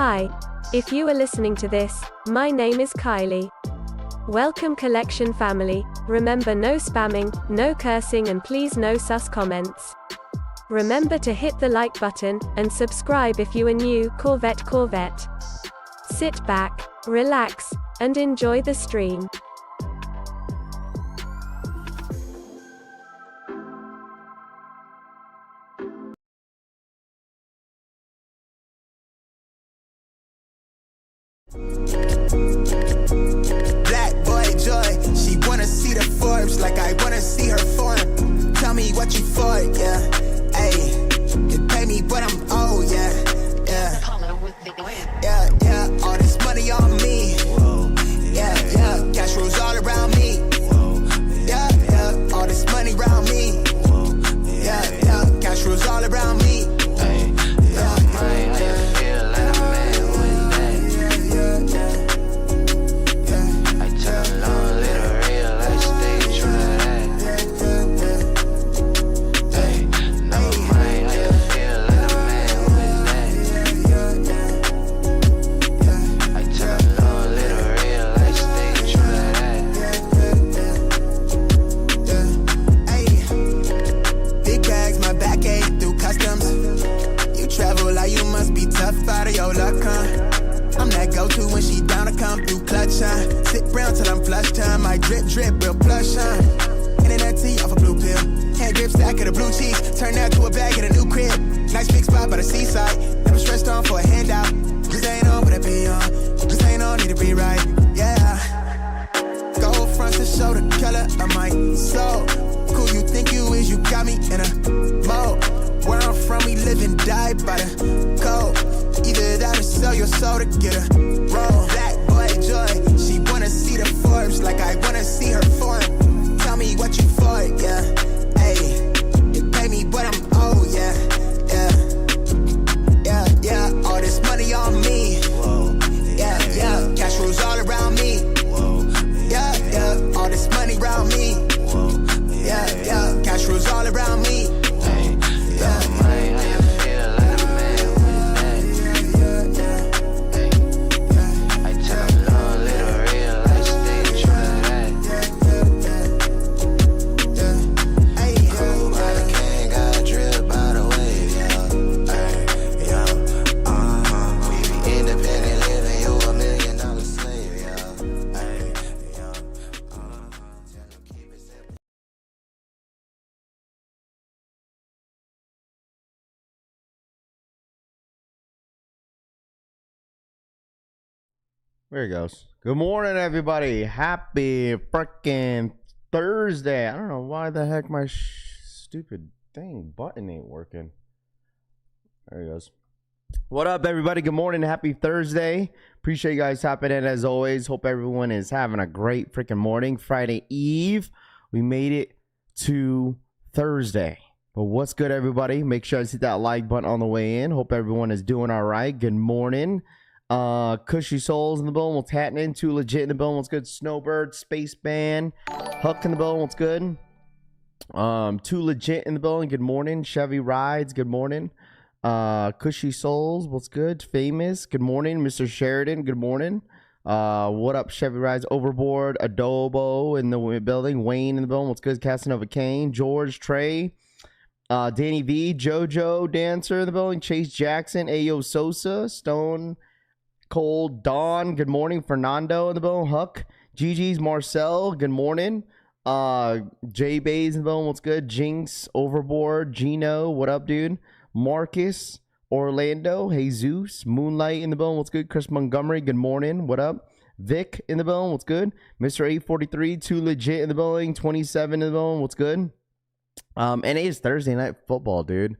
Hi, if you are listening to this, my name is Kylie. Welcome collection family. Remember, no spamming, no cursing, and please no sus comments. Remember to hit the like button and subscribe if you are new. Corvette. Sit back, relax, and enjoy the stream. Black boy joy, she wanna see the Forbes like I wanna see her form. Tell me what you for, yeah. Ayy, you pay me but I'm old, yeah. Yeah, all this money on me. Yeah, cash rolls all around me. Yeah, all this money around me. Yeah, cash rolls all around me. Out of your luck, huh? I'm that go-to when she down to come through clutch, huh? Sit brown till I'm flush time. My drip, real plush, huh? Internet tea off a blue pill. Hand grip stack of the blue cheese. Turn that to a bag in a new crib. Nice big spot by the seaside. Never stressed on for a handout. Just ain't on, but I be on. Just ain't on, need to be right, yeah. Gold fronts to show the color of my soul. Cool you think you is, you got me in a mode. Where I'm from, we live and die by the code. Either that or sell your soul to get a roll. Black boy joy, she wanna see the Forbes like I wanna see her form. Tell me what you for, yeah. Ayy, you pay me but I'm old, yeah. Yeah, all this money on me. Yeah, cash rolls all around me. Yeah, all this money around me. Yeah, cash rolls all around me. There he goes. Good morning, everybody. Happy freaking Thursday. I don't know why the heck my stupid thing button ain't working. There he goes. What up, everybody? Good morning. Happy Thursday. Appreciate you guys hopping in as always. Hope everyone is having a great freaking morning. Friday Eve. We made it to Thursday. But what's good, everybody? Make sure to hit that like button on the way in. Hope everyone is doing all right. Good morning. Cushy Souls in the building. What's happening? Too Legit in the building. What's good? Snowbird, Space Band, Huck in the building. What's good? Too Legit in the building. Good morning. Chevy Rides. Good morning. Cushy Souls. What's good? Famous. Good morning. Mr. Sheridan. Good morning. What up? Chevy Rides. Overboard. Adobo in the building. Wayne in the building. What's good? Casanova Kane. George Trey. Danny V. Jojo Dancer in the building. Chase Jackson. Ayo Sosa. Stone Cold Dawn, good morning. Fernando in the building. Huck, Gigi's Marcel, good morning. Jay Bays in the building, what's good? Jinx, Overboard, Gino, what up, dude? Marcus, Orlando, Jesus, Moonlight in the building, what's good? Chris Montgomery, good morning, what up? Vic in the building, what's good? Mr. 843, Too Legit in the building, 27 in the building, what's good? And it is Thursday night football, dude.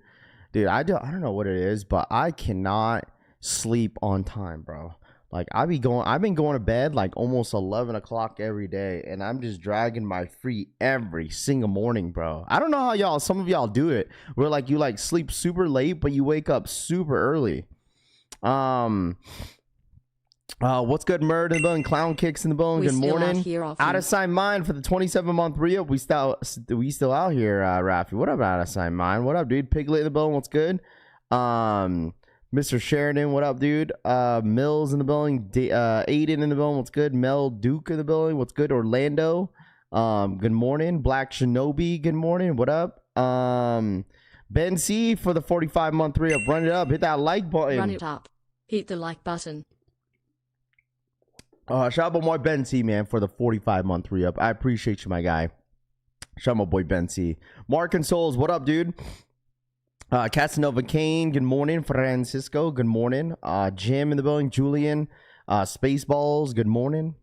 I don't know what it is, but I cannot sleep on time, bro. Like I've been going to bed like almost 11 o'clock every day, and I'm just dragging my feet every single morning, bro. I don't know how some of y'all do it, where like you like sleep super late but you wake up super early. What's good, Murd in the building? Clown Kicks in the building. Good morning. Out of Sign Mind for the 27-month re-up. We still out here, Rafi. What up, Out of Sign Mind? What up, dude? Piglet in the building. What's good? Mr. Sheridan, what up, dude? Mills in the building. Aiden in the building, what's good? Mel Duke in the building, what's good? Orlando, good morning. Black Shinobi, good morning. What up? Ben C for the 45-month re-up. Run it up. Hit that like button. Run it up. Hit the like button. Shout out my boy Ben C, man, for the 45-month re-up. I appreciate you, my guy. Shout out my boy Ben C. Mark and Souls, what up, dude? Casanova Kane, good morning. Francisco, good morning. Jim in the building. Julian, Spaceballs, good morning.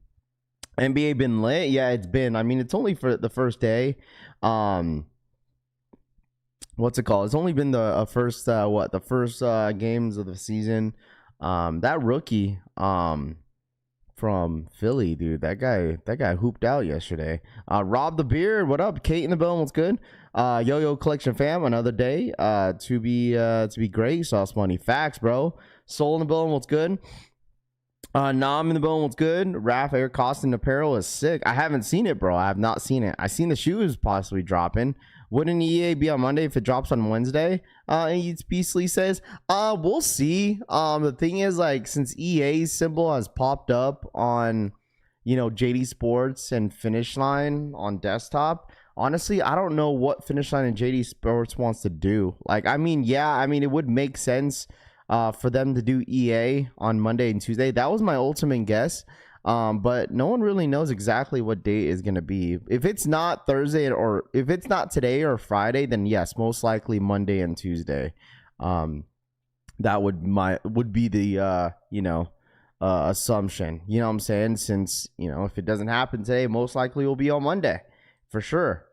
NBA been lit? Yeah, it's been. I mean, it's only for the first day. What's it called? It's only been the first games of the season. That rookie from Philly, dude, that guy hooped out yesterday. Rob the Beard, what up? Kate in the building, what's good? Yo Collection fam, another day to be great. Sauce Money, facts, bro. Soul in the building, what's good? Nam in the building, what's good? Raph Air Koston Apparel is sick. I haven't seen it, bro. I have not seen it. I seen the shoes possibly dropping. Wouldn't EA be on Monday if it drops on Wednesday? Eats Beastly says, we'll see. The thing is, like, since EA's symbol has popped up on, Jdsports and Finish Line on desktop, honestly, I don't know what Finish Line and Jdsports wants to do. Like, it would make sense for them to do EA on Monday and Tuesday. That was my ultimate guess. But no one really knows exactly what date is going to be. If it's not Thursday or if it's not today or Friday, then yes, most likely Monday and Tuesday. That would be the assumption. You know what I'm saying? Since, if it doesn't happen today, most likely will be on Monday for sure.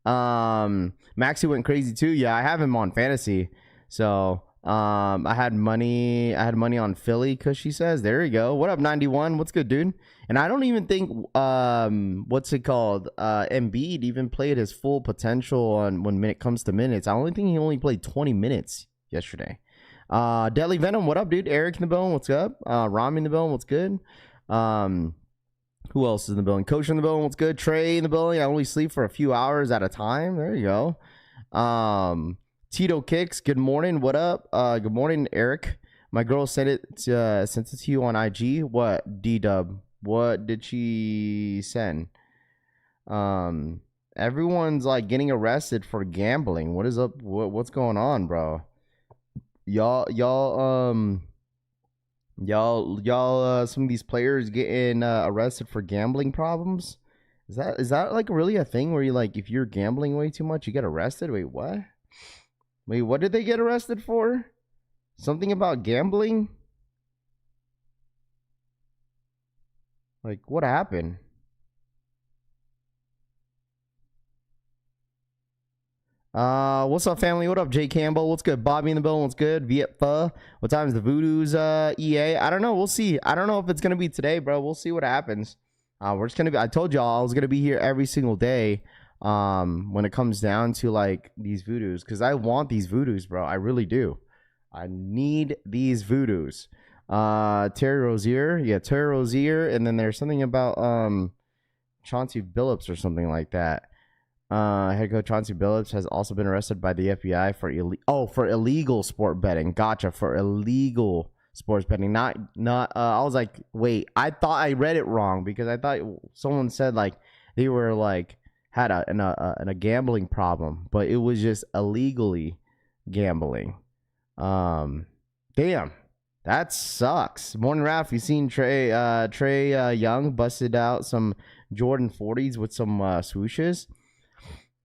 Maxi went crazy too. Yeah, I have him on fantasy. So I had money on Philly because she says, there you go. What up, 91? What's good, dude? And I don't even think what's it called? Embiid even played his full potential when it comes to minutes. I only think he only played 20 minutes yesterday. Deadly Venom, what up, dude? Eric in the building, what's up? Rami in the building, what's good? Who else is in the building? Coach in the building, what's good? Trey in the building. I only sleep for a few hours at a time. There you go. Tito Kicks, good morning. What up? Good morning, Eric. My girl sent it to you on IG. What? D-Dub. What did she send? Everyone's like getting arrested for gambling. What is up? What's going on, bro? Y'all, some of these players getting arrested for gambling problems. Is that like really a thing where you like if you're gambling way too much, you get arrested? Wait, what? Wait, what did they get arrested for? Something about gambling? Like, what happened? What's up, family? What up, Jay Campbell? What's good? Bobby in the building. What's good? Viet Pho. What time is the Voodoo's EA? I don't know. We'll see. I don't know if it's gonna be today, bro. We'll see what happens. We're just gonna be. I told y'all I was gonna be here every single day. When it comes down to like these Voodoos, because I want these Voodoos, bro. I really do. I need these Voodoos. Terry Rozier, yeah, Terry Rozier, and then there's something about Chauncey Billups or something like that. Head coach Chauncey Billups has also been arrested by the FBI for illegal sport betting. Gotcha, for illegal sports betting. Not. I was like, wait, I thought I read it wrong because I thought someone said like they were like had a gambling problem, but it was just illegally gambling. Damn, that sucks. Morning, Raph. You seen Trey Young busted out some Jordan 40s with some swooshes?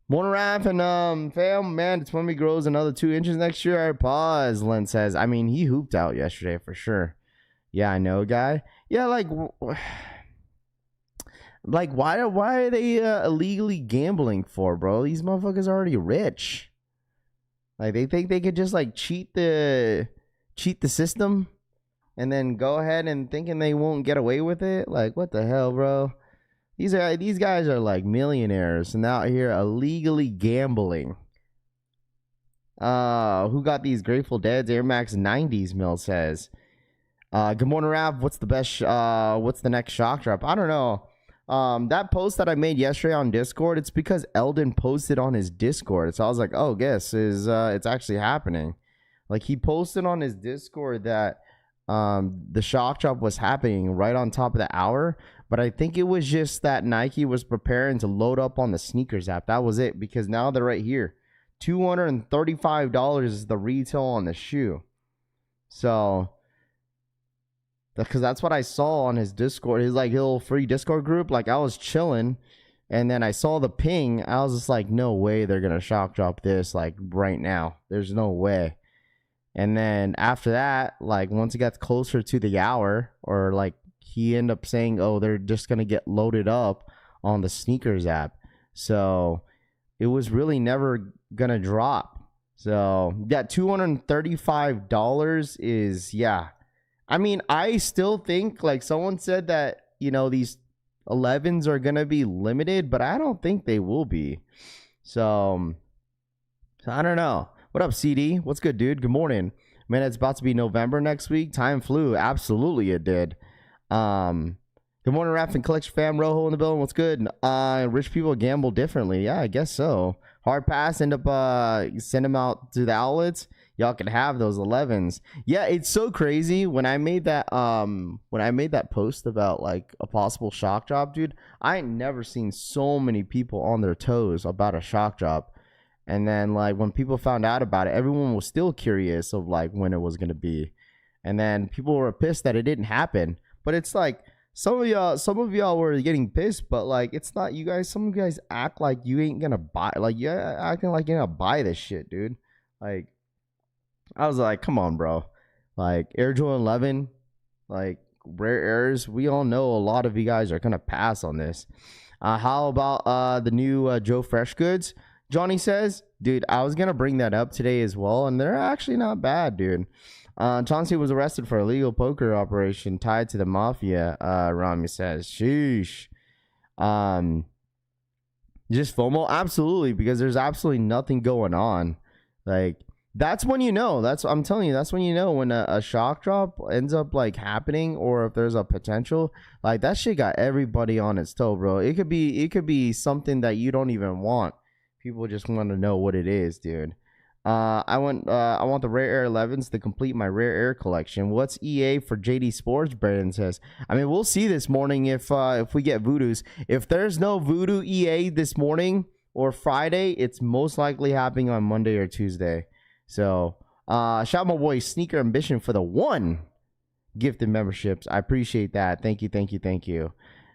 Morning, Raph, and fam, man, it's when he grows another 2 inches next year. I pause. Len says, I mean, he hooped out yesterday for sure. Yeah, I know, guy. Yeah, like why are they illegally gambling for, bro? These motherfuckers are already rich. Like they think they could just like cheat the system and then go ahead and thinking they won't get away with it. Like, what the hell, bro? These guys are like millionaires and out here illegally gambling. Who got these Grateful Dead's Air Max 90s? Mill says. Good morning, Rav. What's the next shock drop? I don't know. That post that I made yesterday on Discord, it's because Eldon posted on his Discord. So I was like, oh, guess it's actually happening. Like, he posted on his Discord that the shock drop was happening right on top of the hour, but I think it was just that Nike was preparing to load up on the sneakers app. That was it, because now they're right here. $235 is the retail on the shoe. So, because that's what I saw on his Discord, his like little free Discord group. Like, I was chilling, and then I saw the ping. I was just like, no way they're gonna shock drop this like right now. There's no way. And then after that, like once it got closer to the hour, or like he ended up saying, oh, they're just going to get loaded up on the sneakers app. So it was really never going to drop. So yeah, $235 is, yeah. I mean, I still think, like someone said that, you know, these 11s are going to be limited, but I don't think they will be. So I don't know. What up, CD? What's good, dude? Good morning. Man, it's about to be November next week. Time flew. Absolutely, it did. Good morning, Raff and Collection fam. Rojo in the building. What's good? Rich people gamble differently. Yeah, I guess so. Hard pass. End up send them out to the outlets. Y'all can have those 11s. Yeah, it's so crazy. When I made that post about like a possible shock drop, dude, I ain't never seen so many people on their toes about a shock drop. And then, like, when people found out about it, everyone was still curious of, like, when it was going to be. And then people were pissed that it didn't happen. But it's like, some of y'all were getting pissed, but, like, it's not you guys. Some of you guys act like you ain't going to buy. Like, you're acting like you're going to buy this shit, dude. Like, I was like, come on, bro. Like, Air Jordan 11, like, rare airs. We all know a lot of you guys are going to pass on this. How about the new Joe Fresh Goods? Johnny says, dude, I was going to bring that up today as well, and they're actually not bad, dude. Chauncey was arrested for a illegal poker operation tied to the mafia, Rami says. Sheesh. Just FOMO? Absolutely, because there's absolutely nothing going on. Like, that's when you know. I'm telling you, that's when you know when a shock drop ends up, like, happening, or if there's a potential. Like, that shit got everybody on its toe, bro. It could be something that you don't even want. People just want to know what it is, dude. I want the Rare Air 11s to complete my Rare Air collection. What's EA for Jdsports? Brandon says. I mean, we'll see this morning if we get Voodoos. If there's no Voodoo EA this morning or Friday, it's most likely happening on Monday or Tuesday. So, shout out my boy Sneaker Ambition for the 1 gifted memberships. I appreciate that. Thank you.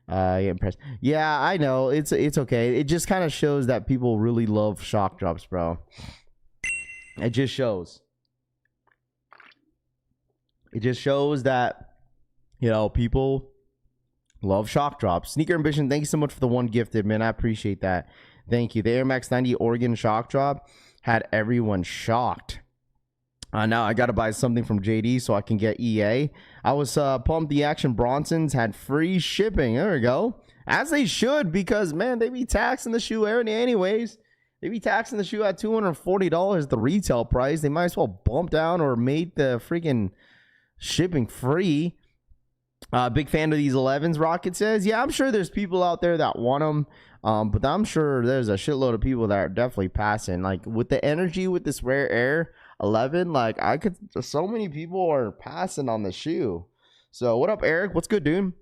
Impressed. Yeah, I know. It's okay. It just kind of shows that people really love shock drops, bro. It just shows. It just shows that, you know, people love shock drops. Sneaker Ambition, thank you so much for the 1 gifted, man. I appreciate that. Thank you. The Air Max 90 Oregon shock drop had everyone shocked. Now I got to buy something from JD so I can get EA. I was pumped. The Action Bronsons had free shipping. There we go. As they should, because, man, they be taxing the shoe anyways. They be taxing the shoe at $240, the retail price. They might as well bump down or make the freaking shipping free. Big fan of these 11s, Rocket says. Yeah, I'm sure there's people out there that want them. But I'm sure there's a shitload of people that are definitely passing. Like, with the energy with this Rare Air 11, like, so many people are passing on the shoe. So what up, Eric? What's good, dude?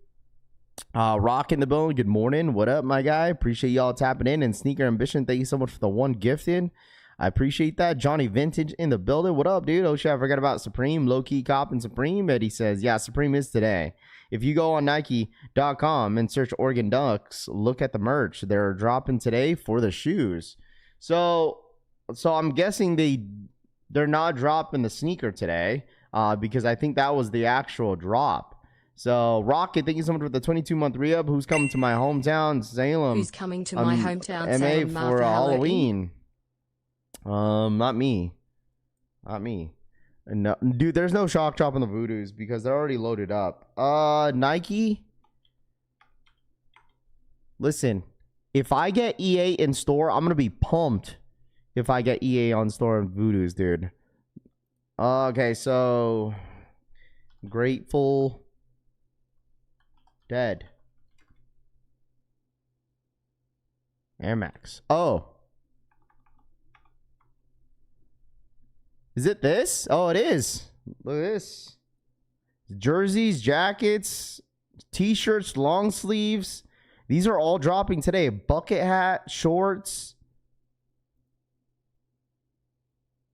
Rock in the building. Good morning. What up, my guy? Appreciate y'all tapping in. And Sneaker Ambition, thank you so much for the 1 gifted. I appreciate that. Johnny Vintage in the building. What up, dude? Oh shit, I forgot about Supreme. Low-key cop and Supreme. Eddie says, yeah, Supreme is today. If you go on Nike.com and search Oregon Ducks, look at the merch. They're dropping today for the shoes. So I'm guessing they're not dropping the sneaker today, because I think that was the actual drop. So, Rocket, thank you so much for the 22-month re-up. Who's coming to my hometown, Salem? Who's coming to my hometown, MA Salem, for Halloween? Not me. No, dude, there's no shock drop on the Voodoos because they're already loaded up. Nike. Listen, if I get EA in store, I'm gonna be pumped. If I get EA on store and Voodoos, dude. Okay, so Grateful Dead. Air Max. Oh. Is it this? Oh, it is. Look at this. Jerseys, jackets, t-shirts, long sleeves. These are all dropping today. Bucket hat, shorts.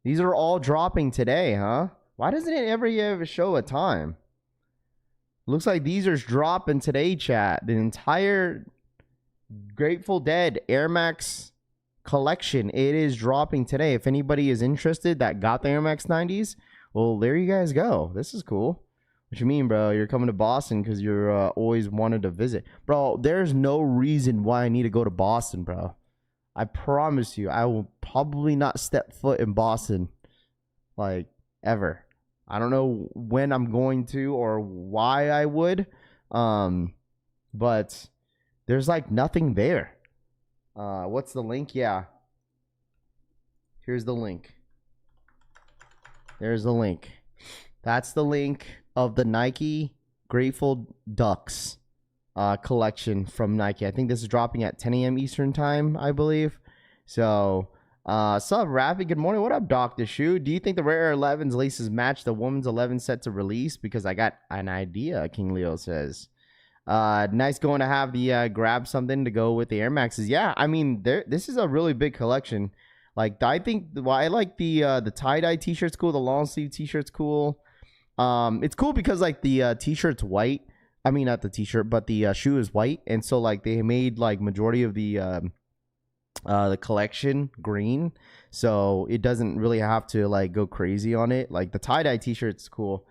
These are all dropping today, huh? Why doesn't it ever show a time? Looks like these are dropping today, chat. The entire Grateful Dead Air Max collection, it is dropping today. If anybody is interested that got the Air Max 90s, well, there you guys go. This is cool. What you mean, bro? You're coming to Boston because you're always wanted to visit. Bro, there's no reason why I need to go to Boston, bro. I promise you, I will probably not step foot in Boston, like, ever. I don't know when I'm going to or why I would, but there's, like, nothing there. What's the link? Yeah. Here's the link. There's the link. That's the link of the Nike Grateful Ducks collection from Nike. I think this is dropping at 10 a.m. Eastern time, I believe. So, sup, Rafi? Good morning. What up, Dr. Shoe? Do you think the Rare 11's laces match the woman's 11 set to release? Because I got an idea, King Leo says. Nice going to have the grab something to go with the Air Maxes. Yeah, I mean, this is a really big collection. Like, I think I like the tie-dye t-shirt's cool. The long sleeve t-shirt's cool. It's cool because, like, the t-shirt's white. I mean, not the t-shirt, but the shoe is white, and so, like, they made, like, majority of the collection green, so it doesn't really have to, like, go crazy on it. Like, the tie-dye t-shirt's cool.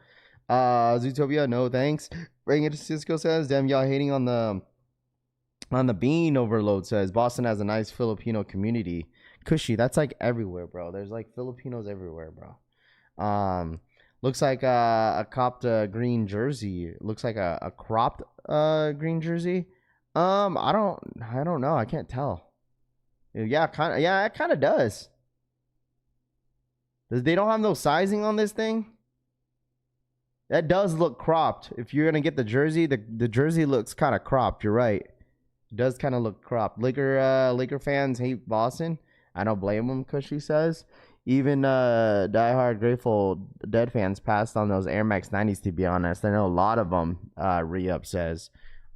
Zootopia, no thanks. Bring it to Cisco says, damn, y'all hating on the bean overload says, Boston has a nice Filipino community. Cushy, that's, like, everywhere, bro. There's, like, Filipinos everywhere, bro. Looks like a cropped green jersey. Looks like a cropped green jersey. I don't know. I can't tell. Yeah, kind of. Yeah, it kind of does. They don't have no sizing on this thing. That does look cropped. If you're gonna get the jersey, the jersey looks kind of cropped. You're right. It does kind of look cropped. Laker fans hate Boston. I don't blame them, Cushy says. Even diehard Grateful Dead fans passed on those Air Max 90s, to be honest. I know a lot of them, Re-Up says.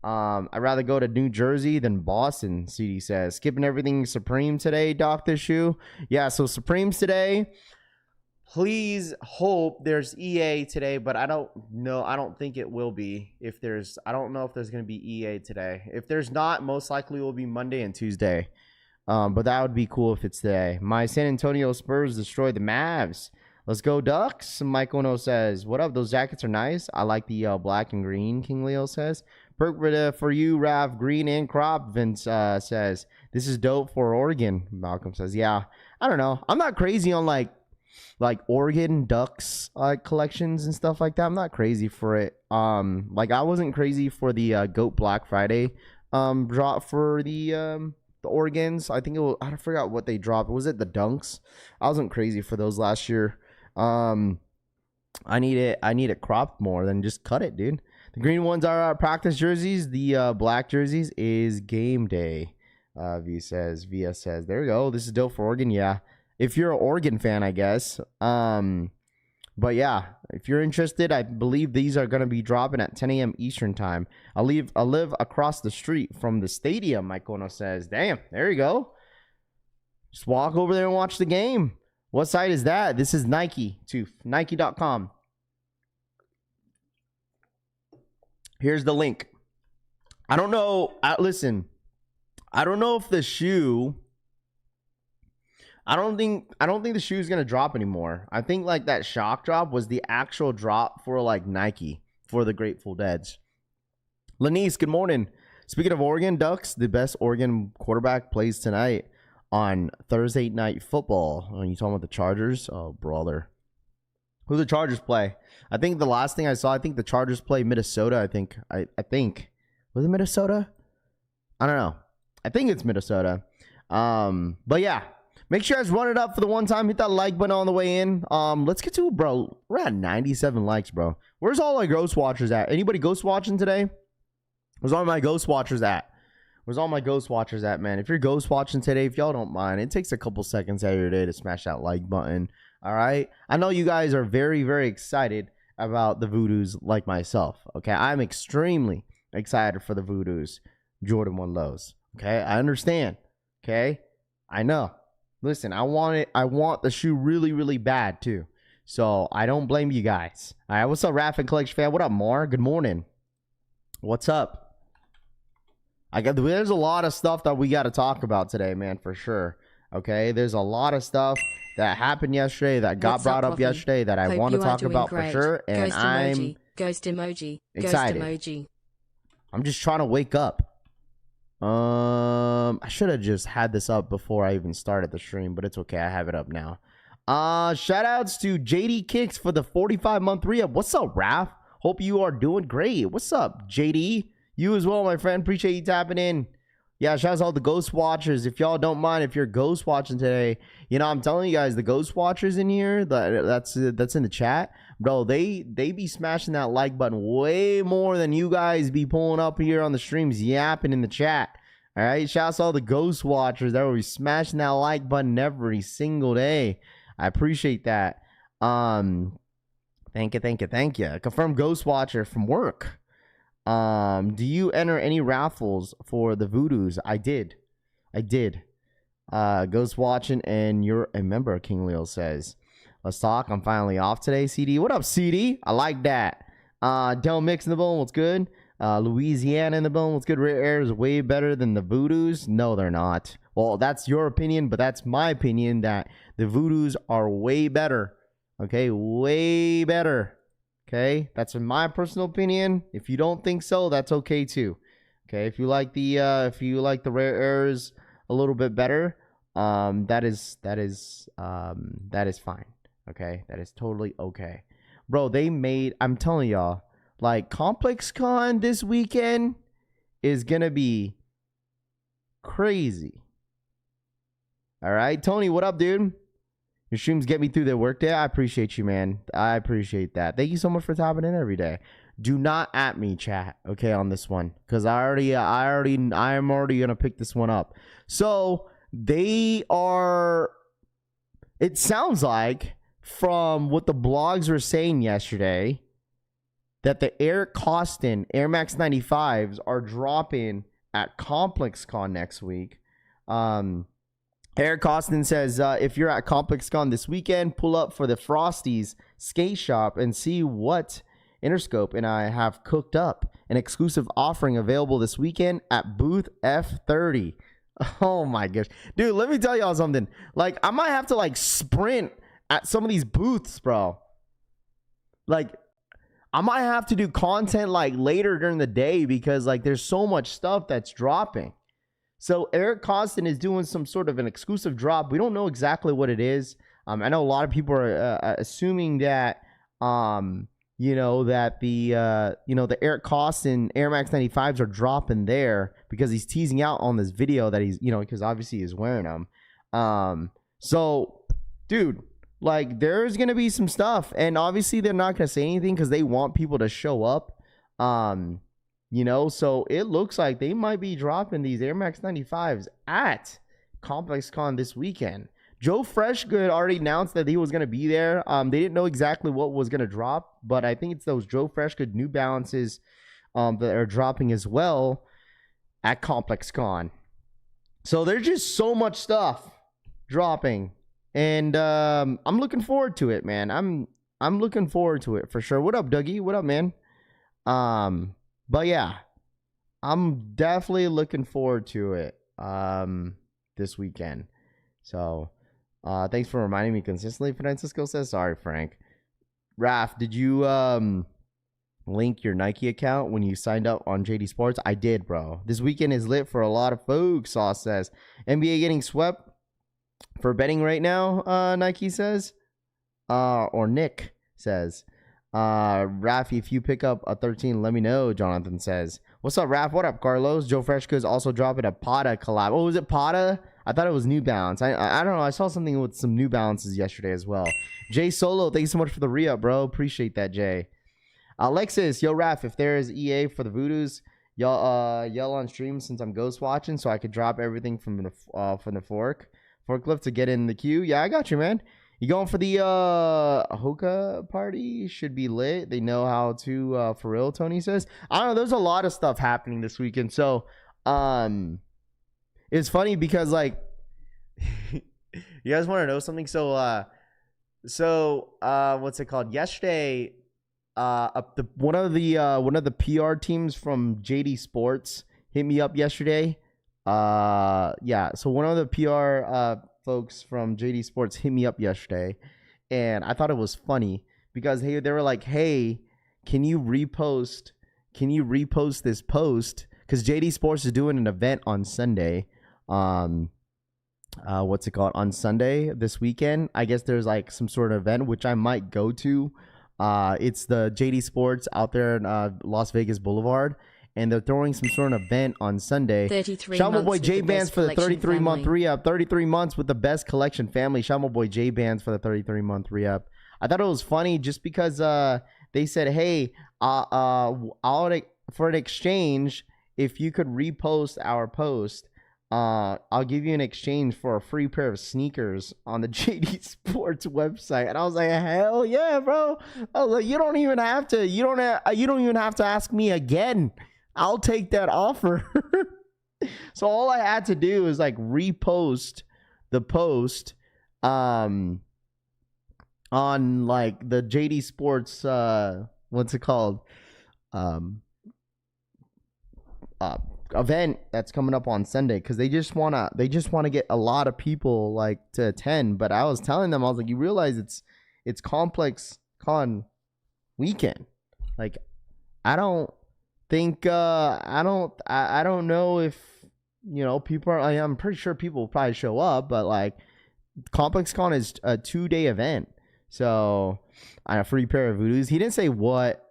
I'd rather go to New Jersey than Boston, CD says. Skipping everything Supreme today, Dr. Shoe. Yeah, so Supreme's today. Please hope there's EA today, but I don't know. I don't think it will be. I don't know if there's going to be EA today. If there's not, most likely it will be Monday and Tuesday. But that would be cool if it's today. My San Antonio Spurs destroyed the Mavs. Let's go Ducks. Mike Ono says, what up? Those jackets are nice. I like the black and green, King Leo says. Perk for you, Rav. Green and crop, Vince says. This is dope for Oregon, Malcolm says. Yeah, I don't know. I'm not crazy on like Oregon Ducks collections and stuff like that. I'm not crazy for it. Like I wasn't crazy for the Goat Black Friday drop for the Oregons. I think I forgot what they dropped. Was it the Dunks? I wasn't crazy for those last year. I need it cropped more than just cut it, dude. The green ones are our practice jerseys. The black jerseys is game day. Via says. There we go. This is dope for Oregon. Yeah, if you're an Oregon fan, I guess. But yeah, if you're interested, I believe these are going to be dropping at 10 a.m. Eastern time. I live across the street from the stadium, Mike Ono says. Damn, there you go. Just walk over there and watch the game. What site is that? This is Nike, too. Nike.com. Here's the link. I don't know. Listen, I don't know if the shoe... I don't think the shoe is gonna drop anymore. I think like that shock drop was the actual drop for like Nike for the Grateful Deads. Lanice, good morning. Speaking of Oregon Ducks, the best Oregon quarterback plays tonight on Thursday Night Football. Are you talking about the Chargers? Oh, brother. Who the Chargers play? I think the last thing I saw, I think the Chargers play Minnesota. I think was it Minnesota? I don't know. I think it's Minnesota. But yeah. Make sure you guys run it up for the one time. Hit that like button on the way in. Let's get to it, bro. We're at 97 likes, bro. Where's all our ghost watchers at? Anybody ghost watching today? Where's all my ghost watchers at? Where's all my ghost watchers at, man? If you're ghost watching today, if y'all don't mind, it takes a couple seconds out of your day to smash that like button. All right. I know you guys are very, very excited about the Voodoos like myself. Okay. I'm extremely excited for the Voodoos Jordan 1 lows. Okay. I understand. Okay. I know. Listen, I want the shoe really, really bad too. So I don't blame you guys. All right. What's up, Raph and Collection fan? What up, Mar? Good morning. What's up? There's a lot of stuff that we got to talk about today, man, for sure. Okay. There's a lot of stuff that happened yesterday, that got brought up yesterday, that I want to talk about for sure. And I'm ghost emoji. Excited. Ghost emoji. I'm just trying to wake up. I should have just had this up before I even started the stream, but it's okay. I have it up now. Shout outs to JD Kicks for the 45-month re-up. What's up, Raph? Hope you are doing great. What's up, JD? You as well, my friend. Appreciate you tapping in. Yeah, shout out to all the ghost watchers. If y'all don't mind, if you're ghost watching today, you know, I'm telling you guys, the ghost watchers in here, that's in the chat, bro, they be smashing that like button way more than you guys be pulling up here on the streams, yapping in the chat. All right, shout out to all the ghost watchers that will be smashing that like button every single day. I appreciate that. Thank you. Confirmed ghost watcher from work. Do you enter any raffles for the Voodoos? I did. Ghost watching, and you're a member, King Leo says. Let's talk. I'm finally off today, CD. What up, CD? I like that. Del Mix in the bone. What's good? Louisiana in the bone. What's good? Rare Air is way better than the Voodoos. No, they're not. Well, that's your opinion, but that's my opinion that the Voodoos are way better. Okay, way better. Okay, that's in my personal opinion. If you don't think so, that's okay too. Okay, if you like the rare airs a little bit better, that is fine. Okay, that is totally okay, bro. I'm telling y'all, like ComplexCon this weekend is gonna be crazy. All right, Tony, what up, dude? Your streams get me through the workday. I appreciate you, man. I appreciate that. Thank you so much for tapping in every day. Do not at me, chat, okay, on this one, because I'm already gonna pick this one up. So they are. It sounds like from what the blogs were saying yesterday that the Koston Air Max 95s are dropping at ComplexCon next week. Eric Koston says, if you're at ComplexCon this weekend, pull up for the Frosties skate shop and see what Interscope and I have cooked up. An exclusive offering available this weekend at booth F30. Oh my gosh. Dude, let me tell y'all something. Like, I might have to like sprint at some of these booths, bro. Like, I might have to do content like later during the day because like there's so much stuff that's dropping. So Eric Koston is doing some sort of an exclusive drop. We don't know exactly what it is. I know a lot of people are assuming that, that the Eric Koston Air Max 95s are dropping there because he's teasing out on this video that he's, because obviously he's wearing them. So, dude, like there's going to be some stuff, and obviously they're not going to say anything because they want people to show up. So it looks like they might be dropping these Air Max 95s at ComplexCon this weekend. Joe Freshgood already announced that he was going to be there. They didn't know exactly what was going to drop, but I think it's those Joe Freshgood New Balances that are dropping as well at ComplexCon. So there's just so much stuff dropping, and I'm looking forward to it, man. I'm looking forward to it for sure. What up, Dougie? What up, man? But yeah, I'm definitely looking forward to it this weekend. So thanks for reminding me consistently, Francisco says. Sorry, Frank. Raph, did you link your Nike account when you signed up on Jdsports? I did, bro. This weekend is lit for a lot of folks, Sauce says. NBA getting swept for betting right now, Nike says. Or Nick says. Rafi, if you pick up a 13, let me know, Jonathan says. What's up, Raph? What up, Carlos? Joe Freshco's also dropping a Pata collab. Oh, was it Pata? I thought it was New Balance. I don't know. I saw something with some New Balances yesterday as well. Jay Solo, thank you so much for the re-up, bro. Appreciate that, Jay. Alexis, yo, Raph, if there is EA for the Voodoos, Y'all yell on stream since I'm ghost watching, so I could drop everything from the forklift to get in the queue. Yeah, I got you, man. You going for the hookah party? Should be lit. They know how to for real, Tony says. I don't know, there's a lot of stuff happening this weekend. So it's funny because like you guys want to know something? So what's it called? Yesterday, one of the PR teams from Jdsports hit me up yesterday. Yeah, so one of the PR folks from Jdsports hit me up yesterday, and I thought it was funny because they were like, "Hey, can you repost this post? Because Jdsports is doing an event on Sunday. What's it called? On Sunday this weekend. I guess there's like some sort of event which I might go to. It's the Jdsports out there in Las Vegas Boulevard." And they're throwing some sort of event on Sunday. 33 Shout out my months boy J Bands for the 33-month re-up. 33 months with the best collection family. Shout out my boy J Bands for the 33-month re-up. I thought it was funny just because they said, hey, for an exchange, if you could repost our post, I'll give you an exchange for a free pair of sneakers on the Jdsports website. And I was like, hell yeah, bro. I was like, you don't even have to ask me again. I'll take that offer. So all I had to do is like repost the post on like the Jdsports what's it called? Event that's coming up on Sunday, because they just wanna get a lot of people like to attend. But I was telling them, I was like, you realize it's ComplexCon weekend. Like I don't know if people are. I'm pretty sure people will probably show up, but like ComplexCon is a 2-day event, so a free pair of Voodoos. He didn't say what.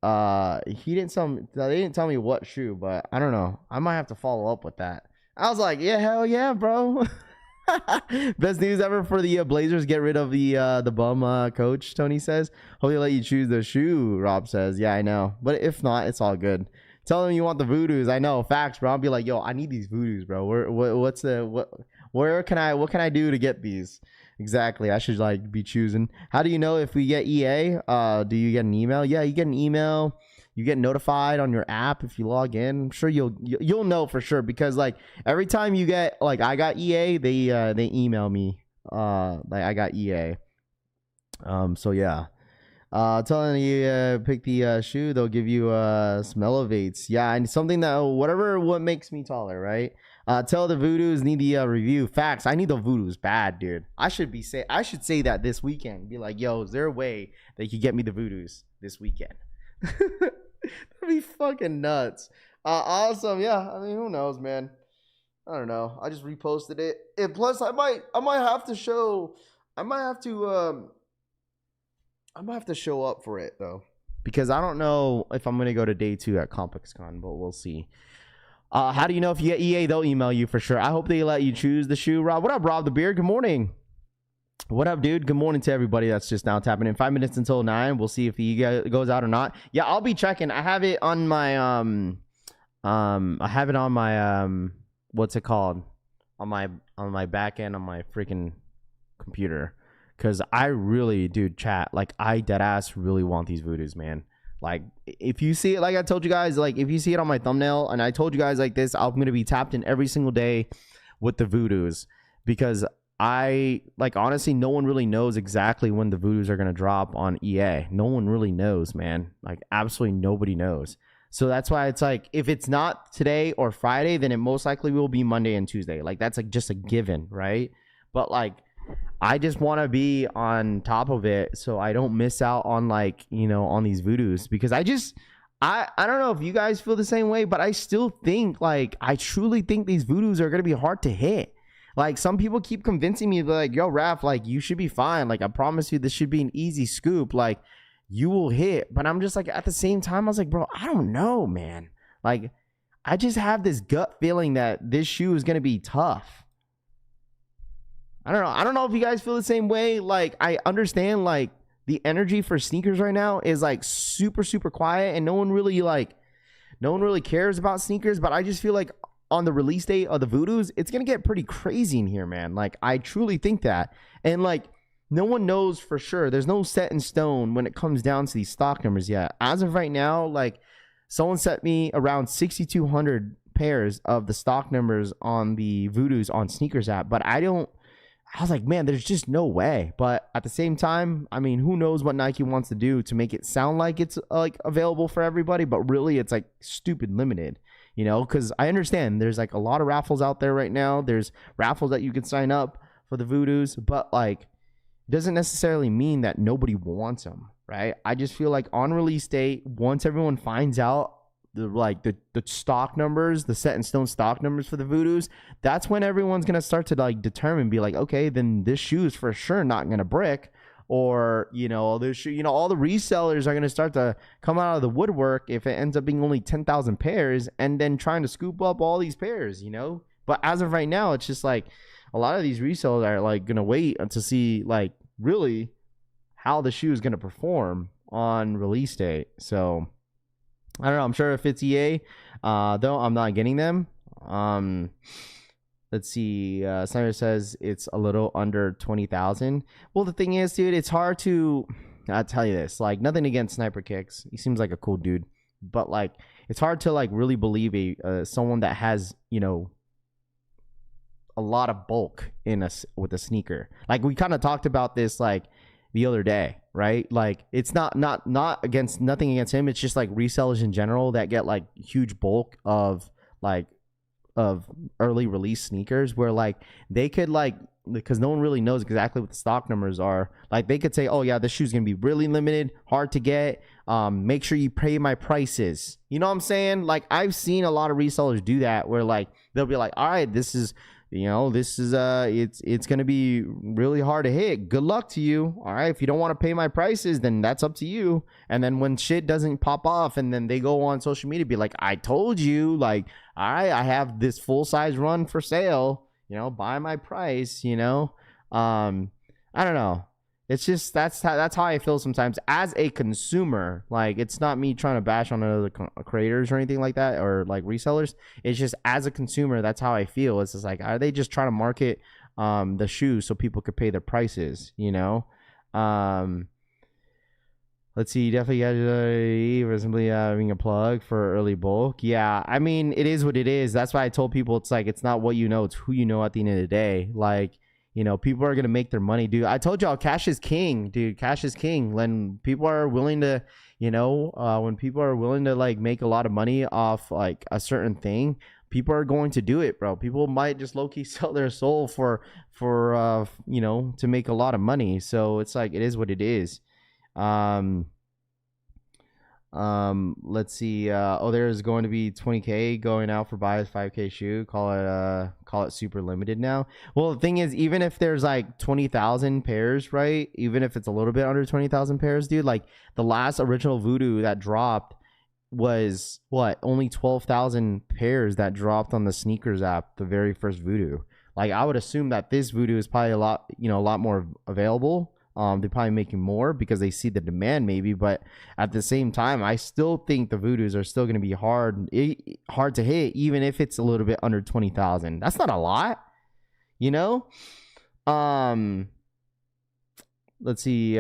They didn't tell me what shoe, but I don't know. I might have to follow up with that. I was like, yeah, hell yeah, bro. Best news ever for the Blazers. Get rid of the bum coach, Tony says. Hope they let you choose the shoe, Rob says. Yeah, I know. But if not, it's all good. Tell them you want the Voodoos. I know. Facts, bro. I'll be like, yo, I need these Voodoos, bro. What can I do to get these? Exactly. I should like be choosing. How do you know if we get EA? Do you get an email? Yeah, you get an email. You get notified on your app if you log in. I'm sure you'll know for sure, because like every time you get, like I got EA, they email me like I got EA. So yeah. Telling you pick the shoe, they'll give you some elevates. Yeah, and something that what makes me taller, right? Tell the Voodoos need the review. Facts. I need the Voodoos bad, dude. I should say that this weekend. Be like, yo, is there a way they could get me the Voodoos this weekend? That'd be fucking nuts. Awesome. Yeah. I mean, who knows, man? I don't know. I just reposted it. And plus, I might have to show up for it though, because I don't know if I'm gonna go to day 2 at ComplexCon, but we'll see. How do you know if you get EA? They'll email you for sure. I hope they let you choose the shoe. Rob, what up, Rob the Beard? Good morning. What up, dude? Good morning to everybody that's just now tapping in. 5 minutes until 9. We'll see if he goes out or not. Yeah, I'll be checking. I have it on my what's it called? On my back end on my freaking computer. Cause I really, dude, chat, like I deadass really want these Voodoos, man. Like if you see it, like I told you guys, like if you see it on my thumbnail, and I told you guys like this, I'm gonna be tapped in every single day with the Voodoos, because I like honestly, no one really knows exactly when the Voodoos are gonna drop on EA. No one really knows, man. Like absolutely nobody knows. So that's why it's like, if it's not today or Friday, then it most likely will be Monday and Tuesday. Like that's like just a given, right? But like, I just want to be on top of it so I don't miss out on like, on these Voodoos, because I don't know if you guys feel the same way, but I still think like, I truly think these Voodoos are going to be hard to hit. Like some people keep convincing me like, yo, Raph, like you should be fine. Like I promise you this should be an easy scoop. Like you will hit. But I'm just like, at the same time, I was like, bro, I don't know, man. Like I just have this gut feeling that this shoe is going to be tough. I don't know if you guys feel the same way. Like I understand like the energy for sneakers right now is like super, super quiet, and no one really no one really cares about sneakers, but I just feel like on the release date of the Voodoos, it's going to get pretty crazy in here, man. Like, I truly think that. And like, no one knows for sure. There's no set in stone when it comes down to these stock numbers yet. As of right now, like, someone sent me around 6,200 pairs of the stock numbers on the Voodoos on sneakers app, but I was like, man, there's just no way. But at the same time, I mean, who knows what Nike wants to do to make it sound like it's like available for everybody, but really it's like stupid limited, you know, because I understand there's like a lot of raffles out there right now. There's raffles that you can sign up for the Voodoos, but like, it doesn't necessarily mean that nobody wants them, right? I just feel like on release date, once everyone finds out the stock numbers, the set in stone stock numbers for the Voodoos, that's when everyone's gonna start to like determine, be like, okay, then this shoe is for sure not gonna brick, or you know, this shoe, you know, all the resellers are gonna start to come out of the woodwork if it ends up being only 10,000 pairs, and then trying to scoop up all these pairs, you know. But as of right now, it's just like a lot of these resellers are like gonna wait to see like really how the shoe is gonna perform on release date. So I don't know. I'm sure if it's EA, though, I'm not getting them. Let's see. Snyder says it's a little under 20,000. Well, the thing is, dude, it's hard to. I'll tell you this. Like, nothing against Sniper Kicks. He seems like a cool dude, but like, it's hard to like really believe someone that has, you know, a lot of bulk with a sneaker. Like, we kind of talked about this like the other day, right? Like, it's not against, nothing against him. It's just like resellers in general that get like huge bulk of early release sneakers, where like they could like, because no one really knows exactly what the stock numbers are. Like, they could say, oh yeah, this shoe's gonna be really limited, hard to get. Make sure you pay my prices. You know what I'm saying? Like, I've seen a lot of resellers do that, where like they'll be like, all right, this is it's gonna be really hard to hit. Good luck to you. All right, if you don't want to pay my prices, then that's up to you. And then when shit doesn't pop off, and then they go on social media, be like, I told you, like, all right, I have this full size run for sale, you know, buy my price, you know. I don't know. It's just that's how I feel sometimes as a consumer. Like, it's not me trying to bash on other creators or anything like that, or like resellers. It's just as a consumer, that's how I feel. It's just like, are they just trying to market the shoes so people could pay their prices, you know? Let's see, definitely got simply having a plug for early bulk. Yeah, I mean, it is what it is. That's why I told people, it's like, it's not what you know, it's who you know at the end of the day. Like, you know, people are going to make their money, dude. I told y'all, cash is king, dude. Cash is king. When people are willing to, you know, when people are willing to like make a lot of money off like a certain thing, people are going to do it, bro. People might just low-key sell their soul for you know, to make a lot of money. So it's like, it is what it is. Let's see. There's going to be 20K going out for buy a 5K shoe. Call it super limited now. Well, the thing is, even if there's like 20,000 pairs, right? Even if it's a little bit under 20,000 pairs, dude, like the last original Voodoo that dropped was what? Only 12,000 pairs that dropped on the sneakers app, the very first Voodoo. Like, I would assume that this Voodoo is probably a lot more available. They're probably making more because they see the demand, maybe, but at the same time, I still think the Voodoos are still going to be hard to hit, even if it's a little bit under 20,000. That's not a lot, you know. Let's see.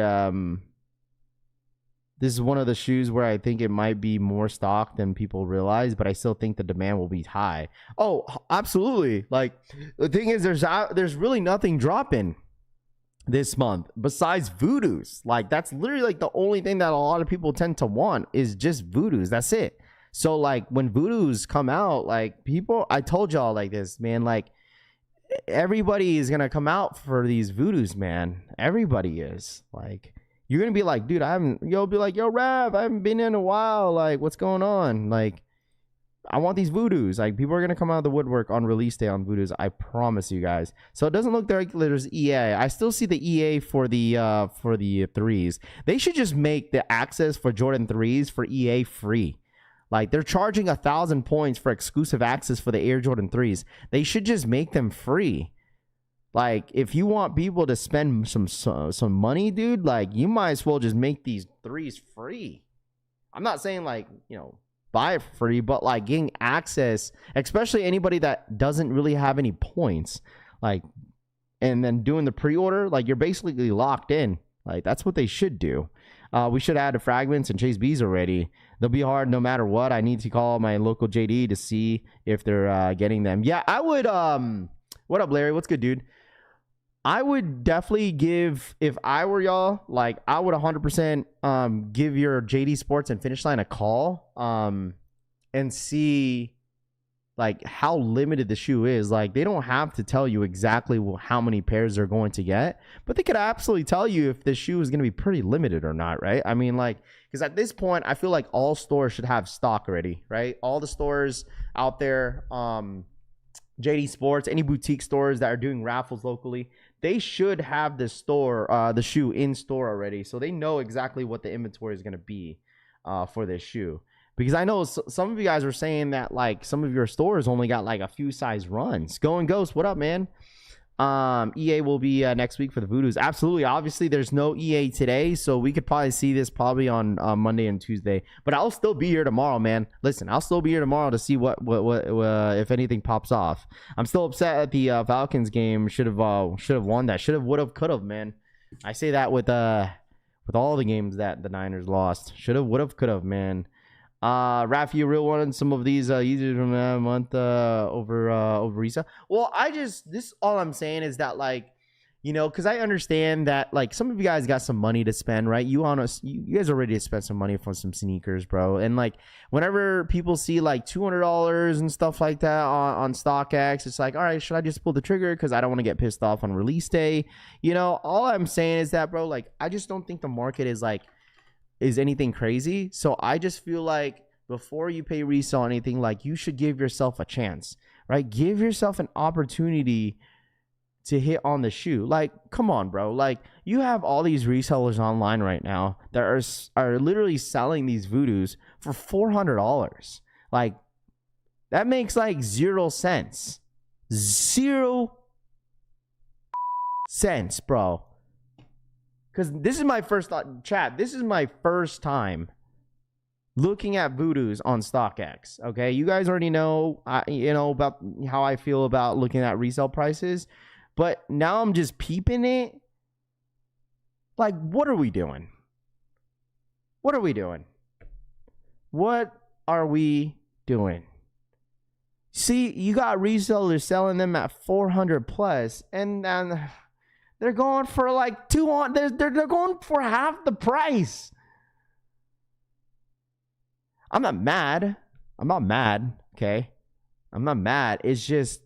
This is one of the shoes where I think it might be more stock than people realize, but I still think the demand will be high. Oh, absolutely. Like, the thing is, there's really nothing dropping this month besides Voodoos. Like, that's literally like the only thing that a lot of people tend to want is just Voodoos. That's it. So like, when Voodoos come out, like, people, I told y'all like this, man, like, everybody is gonna come out for these Voodoos, man. Everybody is. Like, you're gonna be like, dude, you'll be like, yo, Rav, I haven't been in a while, like, what's going on? Like, I want these Voodoos. Like, people are gonna come out of the woodwork on release day on Voodoos. I promise you guys. So it doesn't look like there's EA. I still see the EA for the threes. They should just make the access for Jordan 3s for EA free. Like, they're charging 1,000 points for exclusive access for the Air Jordan 3s. They should just make them free. Like, if you want people to spend some money, dude, like, you might as well just make these 3s free. I'm not saying, like, you know, buy it for free, but like getting access, especially anybody that doesn't really have any points, like, and then doing the pre-order, like you're basically locked in. Like that's what they should do. We should add the fragments and chase bees already. They'll be hard no matter what. I need to call my local JD to see if they're getting them. Yeah, I would. What up, Larry? What's good, dude? I would definitely give, if I were y'all, like I would 100% give your Jdsports and Finish Line a call and see like how limited the shoe is. Like they don't have to tell you exactly how many pairs they're going to get, but they could absolutely tell you if the shoe is going to be pretty limited or not, right? I mean, like, because at this point I feel like all stores should have stock already, right? All the stores out there, Jdsports, any boutique stores that are doing raffles locally, they should have the shoe in store already, so they know exactly what the inventory is going to be for this shoe. Because I know some of you guys were saying that like some of your stores only got like a few size runs. Going Ghost, what up, man? EA will be next week for the Voodoos. Absolutely. Obviously, there's no EA today, so we could probably see this probably on Monday and Tuesday. But I'll still be here tomorrow, man. Listen, I'll still be here tomorrow to see what if anything pops off. I'm still upset at the Falcons game. Should have won that. Should have, would have, could have, man. I say that with all the games that the Niners lost. Should have, would have, could have, man. Rafi, you real wanted some of these users from a month over Resale. Well, all I'm saying is that, like, you know, because I understand that like some of you guys got some money to spend, right? You guys are ready to spend some money for some sneakers, bro. And like whenever people see like $200 and stuff like that on StockX, it's like, all right, should I just pull the trigger because I don't want to get pissed off on release day? You know, all I'm saying is that, bro, like I just don't think the market is anything crazy. So I just feel like before you pay resale or anything, like you should give yourself a chance, right? Give yourself an opportunity to hit on the shoe. Like, come on, bro. Like you have all these resellers online right now that are literally selling these Voodoos for $400. Like that makes like 0 cents. 0 cents, bro. Because this is my first thought, chat. This is my first time looking at Voodoos on StockX. Okay, you guys already know, about how I feel about looking at resale prices, but now I'm just peeping it. Like, what are we doing? What are we doing? What are we doing? See, you got resellers selling them at 400 plus, and they're going for like 200. They're going for half the price. I'm not mad. Okay, I'm not mad. It's just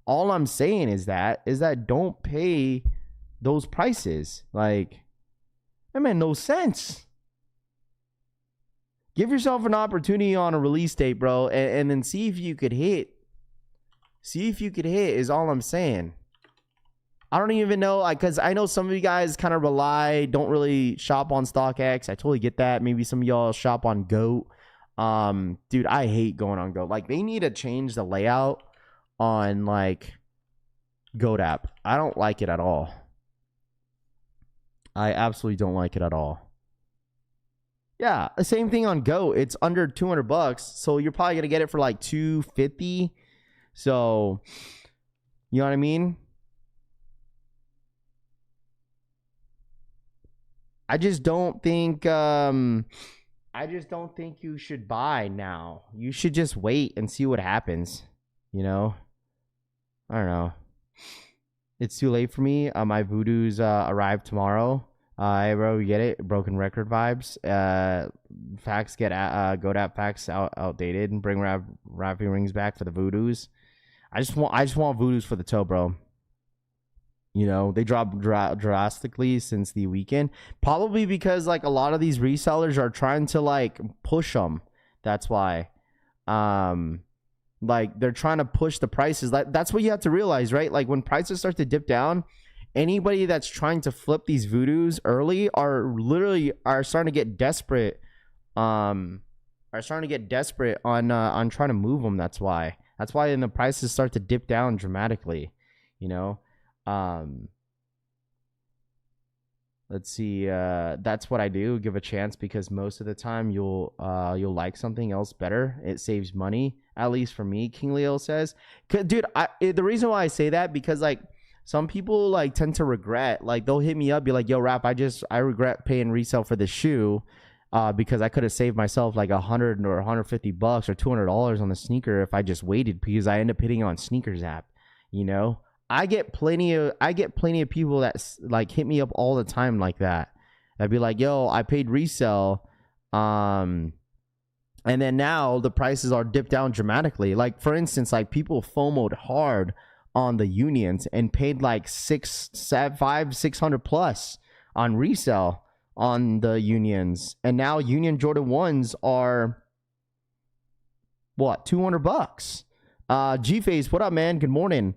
all I'm saying is that don't pay those prices. Like, that made no sense. Give yourself an opportunity on a release date, bro, and then see if you could hit. See if you could hit is all I'm saying. I don't even know, like, because I know some of you guys kind of don't really shop on StockX. I totally get that. Maybe some of y'all shop on GOAT. Dude, I hate going on GOAT. Like, they need to change the layout on, like, GOAT app. I don't like it at all. I absolutely don't like it at all. Yeah, the same thing on GOAT. It's under $200, so you're probably going to get it for, like, $250. So, you know what I mean? I just don't think you should buy now. You should just wait and see what happens. You know? I don't know. It's too late for me. My Voodoos arrive tomorrow. Bro, you get it? Broken record vibes. Facts get GoDap facts outdated and bring Raffy rings back for the Voodoos. I just want Voodoos for the toe, bro. You know, they dropped drastically since the weekend. Probably because, like, a lot of these resellers are trying to, like, push them. That's why. Like, they're trying to push the prices. Like, that's what you have to realize, right? Like, when prices start to dip down, anybody that's trying to flip these Voodoos early are starting to get desperate. On trying to move them. That's why. That's why then the prices start to dip down dramatically, you know? Let's see. That's what I do. Give a chance because most of the time you'll like something else better. It saves money, at least for me. King Leo says, dude, the reason why I say that because like some people like tend to regret. Like they'll hit me up, be like, "Yo, Rap, I regret paying resale for this shoe, because I could have saved myself like $100 or $150 or $200 on the sneaker if I just waited because I end up hitting on Sneakers app, you know." I get plenty of people that like hit me up all the time like that. I'd be like, "Yo, I paid resale, and then now the prices are dipped down dramatically." Like for instance, like people FOMO'd hard on the unions and paid like $600 plus on resale on the unions, and now Union Jordan 1s are what, $200? G-Face, what up, man? Good morning.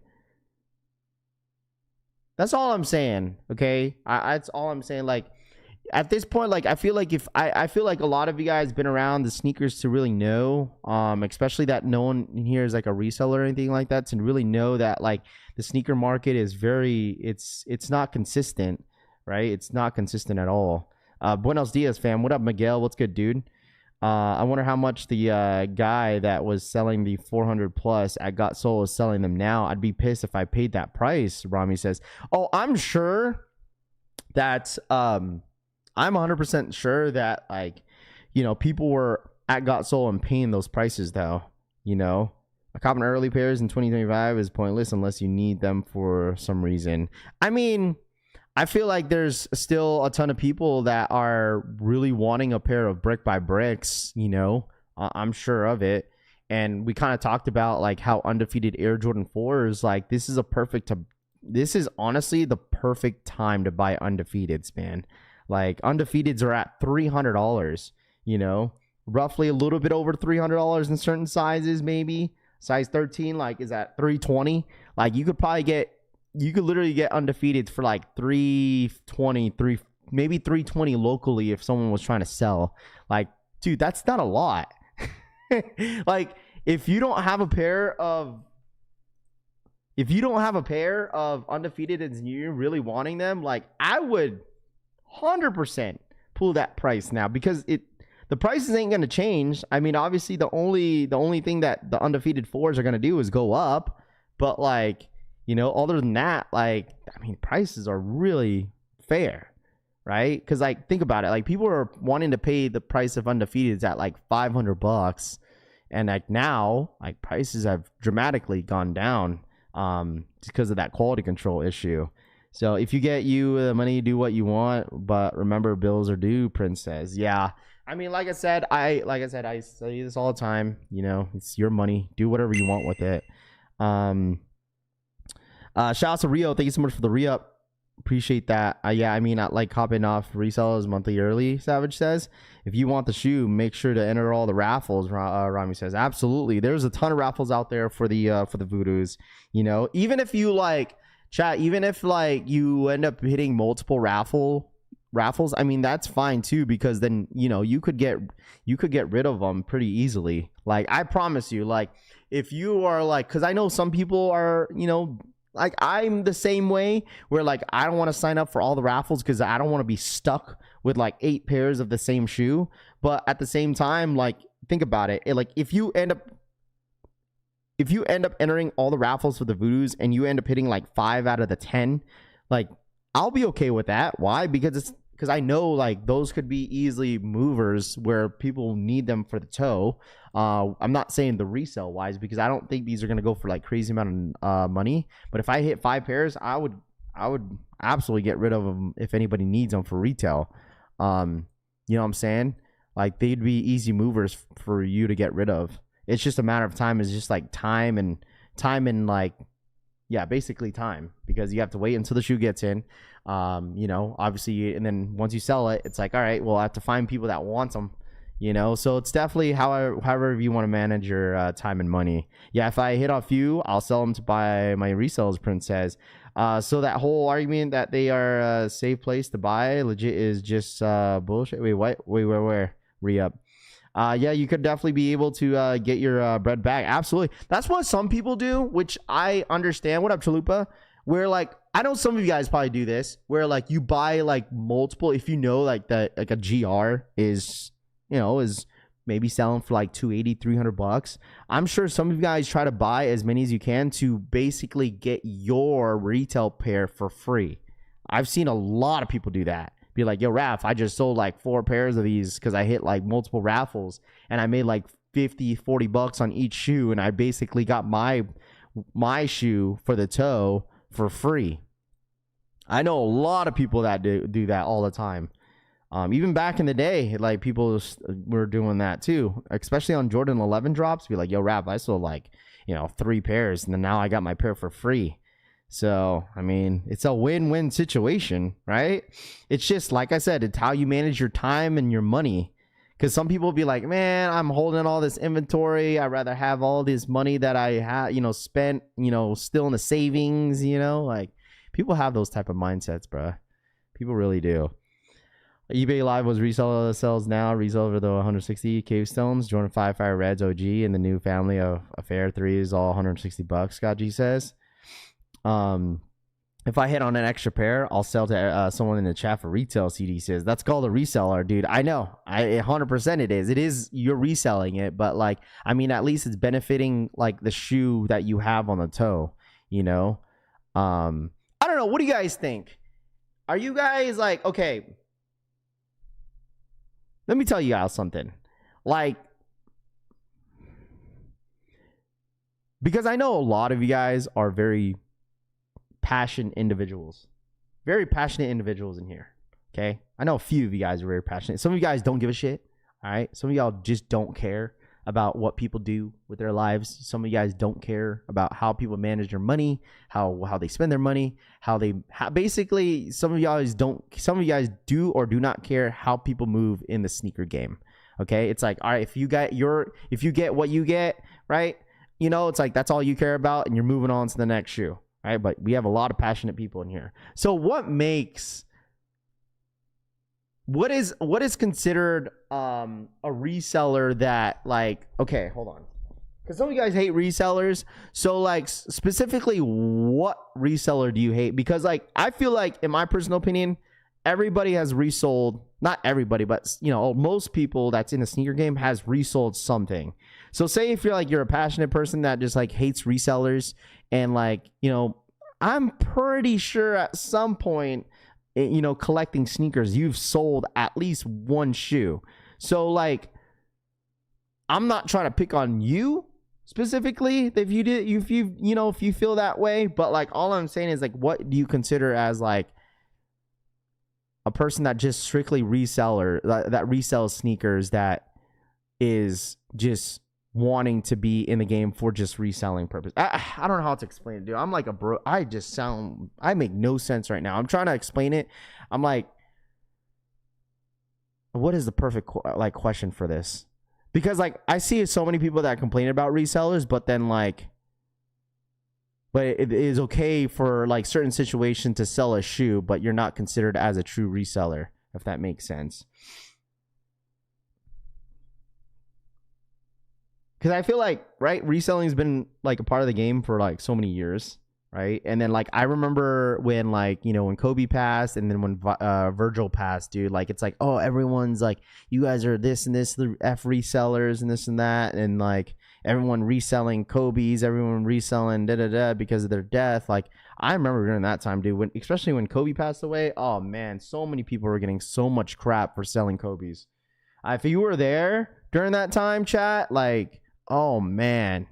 That's all I'm saying, okay? That's all I'm saying. Like, at this point, like, I feel like I feel like a lot of you guys been around the sneakers to really know, especially that no one in here is like a reseller or anything like that, to really know that like the sneaker market is it's not consistent, right? It's not consistent at all. Buenos dias, fam. What up, Miguel? What's good, dude? I wonder how much the guy that was selling the 400 plus at Got Soul is selling them now. I'd be pissed if I paid that price, Rami says. Oh, I'm sure that I'm 100% sure that, like, you know, people were at Got Soul and paying those prices though. You know, a copping early pairs in 2025 is pointless unless you need them for some reason. I mean, I feel like there's still a ton of people that are really wanting a pair of brick by bricks, you know, I'm sure of it. And we kind of talked about like how undefeated Air Jordan 4s, like this is honestly the perfect time to buy undefeateds, man. Like undefeateds are at $300, you know, roughly a little bit over $300 in certain sizes, maybe. Size 13 like is at $320. Like you could literally get undefeated for like $320, maybe $320 locally if someone was trying to sell. Like, dude, that's not a lot. Like, if you don't have a pair of undefeated and you're really wanting them, like I would 100% pull that price now because the prices ain't gonna change. I mean, obviously the only thing that the undefeated 4s are gonna do is go up, but like, you know, other than that, like, I mean, prices are really fair, right? Because, like, think about it. Like, people are wanting to pay the price of undefeateds at, like, $500. And, like, now, like, prices have dramatically gone down because of that quality control issue. So, if you get the money, do what you want. But remember, bills are due, Prince says. Yeah. I mean, like I said, I say this all the time. You know, it's your money. Do whatever you want with it. Shout out to Rio. Thank you so much for the re-up. Appreciate that. Yeah, I mean, I like hopping off resellers monthly early, Savage says. If you want the shoe, make sure to enter all the raffles, Rami says. Absolutely. There's a ton of raffles out there for the Voodoos. You know, even if you like, chat, even if like you end up hitting multiple raffles, I mean, that's fine too, because then, you know, you could get rid of them pretty easily. Like, I promise you, like, if you are like, because I know some people are, you know, like I'm the same way where like I don't want to sign up for all the raffles because I don't want to be stuck with like 8 pairs of the same shoe. But at the same time, like, think about it. Like, if you end up entering all the raffles for the Voodoos and you end up hitting like 5 out of the 10, like, I'll be okay with that. Why? Because I know like those could be easily movers where people need them for the toe. I'm not saying the resale wise because I don't think these are gonna go for like crazy amount of money. But if I hit 5 pairs, I would absolutely get rid of them if anybody needs them for retail. You know what I'm saying? Like, they'd be easy movers for you to get rid of. It's just a matter of time. It's just like time and like, yeah, basically time, because you have to wait until the shoe gets in. You know, obviously, and then once you sell it, it's like, all right, well, I have to find people that want them, you know. So it's definitely however you want to manage your time and money. Yeah, if I hit off you, I'll sell them to buy my resellers, Prince says. So that whole argument that they are a safe place to buy legit is just bullshit. Wait, what? Where? Re-up. Yeah, you could definitely be able to get your bread back. Absolutely. That's what some people do, which I understand. What up, Chalupa? where like I know some of you guys probably do this, where like you buy like multiple, if you know like that like a GR is, you know, is maybe selling for like $280-300. I'm sure some of you guys try to buy as many as you can to basically get your retail pair for free. I've seen a lot of people do that. Be like, yo, Raph, I just sold like 4 pairs of these because I hit like multiple raffles and I made like $50-40 on each shoe, and I basically got my shoe for the toe for free. I know a lot of people that do that all the time. Even back in the day, like people were doing that too, especially on Jordan 11 drops. Be like, yo, Raph, I sold like, you know, 3 pairs, and then now I got my pair for free. So, I mean, it's a win-win situation, right? It's just, like I said, it's how you manage your time and your money. Because some people will be like, man, I'm holding all this inventory. I'd rather have all this money that I have, you know, spent, you know, still in the savings, you know? Like, people have those type of mindsets, bro. People really do. eBay Live was reseller sells now. Resell over the 160 cave stones. Jordan 5 Fire Reds OG and the new family of Affair 3s, all $160, Scott G says. If I hit on an extra pair, I'll sell to someone in the chat for retail. CD says that's called a reseller, dude. I know, 100% it is. It is, you're reselling it, but like, I mean, at least it's benefiting like the shoe that you have on the toe, you know. I don't know. What do you guys think? Are you guys like, okay? Let me tell you guys something. Like, because I know a lot of you guys are very passionate individuals, very passionate individuals in here. Okay, I know a few of you guys are very passionate. Some of you guys don't give a shit. All right, some of y'all just don't care about what people do with their lives. Some of you guys don't care about how people manage their money, how they spend their money, basically some of you guys don't. Some of you guys do or do not care how people move in the sneaker game. Okay, it's like, all right, if you get what you get, right? You know, it's like that's all you care about, and you're moving on to the next shoe. Right, but we have a lot of passionate people in here. So what is considered a reseller that, like, okay, hold on, because some of you guys hate resellers. So like specifically, what reseller do you hate? Because like I feel like, in my personal opinion, everybody has resold. Not everybody, but you know, most people that's in the sneaker game has resold something. So say if you're a passionate person that just like hates resellers, and like, you know, I'm pretty sure at some point, you know, collecting sneakers, you've sold at least one shoe. So like, I'm not trying to pick on you specifically if you feel that way, but like all I'm saying is like, what do you consider as like a person that just strictly that resells sneakers, that is just wanting to be in the game for just reselling purpose? I don't know how to explain it, dude. I'm like a bro. I make no sense right now. I'm trying to explain it. I'm like, what is the perfect question for this? Because like I see so many people that complain about resellers, but then like, but it is okay for like certain situation to sell a shoe, but you're not considered as a true reseller, if that makes sense. Because I feel like, right, reselling has been like a part of the game for like so many years, right? And then like I remember when like, you know, when Kobe passed, and then when Virgil passed, dude, like it's like, oh, everyone's like, you guys are this and this, the F resellers and this and that, and like everyone reselling Kobe's, everyone reselling because of their death. Like I remember during that time, dude, especially when Kobe passed away, oh man, so many people were getting so much crap for selling Kobe's. If you were there during that time, chat, like, oh man,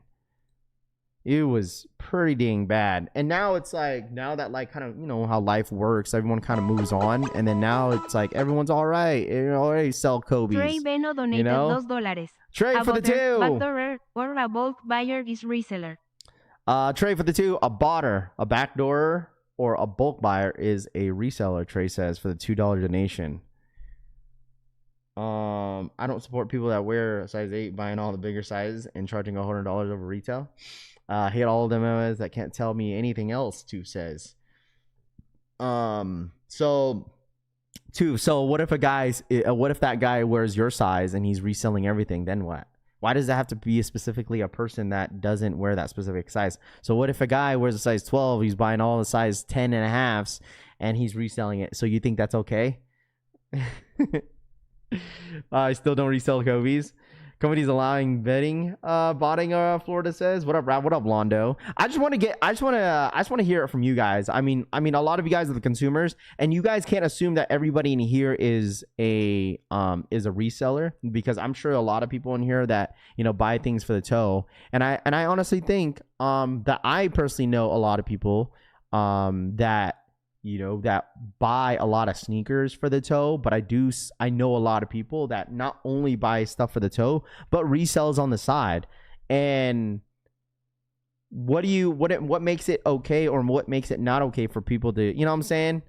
it was pretty dang bad. And now it's like, now that like kind of, you know, how life works, everyone kind of moves on, and then now it's like everyone's all right. You already sell Kobe's. Trey Beno donated you know? $2. Trey for the two. Backdoorer or a bulk buyer is reseller. Trey for the two. A botter, a backdoorer, or a bulk buyer is a reseller. Trey says for the $2 donation. I don't support people that wear a size 8 buying all the bigger sizes and charging $100 over retail. Hate all of them that can't tell me anything else, Toof says. So what if that guy wears your size and he's reselling everything? Then what? Why does that have to be specifically a person that doesn't wear that specific size? So what if a guy wears a size 12, he's buying all the size 10 and a halves, and he's reselling it? So you think that's okay? I still don't resell Kobe's. Companies allowing betting, botting. Florida says, "What up, Rap? What up, Londo?" I just want to hear it from you guys. I mean, a lot of you guys are the consumers, and you guys can't assume that everybody in here is a reseller, because I'm sure a lot of people in here that buy things for the toe, and I honestly think that I personally know a lot of people that that buy a lot of sneakers for the toe, but I know a lot of people that not only buy stuff for the toe, but resells on the side. And what makes it okay, or what makes it not okay for people to, what I'm saying?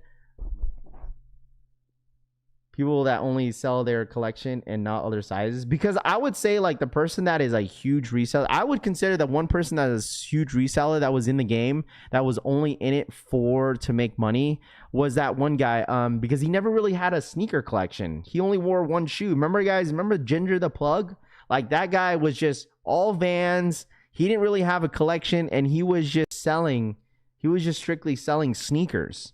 People that only sell their collection and not other sizes. Because I would say, like, the person that is a huge reseller, I would consider that one person that is a huge reseller that was in the game, that was only in it to make money, was that one guy, because he never really had a sneaker collection. He only wore one shoe. Remember, guys? Remember Ginger the Plug? Like, that guy was just all Vans. He didn't really have a collection, and he was just strictly selling sneakers.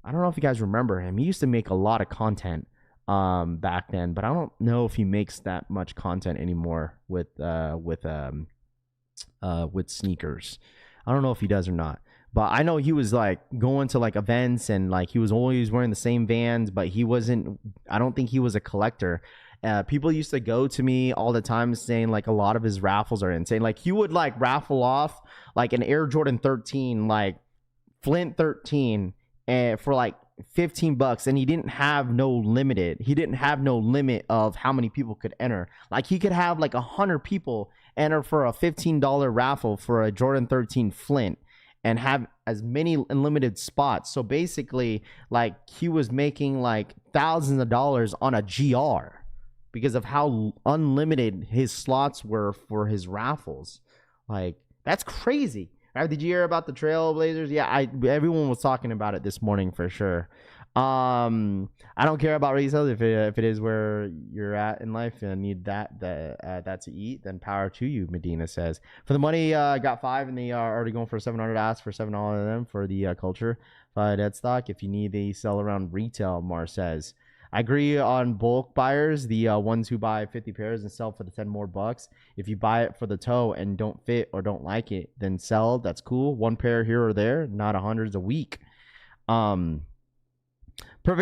I don't know if you guys remember him. He used to make a lot of content back then, but I don't know if he makes that much content anymore with sneakers. I don't know if he does or not. But I know he was like going to like events, and like he was always wearing the same Vans, but I don't think he was a collector. People used to go to me all the time saying like a lot of his raffles are insane. Like he would like raffle off like an Air Jordan 13, like Flint 13, and for like $15, and he didn't have no limit of how many people could enter. Like he could have like 100 people enter for a $15 raffle for a Jordan 13 Flint, and have as many unlimited spots. So basically, like, he was making like thousands of dollars on a GR because of how unlimited his slots were for his raffles. Like, that's crazy. Right, did you hear about the Trailblazers? Yeah, everyone was talking about it this morning for sure. I don't care about resales. If it is where you're at in life and need that to eat, then power to you, Medina says. For the money, got 5, and they are already going for 700. Ask for $7 of them for the culture. Dead stock. If you need, they sell around retail, Mar says. I agree on bulk buyers, the ones who buy 50 pairs and sell for the 10 more bucks. If you buy it for the toe and don't fit or don't like it, then sell. That's cool. One pair here or there, not hundreds a week. Perfect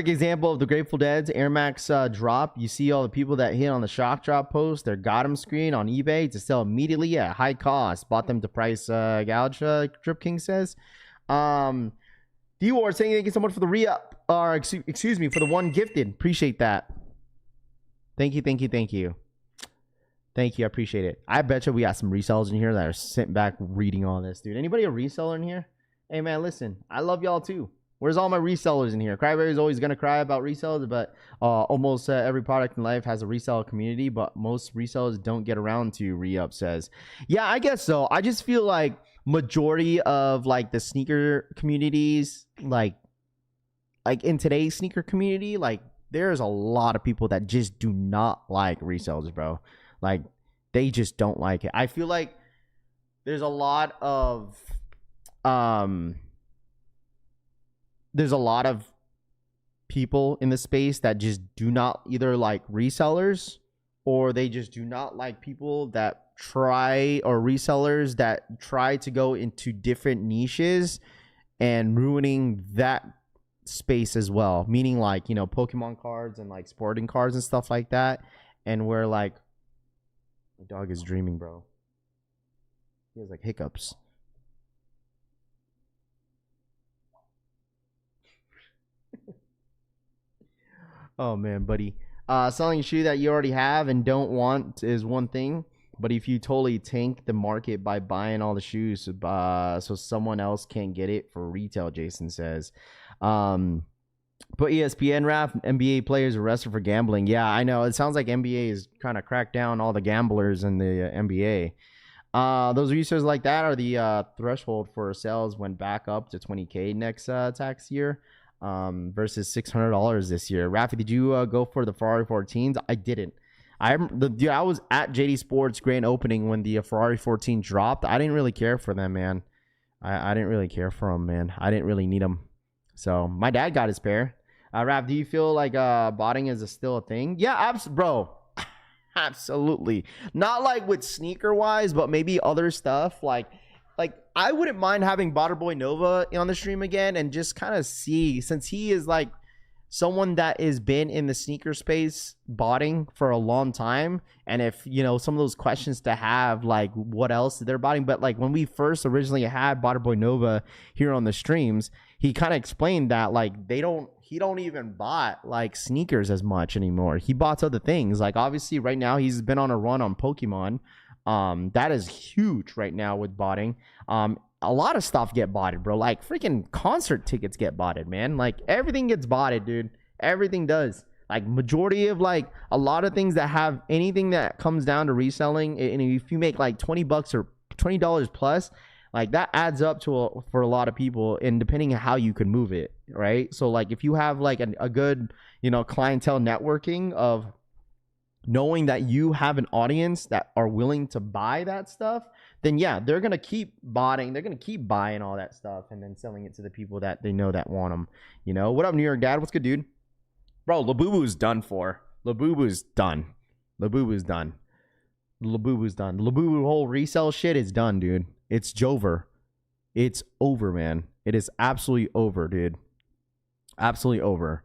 example of the Grateful Dead's Air Max drop. You see all the people that hit on the shock drop post, their got 'em screen on eBay to sell immediately at high cost. Bought them to price gouge, Drip King says. D-Ward saying thank you so much for the re-up. Excuse me, for the one gifted. Appreciate that. Thank you. I appreciate it. I bet you we got some resellers in here that are sitting back reading all this, dude. Anybody a reseller in here? Hey, man, listen. I love y'all, too. Where's all my resellers in here? Cryberry's always going to cry about resellers, but almost every product in life has a reseller community, but most resellers don't get around to re-up, says. Yeah, I guess so. I just feel like majority of like the sneaker communities, like in today's sneaker community, like there's a lot of people that just do not like resellers, bro. Like they just don't like it. I feel like there's a lot of people in the space that just do not either like resellers, or they just do not like people that resellers that try to go into different niches and ruining that space as well. Meaning like, Pokemon cards and like sporting cards and stuff like that. And we're like, my dog is dreaming, bro. He has like hiccups. Oh man, buddy. Selling a shoe that you already have and don't want is one thing, but if you totally tank the market by buying all the shoes so someone else can't get it for retail, Jason says. Put ESPN rap, NBA players arrested for gambling. Yeah, I know. It sounds like NBA is kind of cracked down all the gamblers in the NBA. Those researchers like that are the threshold for sales went back up to $20K next tax year. Versus $600 this year. Rafi, did you go for the Ferrari 14s? I didn't. Dude, I was at Jdsports grand opening when the Ferrari 14 dropped. I didn't really care for them, man. I didn't really care for them, man. I didn't really need them. So my dad got his pair. Rav, do you feel like botting is still a thing? Yeah, bro. Absolutely. Not like with sneaker wise, but maybe other stuff. Like I wouldn't mind having Botter Boy Nova on the stream again and just kind of see, since he is like someone that has been in the sneaker space botting for a long time, and if you know some of those questions to have, like what else they're botting. But like when we first originally had Botter Boy Nova here on the streams, he kind of explained that like he don't even bot like sneakers as much anymore. He bots other things. Like obviously right now he's been on a run on Pokemon. That is huge right now with botting. A lot of stuff get botted, bro. Like freaking concert tickets get botted, man. Like everything gets botted, dude. Everything does. Like majority of like a lot of things that have anything that comes down to reselling, and if you make like $20 or $20 plus, like that adds up to for a lot of people, and depending on how you can move it, right? So like if you have like a good, you know, clientele networking of knowing that you have an audience that are willing to buy that stuff, then yeah, they're going to keep botting. They're going to keep buying all that stuff and then selling it to the people that they know that want them. You know, what up, New York Dad? What's good, dude? Bro, Labubu's done for. Labubu's done. Labubu's done. Labubu's done. Labubu whole resell shit is done, dude. It's Jover. It's over, man. It is absolutely over, dude. Absolutely over.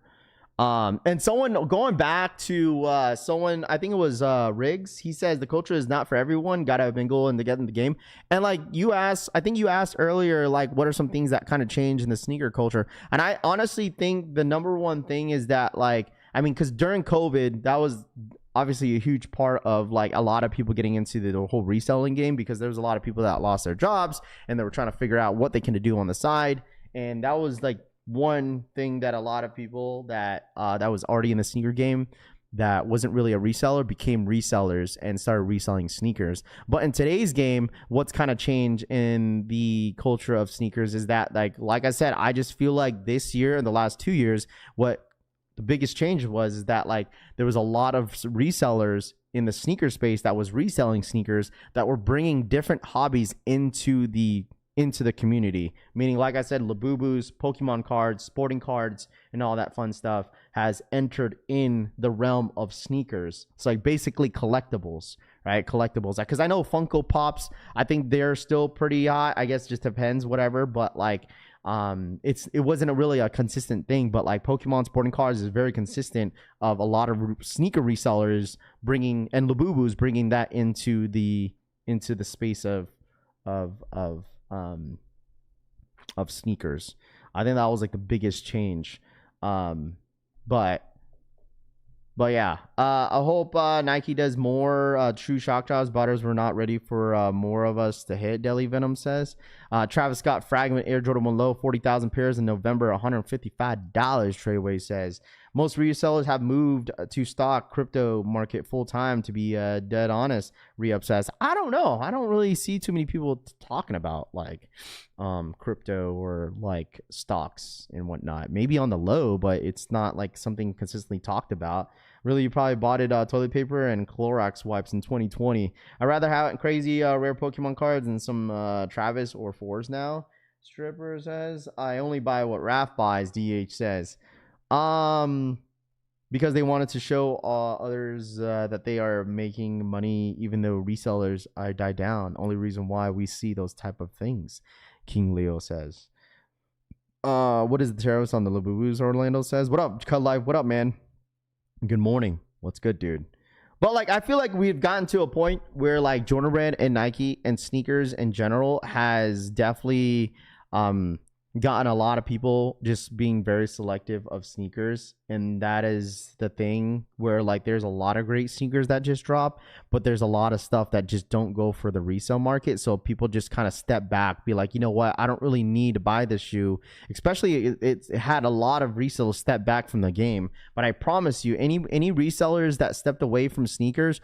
And someone going back to someone, I think it was Riggs, he says the culture is not for everyone, gotta have mingle and to get in the game. And like I think you asked earlier, like what are some things that kind of change in the sneaker culture? And I honestly think the number one thing is that, like, I mean, because during COVID, that was obviously a huge part of like a lot of people getting into the whole reselling game, because there was a lot of people that lost their jobs and they were trying to figure out what they can do on the side. And that was like one thing that a lot of people that was already in the sneaker game that wasn't really a reseller became resellers and started reselling sneakers. But in today's game, what's kind of changed in the culture of sneakers is that like I said, I just feel like this year and the last 2 years, what the biggest change was is that like there was a lot of resellers in the sneaker space that was reselling sneakers that were bringing different hobbies into the community. Meaning, like I said, Labubus, Pokemon cards, sporting cards, and all that fun stuff has entered in the realm of sneakers. It's like basically collectibles, right? Collectibles. Because I know Funko Pops, I think they're still pretty hot. I guess it just depends, whatever. But like, it wasn't really a consistent thing. But like Pokemon sporting cards is very consistent of a lot of sneaker resellers bringing, and Labubus bringing that into the space of sneakers. I think that was like the biggest change. But yeah, I hope Nike does more true shock jobs. Butters were not ready for more of us to hit. Deli Venom says. Travis Scott Fragment Air Jordan 1 Low, 40,000 pairs in November, $155. Treyway says. Most resellers have moved to stock crypto market full time, to be dead honest. Re-up says, I don't know. I don't really see too many people talking about like crypto or like stocks and whatnot. Maybe on the low, but it's not like something consistently talked about. Really, you probably bought it toilet paper and Clorox wipes in 2020. I'd rather have crazy rare Pokemon cards than some Travis or Fours now. Stripper says, I only buy what Raph buys, DH says. Because they wanted to show others that they are making money, even though resellers die down. Only reason why we see those type of things, King Leo says. What is the terrorist on the Labubus? Orlando says. What up, Cut Life? What up, man? Good morning. What's good, dude? But like, I feel like we've gotten to a point where like Jordan Brand and Nike and sneakers in general has definitely gotten a lot of people just being very selective of sneakers. And that is the thing where like there's a lot of great sneakers that just drop, but there's a lot of stuff that just don't go for the resale market. So people just kind of step back, be like, you know what, I don't really need to buy this shoe. Especially it had a lot of resellers step back from the game. But I promise you, any resellers that stepped away from sneakers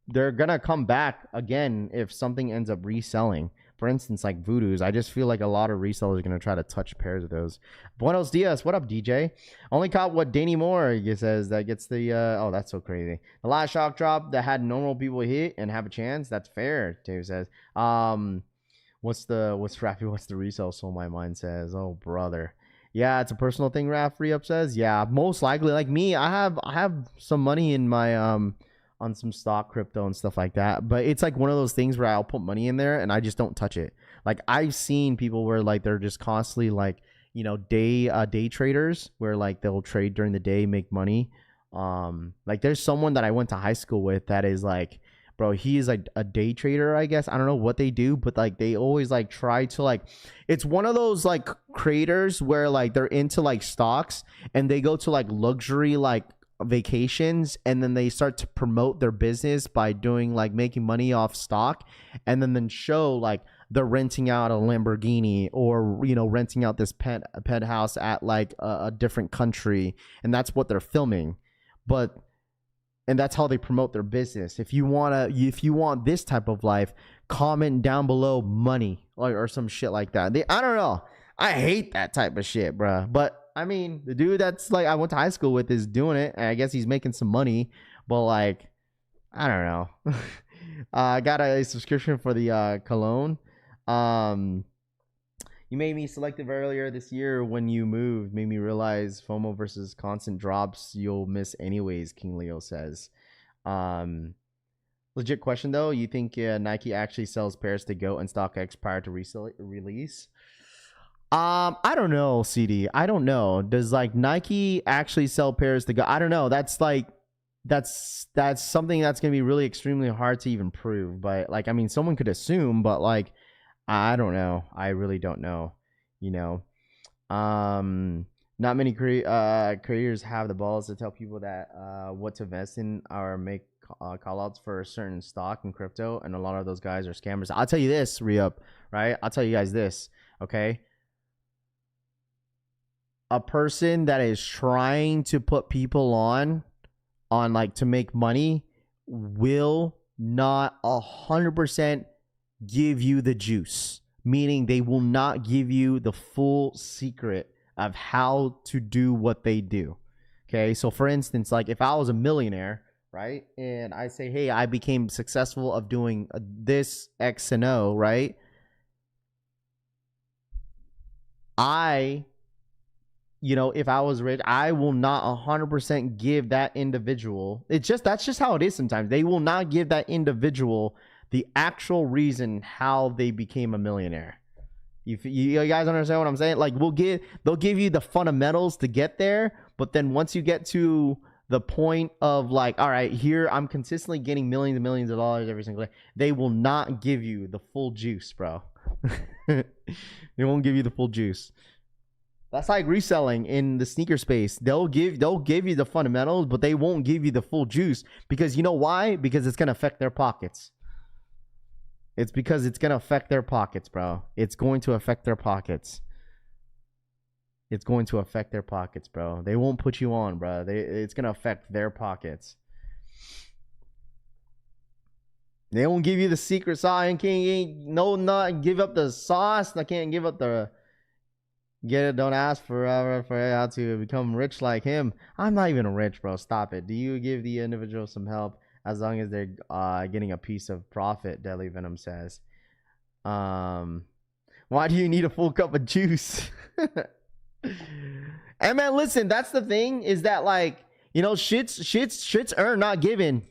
they're gonna come back again if something ends up reselling. for instance, like Voodoos. I just feel like a lot of resellers are going to try to touch pairs of those. Buenos dias. What up, DJ? Only caught what Danny Moore says that gets the, oh, that's so crazy. The last shock drop that had normal people hit and have a chance. That's fair, Dave says. What's Raffy? What's the resale? So my mind says, oh, brother. Yeah, it's a personal thing, Raph Re-Up says. Yeah, most likely. Like me, I have some money in my, on some stock crypto and stuff like that, but it's like one of those things where I'll put money in there and I just don't touch it. Like I've seen people where like they're just constantly like, you know, day traders where like they'll trade during the day, make money. Like there's someone that I went to high school with that is like, bro, he is like a day trader, I guess. I don't know what they do, but like they always like try to like, it's one of those like creators where like they're into like stocks and they go to like luxury like vacations and then they start to promote their business by doing like making money off stock and then show like they're renting out a Lamborghini or, you know, renting out this penthouse at like a different country, and that's what they're filming. And that's how they promote their business. If you want this type of life, comment down below money or some shit like that. I don't know. I hate that type of shit, bro. But I mean, the dude that's like I went to high school with is doing it, and I guess he's making some money. But like, I don't know. I got a subscription for the cologne. You made me selective earlier this year when you moved. Made me realize FOMO versus constant drops you'll miss anyways, King Leo says. Legit question though. You think Nike actually sells pairs to GOAT and StockX prior to release? I don't know, CD. I don't know. Does like Nike actually sell pairs to GOAT? I don't know. That's like that's something that's gonna be really extremely hard to even prove. But like, I mean, someone could assume, but like, I don't know. I really don't know. You know, not many creators have the balls to tell people that what to invest in or make call outs for a certain stock in crypto, and a lot of those guys are scammers. I'll tell you this, Re-Up, right? I'll tell you guys this, okay? A person that is trying to put people on like to make money will not 100% give you the juice, meaning they will not give you the full secret of how to do what they do. Okay, so for instance, like if I was a millionaire, right, and I say, hey, I became successful of doing this X and O, right, if I was rich, I will not 100% give that individual. That's just how it is sometimes. They will not give that individual the actual reason how they became a millionaire. You guys understand what I'm saying? Like they'll give you the fundamentals to get there, but then once you get to the point of like, all right, here I'm consistently getting millions and millions of dollars every single day, they will not give you the full juice, bro. They won't give you the full juice. That's like reselling in the sneaker space. They'll give you the fundamentals, but they won't give you the full juice, because you know why? Because it's gonna affect their pockets. It's because it's gonna affect their pockets, bro. It's going to affect their pockets. It's going to affect their pockets, bro. They won't put you on, bro. It's gonna affect their pockets. They won't give you the secret sauce. And can't give up the sauce. I can't give up the. Get it, don't ask for how to become rich like him. I'm not even rich, bro. Stop it. Do you give the individual some help as long as they're getting a piece of profit? Deadly Venom says. Why do you need a full cup of juice? And man, listen, that's the thing, is that like, you know, shit's earned, not given.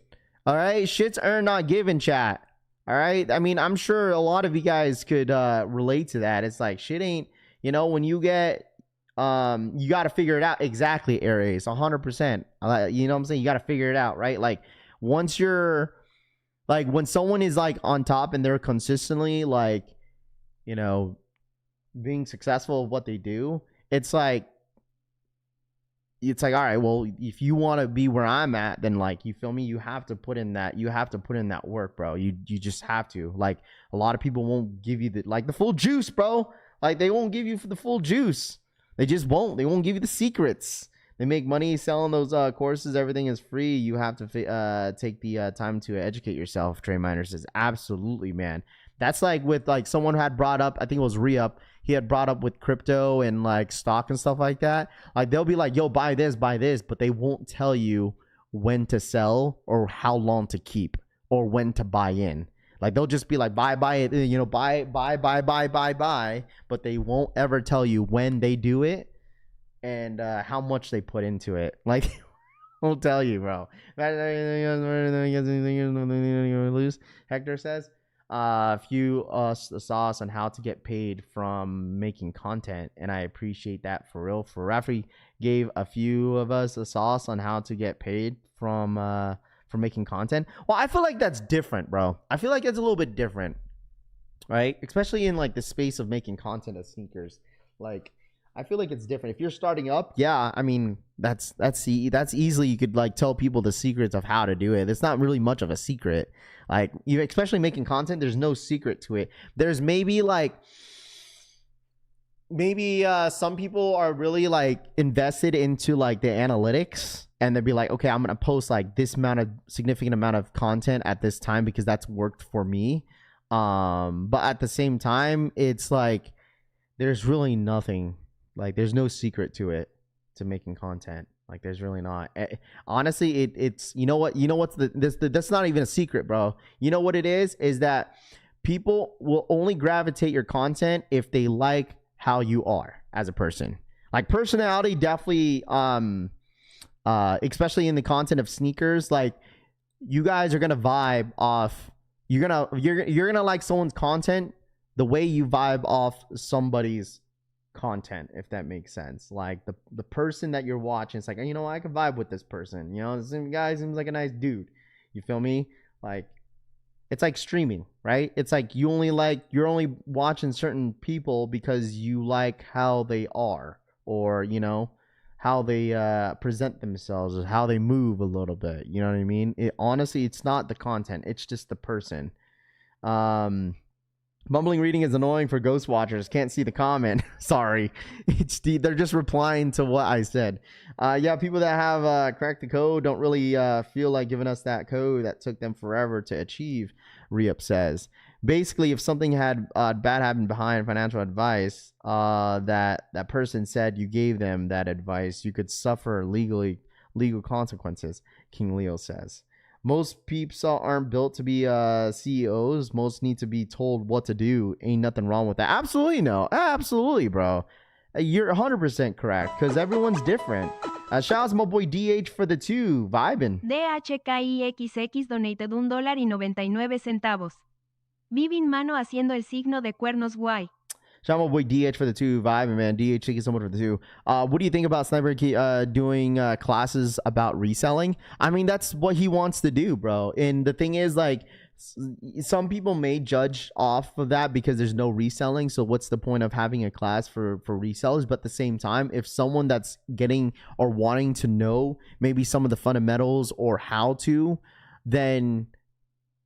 All right, shit's earned, not given, chat. All right, I mean, I'm sure a lot of you guys could relate to that. It's like shit ain't. You know, when you get, you got to figure it out. Exactly, Aries, 100%. You know what I'm saying? You got to figure it out, right? Like, once you're, like, when someone is, like, on top and they're consistently, like, you know, being successful at what they do, it's like, all right, well, if you want to be where I'm at, then, like, you feel me? You have to put in that work, bro. You just have to. Like, a lot of people won't give you the full juice, bro. Like, they won't give you the full juice. They just won't. They won't give you the secrets. They make money selling those courses. Everything is free. You have to take the time to educate yourself. Trey Miner says, absolutely, man. That's like with like someone who had brought up, I think it was Re-Up. He had brought up with crypto and like stock and stuff like that. Like they'll be like, yo, buy this, but they won't tell you when to sell or how long to keep or when to buy in. Like they'll just be like, buy, you know, buy, but they won't ever tell you when they do it and how much they put into it. Like, won't tell you, bro. Hector says, a few sauce on how to get paid from making content, and I appreciate that for real. For Raffy gave a few of us a sauce on how to get paid from making content. Well, I feel like that's different, bro. I feel like it's a little bit different, right? Especially in like the space of making content of sneakers. Like, I feel like it's different. If you're starting up, yeah, I mean, that's easily, you could like tell people the secrets of how to do it. It's not really much of a secret. Like, you, especially making content, there's no secret to it. There's maybe some people are really like invested into like the analytics, and they'd be like, okay, I'm gonna post like this significant amount of content at this time because that's worked for me. But at the same time, it's like there's really nothing. Like, there's no secret to it, to making content. Like, there's really not. Honestly, it's you know what's that's not even a secret, bro. You know what it is that people will only gravitate your content if they like how you are as a person. Like, personality definitely, especially in the content of sneakers, like, you guys are gonna vibe off. You're gonna like someone's content the way you vibe off somebody's content, if that makes sense. Like, the person that you're watching, it's like, you know, I can vibe with this person. You know, this guy seems like a nice dude. You feel me? Like, it's like streaming, right? It's like you're only watching certain people because you like how they are, or, you know, how they present themselves, or how they move a little bit. You know what I mean? Honestly, it's not the content. It's just the person. Mumbling reading is annoying for ghost watchers. Can't see the comment. Sorry. They're just replying to what I said. Yeah, people that have cracked the code don't really feel like giving us that code that took them forever to achieve, Re-Up says. Basically, if something had bad happened behind financial advice, that person said you gave them that advice, you could suffer legal consequences, King Leo says. Most peeps aren't built to be CEOs. Most need to be told what to do. Ain't nothing wrong with that. Absolutely no. Absolutely, bro. You're 100% correct, because everyone's different. Shout out to my boy DH for the 2. Vibing. DHKIXX donated $1.99. Vive mano haciendo el signo de cuernos guay. Shout out my boy DH for the 2. Vibing, man. DH, thank you so much for the 2. What do you think about Sniper doing classes about reselling? I mean, that's what he wants to do, bro. And the thing is, like, some people may judge off of that because there's no reselling. So what's the point of having a class for resellers? But at the same time, if someone that's getting or wanting to know maybe some of the fundamentals or how to, then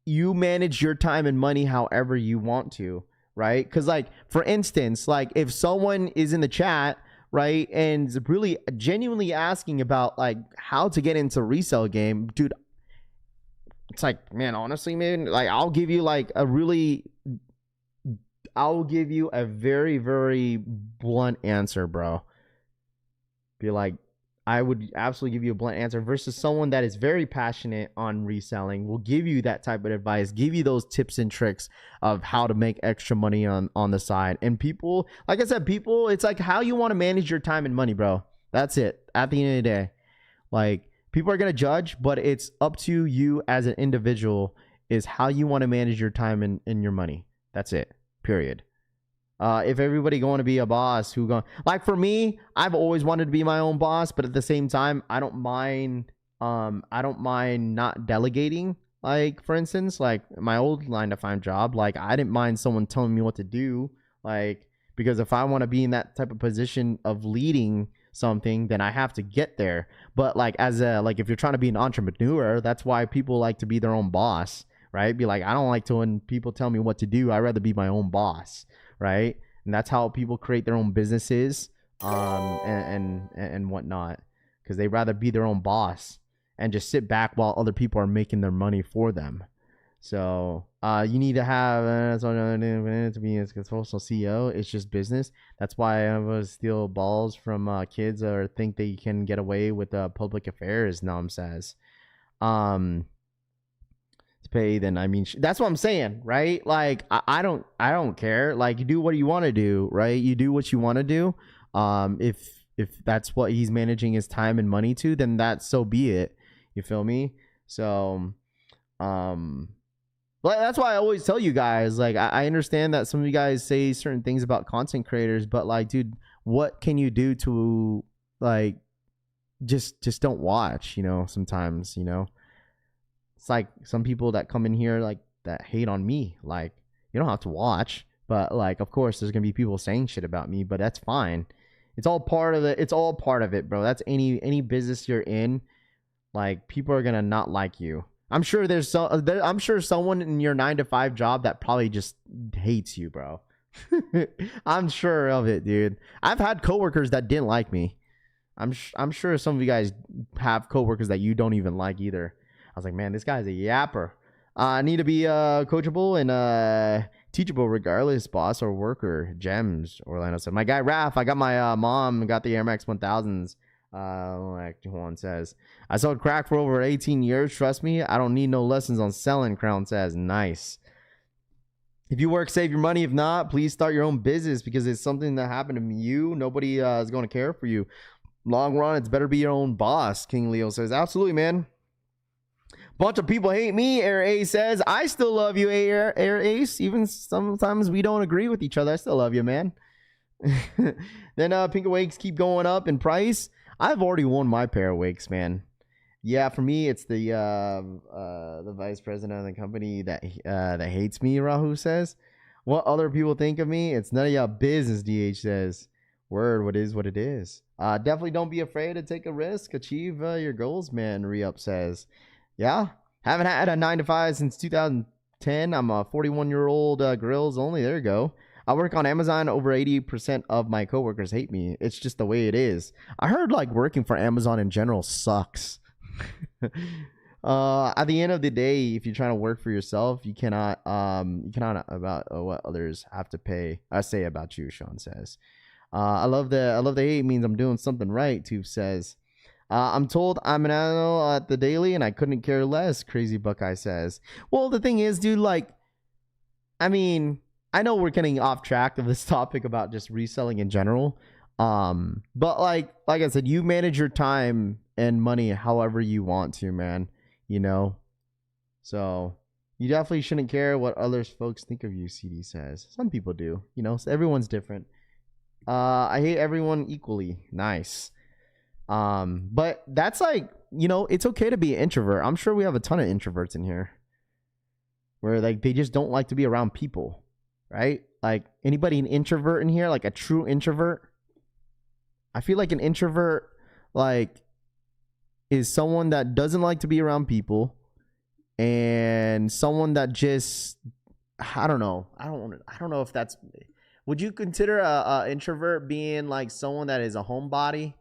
you manage your time and money however you want to. Right? Because, like, for instance, like, if someone is in the chat, right, and really genuinely asking about like how to get into resale game, dude, it's like, man, honestly, man, like, I'll give you a very, very blunt answer, bro. Be like, I would absolutely give you a blunt answer, versus someone that is very passionate on reselling, will give you that type of advice, give you those tips and tricks of how to make extra money on the side. And people, like I said, it's like how you want to manage your time and money, bro. That's it. At the end of the day, like, people are going to judge, but it's up to you as an individual is how you want to manage your time and your money. That's it. Period. If everybody going to be a boss, like, for me, I've always wanted to be my own boss, but at the same time, I don't mind not delegating. Like, for instance, like my old 9-to-5 job, like, I didn't mind someone telling me what to do, like, because if I want to be in that type of position of leading something, then I have to get there. But like, if you're trying to be an entrepreneur, that's why people like to be their own boss, right? Be like, I don't like to when people tell me what to do. I'd rather be my own boss. Right? And that's how people create their own businesses and whatnot, because they rather be their own boss and just sit back while other people are making their money for them. So you need to have to be a successful CEO. It's just business. That's why I was steal balls from kids or think they can get away with public affairs. Nom says, to pay. Then I mean, that's what I'm saying, right? Like I don't care. Like you do what you want to do, right? You do what you want to do. If that's what he's managing his time and money to, then that's so be it. You feel me? So, But that's why I always tell you guys, like, I understand that some of you guys say certain things about content creators, but like, dude, what can you do to like, just don't watch, sometimes, it's like some people that come in here, like that hate on me. Like, you don't have to watch, but like, of course there's going to be people saying shit about me, but that's fine. It's all part of it. It's all part of it, bro. That's any business you're in. Like, people are going to not like you. I'm sure I'm sure someone in your 9-to-5 job that probably just hates you, bro. I'm sure of it, dude. I've had coworkers that didn't like me. I'm sure some of you guys have coworkers that you don't even like either. I was like, man, this guy's a yapper. I need to be coachable and teachable regardless, boss or worker. Gems, Orlando said. My guy Raph, I got my mom got the Air Max 1000s. Like Juan says, I sold crack for over 18 years. Trust me, I don't need no lessons on selling. Crown says, nice. If you work, save your money. If not, please start your own business because it's something that happened to you. Nobody is going to care for you. Long run, it's better be your own boss. King Leo says, absolutely, man. Bunch of people hate me. Air Ace says, I still love you, Air Ace. Even sometimes we don't agree with each other. I still love you, man. Then Pink Awakes keep going up in price. I've already won my pair of wakes, man. Yeah, for me, it's the vice president of the company that hates me, Rahu says. What other people think of me, it's none of y'all business, DH says. Word, what is what it is. Definitely don't be afraid to take a risk. Achieve your goals, man, Re-Up says. Yeah, haven't had a 9-to-5 since 2010. I'm a 41-year-old grills only. There you go. I work on Amazon. Over 80% of my coworkers hate me. It's just the way it is. I heard like working for Amazon in general sucks. At the end of the day, if you're trying to work for yourself, you cannot about what others have to pay. I say about you, Sean says. I love the hate means I'm doing something right. Tube says. I'm told I'm an animal at the daily and I couldn't care less. Crazy Buckeye says. Well, the thing is, dude, like, I mean, I know we're getting off track of this topic about just reselling in general. But like I said, you manage your time and money however you want to, man, so you definitely shouldn't care what others folks think of you. CD says. Some people do, so everyone's different. I hate everyone equally. Nice. But that's like, it's okay to be an introvert. I'm sure we have a ton of introverts in here where like they just don't like to be around people. Right? Like, anybody an introvert in here? Like a true introvert? I feel like an introvert, like, is someone that doesn't like to be around people and someone that just, I don't know. I don't know if that's, would you consider a introvert being like someone that is a homebody?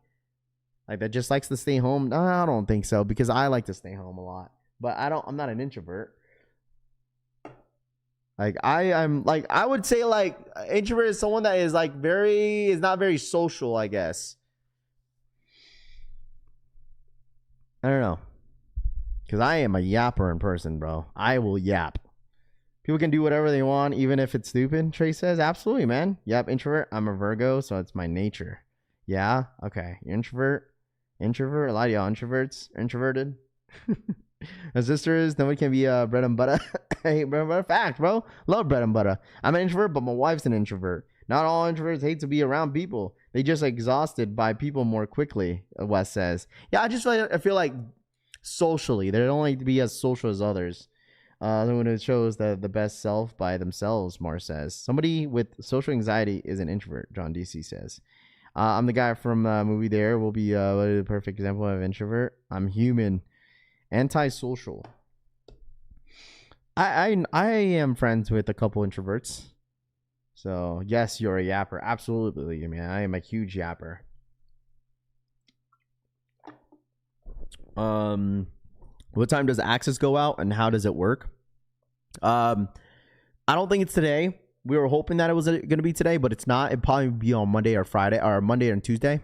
Like that just likes to stay home? No, I don't think so because I like to stay home a lot, but I'm not an introvert. Like I'm like, I would say like introvert is someone that is like is not very social, I guess. I don't know. Cause I am a yapper in person, bro. I will yap. People can do whatever they want, even if it's stupid. Trey says, absolutely, man. Yep, introvert. I'm a Virgo, so it's my nature. Yeah? Okay. You're introvert. A lot of y'all introverts. Introverted. My sister is. Nobody can be bread and butter. I hate bread and butter. Fact, bro. Love bread and butter. I'm an introvert, but my wife's an introvert. Not all introverts hate to be around people. They just exhausted by people more quickly, Wes says. Yeah, I feel like socially, they don't like to be as social as others. When it shows the best self by themselves, Mar says. Somebody with social anxiety is an introvert, John DC says. I'm the guy from the movie There Will Be a perfect example of an introvert. I'm human. Antisocial. I am friends with a couple introverts. So, yes, you're a yapper. Absolutely, man. I am a huge yapper. What time does Access go out and how does it work? I don't think it's today. We were hoping that it was going to be today, but it's not. It'd probably be on Monday or Friday, or Monday and Tuesday.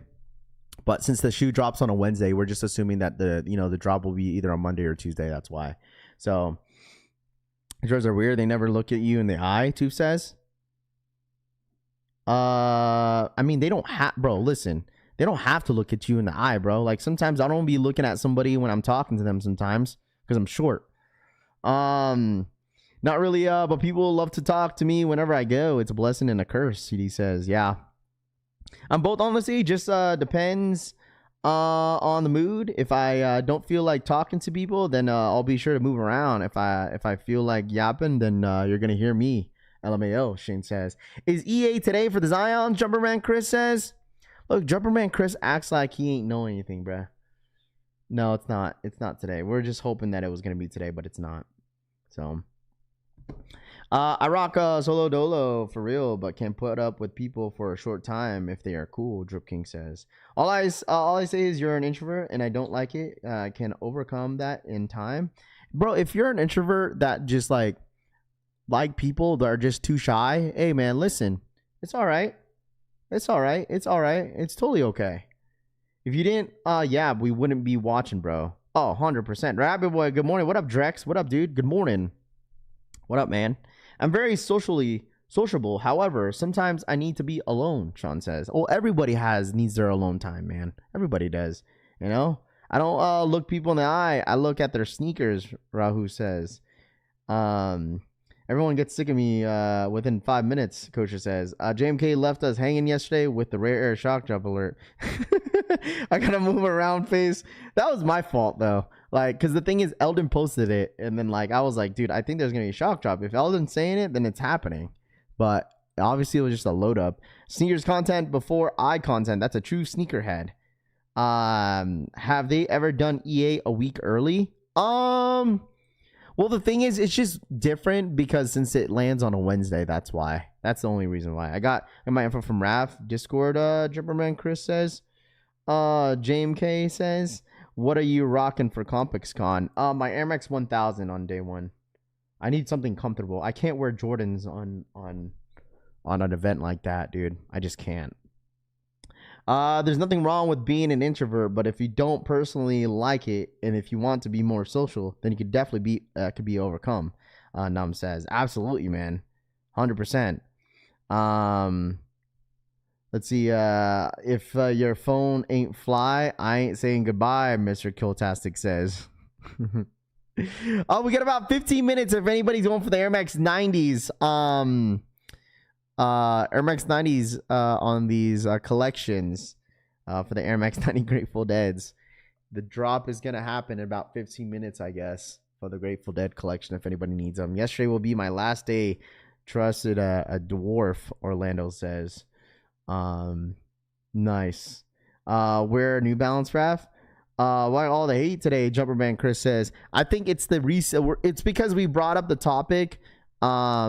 But since the shoe drops on a Wednesday, we're just assuming that the drop will be either on Monday or Tuesday. That's why. So, drones are weird. They never look at you in the eye, Tooth says. I mean, they don't have, bro, listen. They don't have to look at you in the eye, bro. Like, sometimes I don't be looking at somebody when I'm talking to them sometimes because I'm short. Not really, but people love to talk to me whenever I go. It's a blessing and a curse, CD says. Yeah. I'm both, honestly. Just depends on the mood. If I don't feel like talking to people, then I'll be sure to move around. If I feel like yapping, then you're going to hear me. LMAO, Shane says. Is EA today for the Zion? Jumperman Chris says. Look, Jumperman Chris acts like he ain't know anything, bruh. No, it's not. It's not today. We're just hoping that it was going to be today, but it's not. So... I rock solo dolo for real, but can put up with people for a short time if they are cool. Drip King says. All I say is you're an introvert and I don't like it. Can overcome that in time, bro. If you're an introvert that just like people that are just too shy, hey man, listen, it's all right. It's all right. It's all right. It's totally okay. If you didn't, yeah, we wouldn't be watching, bro. Oh, 100%. Rabbit boy, good morning. What up, Drex? What up, dude? Good morning. What up, man? I'm very sociable. However, sometimes I need to be alone, Sean says. Oh, everybody needs their alone time, man. Everybody does. You know? I don't look people in the eye. I look at their sneakers, Rahu says. Everyone gets sick of me within 5 minutes, Kosher says. JMK left us hanging yesterday with the rare air shock drop alert. I gotta move around face. That was my fault, though. Like, because the thing is, Eldon posted it, and then, like, I was like, dude, I think there's going to be a shock drop. If Eldon's saying it, then it's happening. But obviously, it was just a load up. Sneakers content before eye content. That's a true sneakerhead. Have they ever done EA a week early? Well, the thing is, it's just different because since it lands on a Wednesday, that's why. That's the only reason why. I got my info from Raf. Discord, Jumperman Chris says. JMK says. What are you rocking for ComplexCon? My Air Max 1000 on day one. I need something comfortable. I can't wear Jordans on an event like that, dude. I just can't. There's nothing wrong with being an introvert, but if you don't personally like it and if you want to be more social, then you could definitely be overcome. Num says, absolutely, man, 100%. Let's see, if your phone ain't fly, I ain't saying goodbye, Mr. Kiltastic says. Oh, we got about 15 minutes if anybody's going for the Air Max 90s. Air Max 90s on these collections for the Air Max 90 Grateful Deads. The drop is going to happen in about 15 minutes, I guess, for the Grateful Dead collection if anybody needs them. Yesterday will be my last day. Trusted a dwarf, Orlando says. Nice. Wear New Balance, Raf. Why all the hate today? Jumperman Chris says. I think it's the resale. It's because we brought up the topic. We're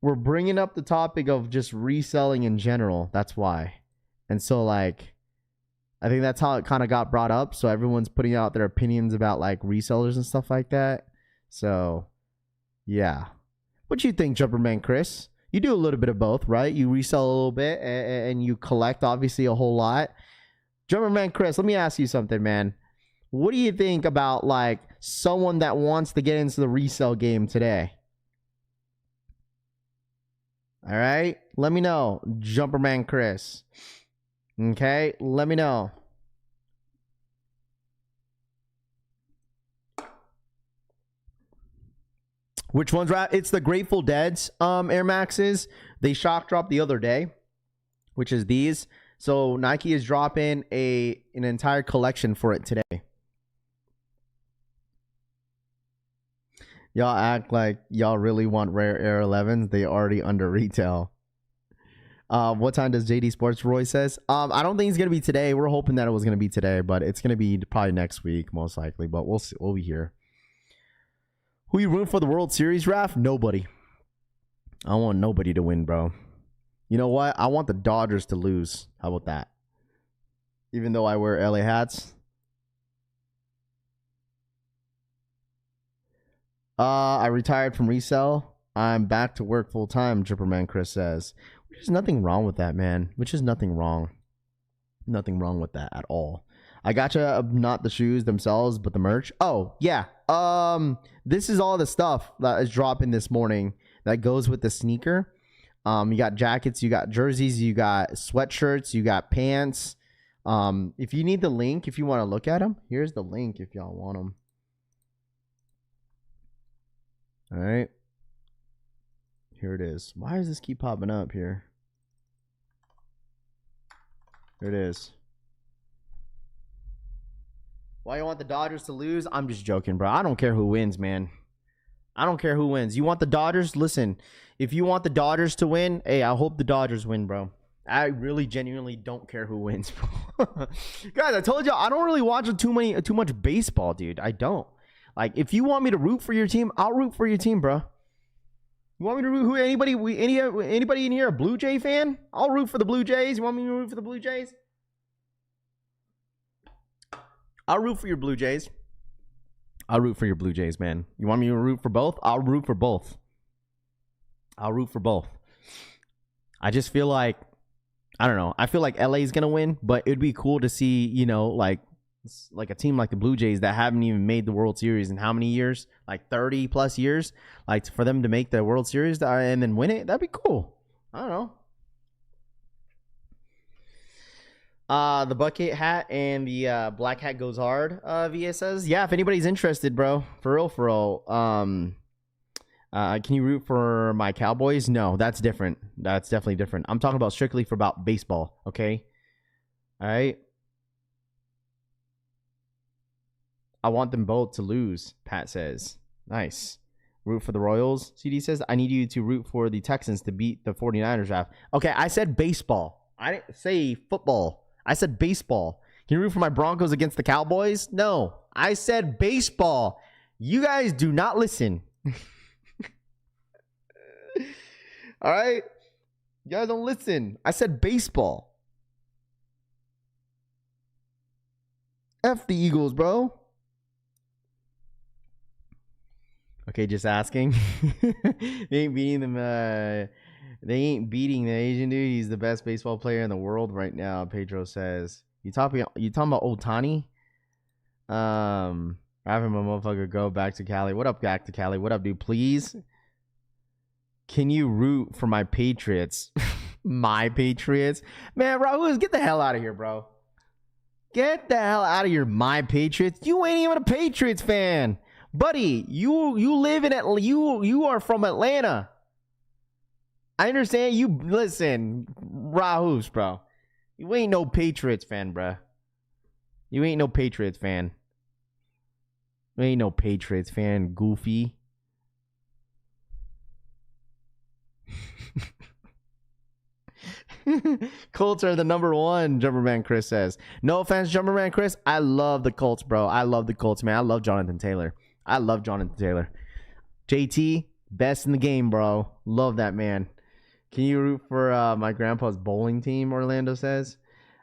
bringing up the topic of just reselling in general. That's why. And so, like, I think that's how it kind of got brought up. So everyone's putting out their opinions about like resellers and stuff like that. So, yeah. What you think, Jumperman Chris? You do a little bit of both, right? You resell a little bit and you collect, obviously, a whole lot. Jumperman Chris, let me ask you something, man. What do you think about, like, someone that wants to get into the resale game today? All right? Let me know, Jumperman Chris. Okay? Let me know. Which one's right? It's the Grateful Dead's Air Maxes. They shock dropped the other day, which is these. So Nike is dropping an entire collection for it today. Y'all act like y'all really want rare Air 11s. They already under retail. What time does Jdsports Roy says? I don't think it's gonna be today. We're hoping that it was gonna be today, but it's gonna be probably next week, most likely. But we'll see. We'll be here. Who you root for the World Series, Raf? Nobody. I want nobody to win, bro. You know what? I want the Dodgers to lose. How about that? Even though I wear LA hats. I retired from Resale. I'm back to work full time, Jipperman Chris says. Which is nothing wrong with that, man. Which is nothing wrong. Nothing wrong with that at all. I gotcha, not the shoes themselves, but the merch. Oh, yeah. This is all the stuff that is dropping this morning that goes with the sneaker. You got jackets, you got jerseys, you got sweatshirts, you got pants. If you need the link, if you want to look at them, here's the link if y'all want them. All right. Here it is. Why does this keep popping up here? Here it is. Why you want the Dodgers to lose? I'm just joking, bro. I don't care who wins, man. I don't care who wins. You want the Dodgers? Listen, if you want the Dodgers to win, hey, I hope the Dodgers win, bro. I really genuinely don't care who wins, bro. Guys, I told you I don't really watch too much baseball, dude. I don't. Like, if you want me to root for your team, I'll root for your team, bro. You want me to root who? Anybody in here a Blue Jay fan? I'll root for the Blue Jays. You want me to root for the Blue Jays? I'll root for your Blue Jays. I'll root for your Blue Jays, man. You want me to root for both? I'll root for both. I'll root for both. I just feel like, I don't know. I feel like LA is going to win, but it'd be cool to see, you know, like a team like the Blue Jays that haven't even made the World Series in how many years? Like 30 plus years. Like for them to make the World Series and then win it, that'd be cool. I don't know. The bucket hat and the black hat goes hard, VA says. Yeah, if anybody's interested, bro. For real, for real. Can you root for my Cowboys? No, that's different. That's definitely different. I'm talking about strictly for about baseball, okay? All right? I want them both to lose, Pat says. Nice. Root for the Royals. CD says, I need you to root for the Texans to beat the 49ers draft. Okay, I said baseball. I didn't say football. I said baseball. Can you root for my Broncos against the Cowboys? No. I said baseball. You guys do not listen. All right? You guys don't listen. I said baseball. F the Eagles, bro. Okay, just asking. They ain't beating them. They ain't beating the Asian dude. He's the best baseball player in the world right now, Pedro says. You talking about Otani? Having my motherfucker go back to Cali. What up, back to Cali? What up, dude? Please. Can you root for my Patriots? My Patriots? Man, Rahul, get the hell out of here, bro. Get the hell out of here, my Patriots. You ain't even a Patriots fan. Buddy, you live in Atlanta. You are from Atlanta. I understand you. Listen, Rahus, bro. You ain't no Patriots fan, bro. You ain't no Patriots fan. You ain't no Patriots fan, goofy. Colts are the number one, Jumperman Chris says. No offense, Jumperman Chris. I love the Colts, bro. I love the Colts, man. I love Jonathan Taylor. JT, best in the game, bro. Love that man. Can you root for my grandpa's bowling team, Orlando says?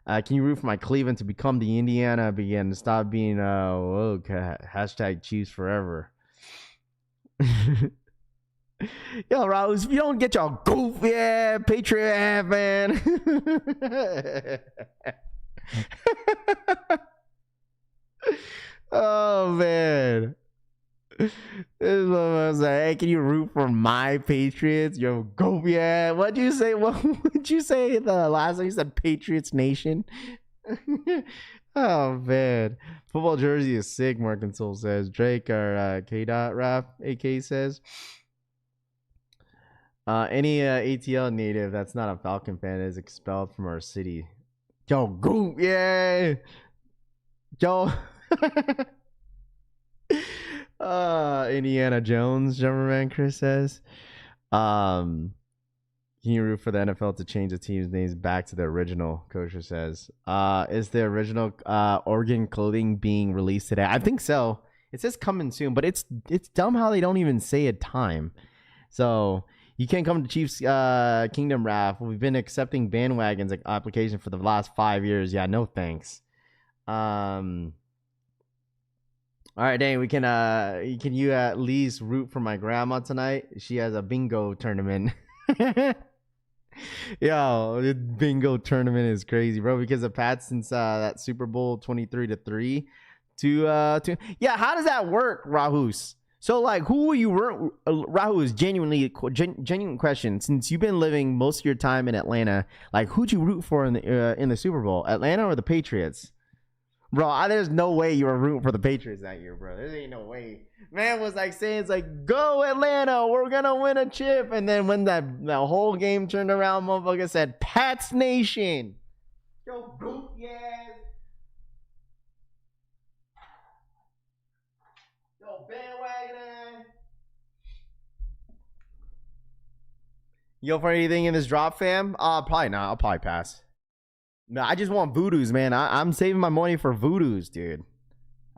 Can you root for my Cleveland to become the Indiana again, to stop being woke? Hashtag Chiefs forever. Yo, Rouse, if you don't get your goofy ass Patriot ass, man. Oh, man. This is what I was like, hey, can you root for my Patriots? Yo, goofy ass. What'd you say? What would you say the last time you said Patriots Nation? Oh, man. Football jersey is sick, Markin Soul says. Drake or K-Dot Rap, AK says. Any ATL native that's not a Falcon fan is expelled from our city. Yo, goof, yeah. Yo. Indiana Jones, Jumperman Chris says. Can you root for the NFL to change the team's names back to the original? Kosher says. Is the original Oregon clothing being released today? I think so. It says coming soon, but it's dumb how they don't even say a time. So you can't come to Chiefs Kingdom Raff. We've been accepting bandwagons application for the last 5 years. Yeah, no thanks. All right, Dane, we can can you at least root for my grandma tonight? She has a bingo tournament. Yo, the bingo tournament is crazy, bro, because the Pats since that Super Bowl 23-3 to yeah, how does that work, Rahus? So like, who will you root? Rahus, genuine question. Since you've been living most of your time in Atlanta, like, who'd you root for in the Super Bowl? Atlanta or the Patriots? Bro, there's no way you were rooting for the Patriots that year, bro. There ain't no way. Man was like saying, it's like, go Atlanta, we're gonna win a chip. And then when that whole game turned around, motherfucker said, Pats Nation. Yo, goofy ass. Yo, bandwagon. Yo, for anything in this drop, fam? Probably not. I'll probably pass. No, I just want voodoos, man. I'm saving my money for voodoos, dude.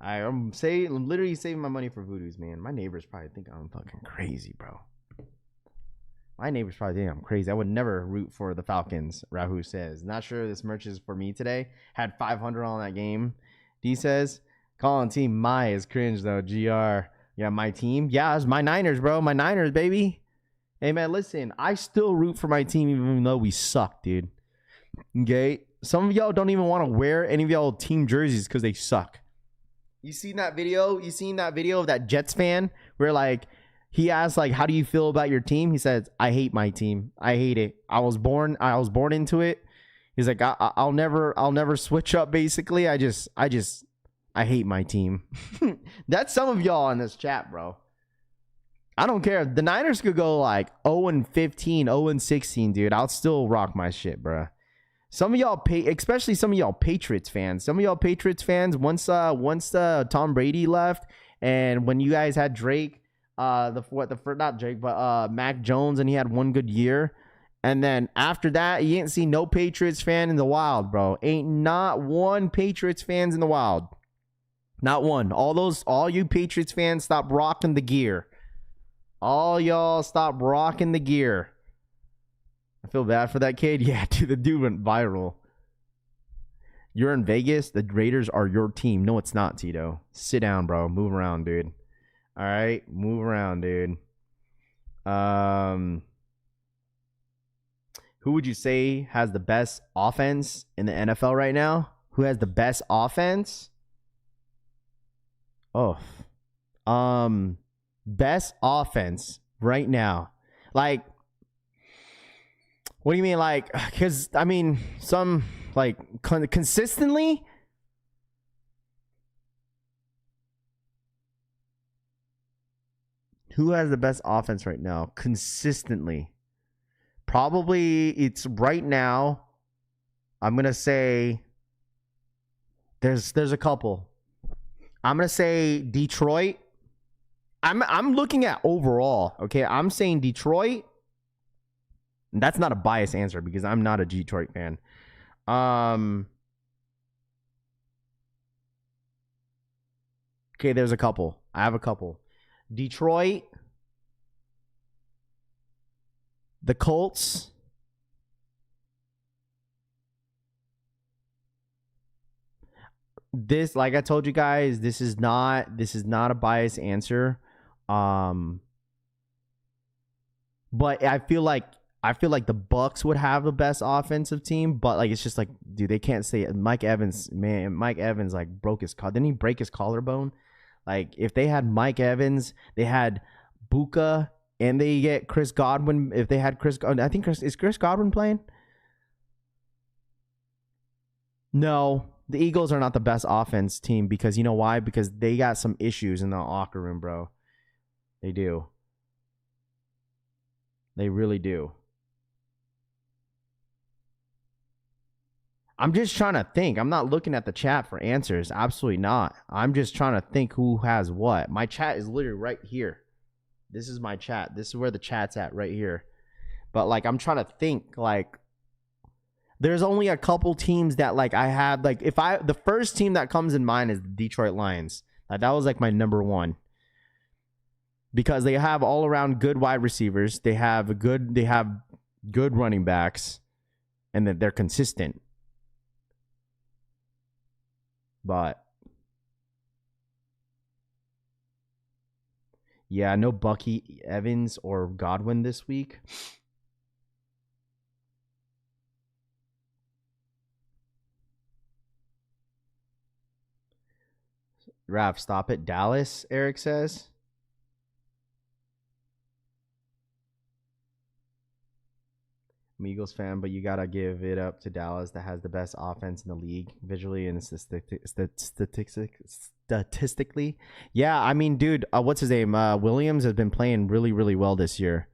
I'm literally saving my money for voodoos, man. My neighbors probably think I'm fucking crazy, bro. My neighbors probably think I'm crazy. I would never root for the Falcons, Rahu says. Not sure this merch is for me today. Had 500 on that game. D says, calling team my is cringe, though. GR. Yeah, my team? Yeah, it's my Niners, bro. My Niners, baby. Hey, man, listen. I still root for my team even though we suck, dude. Okay? Some of y'all don't even want to wear any of y'all team jerseys because they suck. You seen that video? You seen that video of that Jets fan where like he asked like, "How do you feel about your team?" He says, "I hate my team. I hate it. I was born into it." He's like, "I'll never switch up." Basically, I hate my team. That's some of y'all in this chat, bro. I don't care. The Niners could go like 0-15, 0-16, dude. I'll still rock my shit, bro. Some of y'all especially some of y'all Patriots fans. Some of y'all Patriots fans, once Tom Brady left, and when you guys had Drake, not Drake, but Mac Jones, and he had one good year, and then after that, you ain't see no Patriots fan in the wild, bro. Ain't not one Patriots fans in the wild, not one. All you Patriots fans, stop rocking the gear. All y'all stop rocking the gear. I feel bad for that kid. Yeah, dude, the dude went viral. You're in Vegas. The Raiders are your team. No, it's not, Tito. Sit down, bro. Move around, dude. All right? Move around, dude. Who would you say has the best offense in the NFL right now? Who has the best offense? Oh. Best offense right now. Like, what do you mean? Like, because, I mean, some, like, consistently? Who has the best offense right now? Consistently. Probably it's right now. I'm going to say there's a couple. I'm going to say Detroit. I'm looking at overall, okay? I'm saying Detroit. That's not a biased answer because I'm not a Detroit fan. Okay, there's a couple. I have a couple. Detroit, the Colts, this, like I told you guys, this is not a biased answer. But I feel like the Bucks would have the best offensive team, but like it's just like, dude, they can't say it. Mike Evans like broke his collar. Didn't he break his collarbone? Like if they had Mike Evans, they had Buka, and they get Chris Godwin. If they had I think is Chris Godwin playing? No, the Eagles are not the best offense team because you know why? Because they got some issues in the locker room, bro. They do. They really do. I'm just trying to think. I'm not looking at the chat for answers. Absolutely not. I'm just trying to think who has what. My chat is literally right here. This is my chat. This is where the chat's at right here. But like I'm trying to think like there's only a couple teams that like I have like the first team that comes in mind is the Detroit Lions. That was like my number one. Because they have all around good wide receivers. They have good running backs, and that they're consistent. But Yeah, no Bucky Evans or Godwin this week. Raph, stop it. Dallas, Eric says. I'm an Eagles fan, but you got to give it up to Dallas that has the best offense in the league visually and statistically. Yeah, I mean, dude, what's his name? Williams has been playing really, really well this year.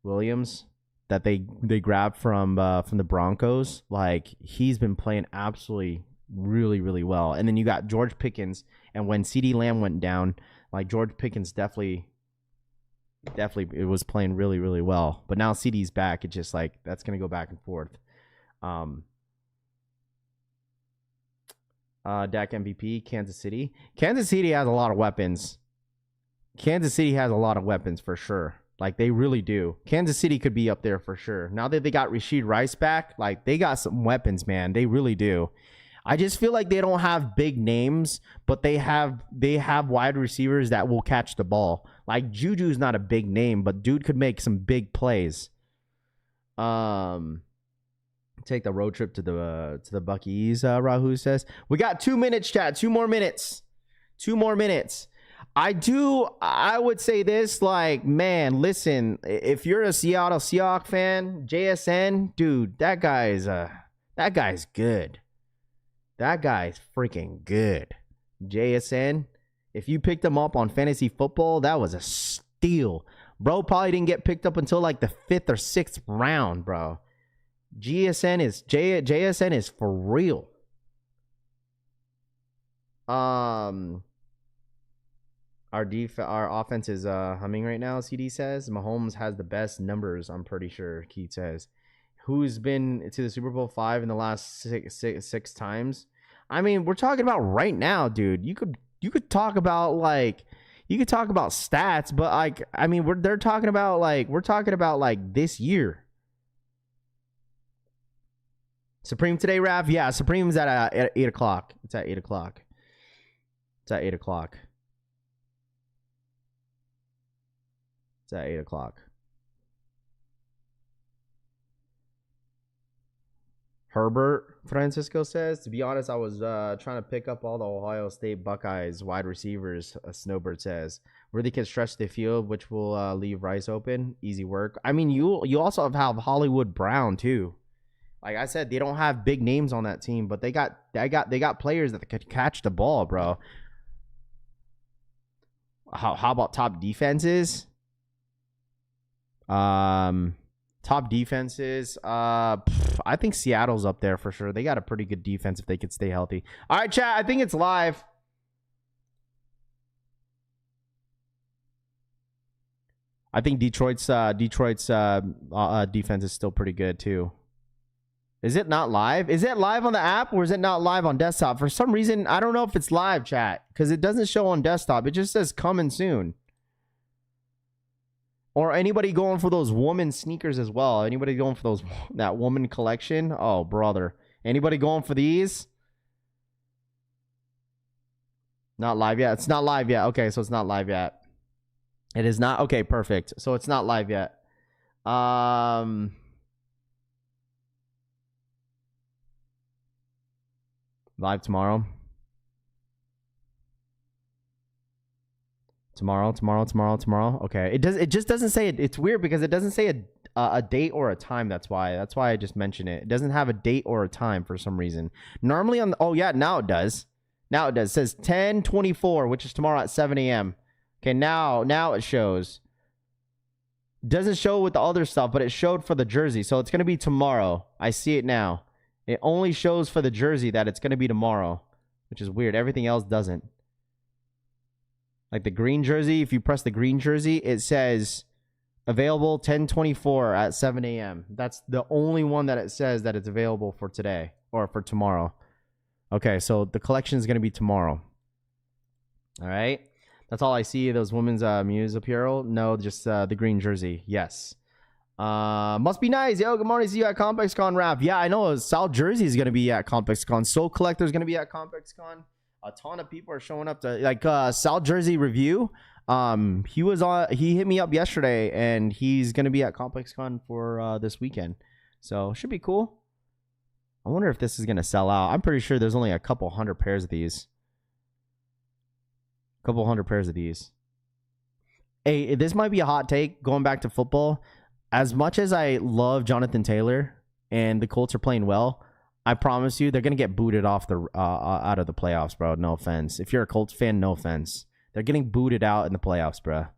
Williams that they grabbed from the Broncos. Like, he's been playing absolutely really, really well. And then you got George Pickens, and when CeeDee Lamb went down, like, George Pickens definitely it was playing really, really well. But now CeeDee's back. It's just like that's gonna go back and forth. Dak MVP, Kansas City. Kansas City has a lot of weapons. Kansas City has a lot of weapons for sure. Like, they really do. Kansas City could be up there for sure. Now that they got Rashid Rice back, like, they got some weapons, man. They really do. I just feel like they don't have big names, but they have wide receivers that will catch the ball. Like, Juju's not a big name, but dude could make some big plays. Take the road trip to the Buckies, Rahu says. We got 2 minutes, chat. 2 more minutes. 2 more minutes. I would say this, like, man, listen, if you're a Seattle Seahawks fan, JSN, dude, that guy's good. That guy's freaking good. JSN, if you picked him up on fantasy football, that was a steal. Bro probably didn't get picked up until like the 5th or 6th round, bro. JSN is for real. Our offense is humming right now, CD says. Mahomes has the best numbers, I'm pretty sure, Keith says. Who's been to the Super Bowl 5 in the last six times? I mean, we're talking about right now, dude. You could talk about stats, but like, I mean, we're talking about this year. Supreme today, Raph? Yeah, Supreme's at 8 o'clock. It's at 8 o'clock. It's at 8 o'clock. It's at 8 o'clock. Herbert, Francisco says, to be honest, I was trying to pick up all the Ohio State Buckeyes wide receivers, Snowbird says. Really can stretch the field, which will leave Rice open. Easy work. I mean, you also have Hollywood Brown, too. Like I said, they don't have big names on that team, but they got players that could catch the ball, bro. How about top defenses? Top defenses. I think Seattle's up there for sure. They got a pretty good defense if they could stay healthy. All right, chat. I think it's live. I think Detroit's defense is still pretty good too. Is it not live? Is it live on the app or is it not live on desktop? For some reason, I don't know if it's live, chat, because it doesn't show on desktop. It just says coming soon. Or anybody going for those woman sneakers as well? Anybody going for that woman collection? Oh, brother. Anybody going for these? Not live yet. It's not live yet. Okay, so it's not live yet. It is not. Okay, perfect. So it's not live yet. Live tomorrow. Tomorrow. Okay. It just doesn't say it. It's weird because it doesn't say a date or a time. That's why I just mentioned it. It doesn't have a date or a time for some reason. Normally on oh yeah, now it does. It says 10/24, which is tomorrow at 7 a.m. Okay, now it shows. Doesn't show with the other stuff, but it showed for the jersey. So it's gonna be tomorrow. I see it now. It only shows for the jersey that it's gonna be tomorrow, which is weird. Everything else doesn't. Like the green jersey, if you press the green jersey, it says available 10/24 at 7 a.m. That's the only one that it says that it's available for today or for tomorrow. Okay, so the collection is going to be tomorrow. All right. That's all I see. Those women's Muse apparel. No, just the green jersey. Yes. Must be nice. Yo, good morning. See you at ComplexCon, Rap. Yeah, I know. South Jersey is going to be at ComplexCon. Soul Collector is going to be at ComplexCon. A ton of people are showing up to like South Jersey Review. He hit me up yesterday, and he's gonna be at ComplexCon for this weekend, so should be cool. I wonder if this is gonna sell out. I'm pretty sure there's only a couple hundred pairs of these. Hey, this might be a hot take going back to football. As much as I love Jonathan Taylor and the Colts are playing well, I promise you they're gonna get booted off the out of the playoffs, bro. No offense. If you're a Colts fan, no offense. They're getting booted out in the playoffs, bro.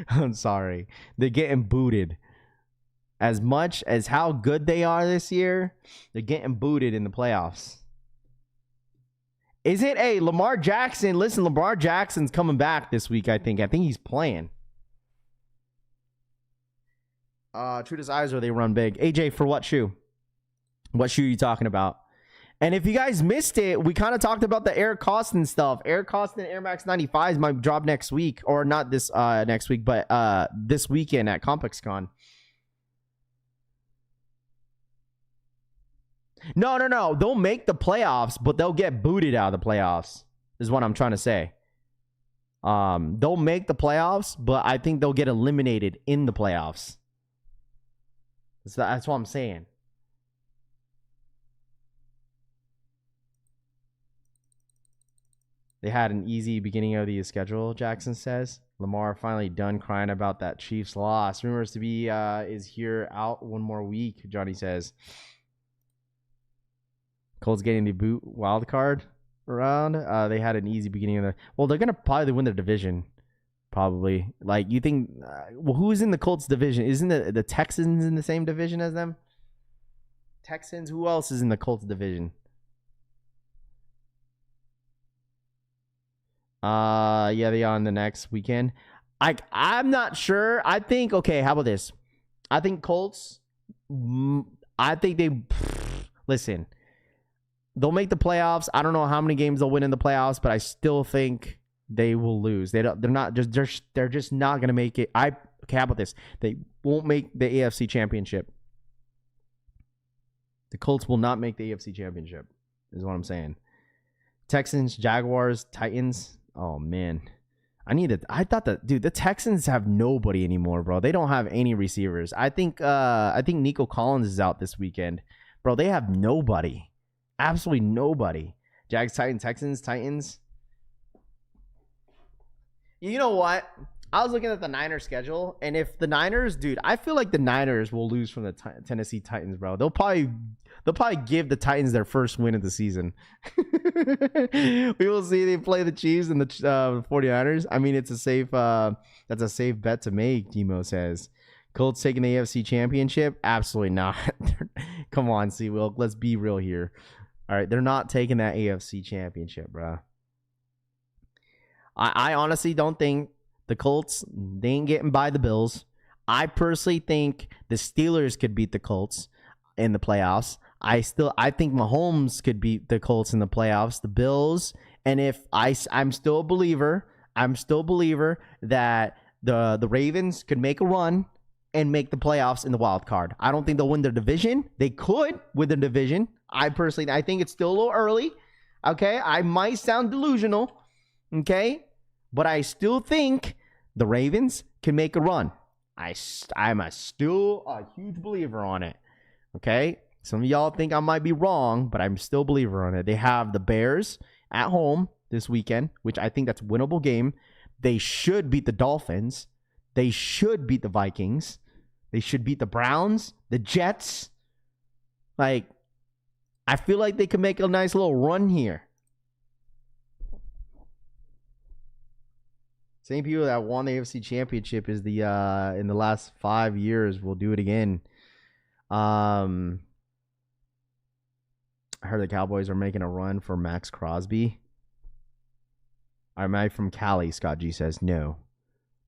I'm sorry. They're getting booted. As much as how good they are this year, they're getting booted in the playoffs. Is it a Lamar Jackson? Listen, Lamar Jackson's coming back this week, I think. I think he's playing. True to eyes or they run big. AJ, for what shoe? What shoe are you talking about? And if you guys missed it, we kind of talked about the Air Koston stuff. Air Koston Air Max 95s might drop next week. Or not this next week, but this weekend at ComplexCon. No. They'll make the playoffs, but they'll get booted out of the playoffs, is what I'm trying to say. They'll make the playoffs, but I think they'll get eliminated in the playoffs. That's what I'm saying. They had an easy beginning of the schedule, Jackson says. Lamar finally done crying about that Chiefs loss. Rumors to be is here out one more week, Johnny says. Colts getting the boot wild card round. They had an easy beginning of the. Well, they're gonna probably win their division. Probably. Like, you think? Well, who's in the Colts division? Isn't the Texans in the same division as them? Texans. Who else is in the Colts division? Yeah, they are on the next weekend. I'm not sure. I think. Okay, how about this? I think Colts. I think they. Listen. They'll make the playoffs. I don't know how many games they'll win in the playoffs, but I still think they will lose. They're just not gonna make it. Okay, how about this? They won't make the AFC Championship. The Colts will not make the AFC Championship, is what I'm saying. Texans, Jaguars, Titans. Oh man, I thought that, dude. The Texans have nobody anymore, bro. They don't have any receivers. I think Nico Collins is out this weekend, bro. They have nobody. Absolutely nobody. Jags, Titans, Texans, Titans. You know what? I was looking at the Niners schedule, and if the Niners, dude, I feel like the Niners will lose from the Tennessee Titans, bro. They'll probably give the Titans their first win of the season. We will see. They play the Chiefs and the 49ers. I mean, it's a safe. That's a safe bet to make. Demo says. Colts taking the AFC Championship? Absolutely not. Come on, Will. Let's be real here. All right, they're not taking that AFC Championship, bro. I honestly don't think the Colts, they ain't getting by the Bills. I personally think the Steelers could beat the Colts in the playoffs. I think Mahomes could beat the Colts in the playoffs, the Bills. And I'm still a believer that the Ravens could make a run and make the playoffs in the wild card. I don't think they'll win their division. They could win their division. I think it's still a little early. Okay, I might sound delusional. Okay, but I still think the Ravens can make a run. I'm still a huge believer on it. Okay, some of y'all think I might be wrong, but I'm still a believer on it. They have the Bears at home this weekend, which I think that's a winnable game. They should beat the Dolphins. They should beat the Vikings. They should beat the Browns, the Jets. Like, I feel like they could make a nice little run here. Same people that won the AFC Championship is the in the last 5 years will do it again. I heard the Cowboys are making a run for Max Crosby. Am I from Cali? Scott G says no.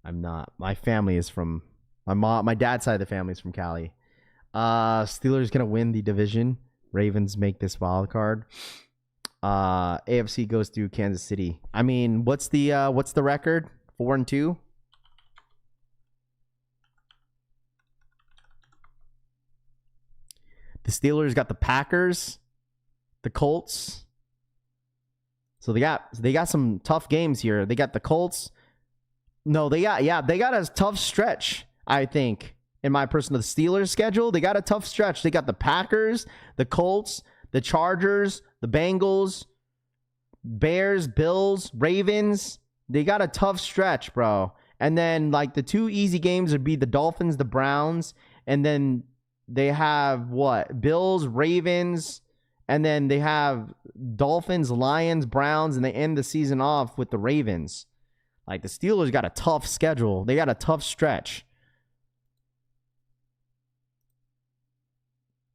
I'm not. My family is from my dad's side of the family is from Cali. Steelers gonna win the division. Ravens make this wild card. AFC goes through Kansas City. I mean, what's the record? 4-2. The Steelers got the Packers, the Colts. So they got some tough games here. They got the Colts. No, they got a tough stretch, I think. In my personal, the Steelers schedule, they got a tough stretch. They got the Packers, the Colts, the Chargers, the Bengals, Bears, Bills, Ravens. They got a tough stretch, bro. And then like the 2 easy games would be the Dolphins, the Browns, and then they have what? Bills, Ravens, and then they have Dolphins, Lions, Browns, and they end the season off with the Ravens. Like the Steelers got a tough schedule. They got a tough stretch.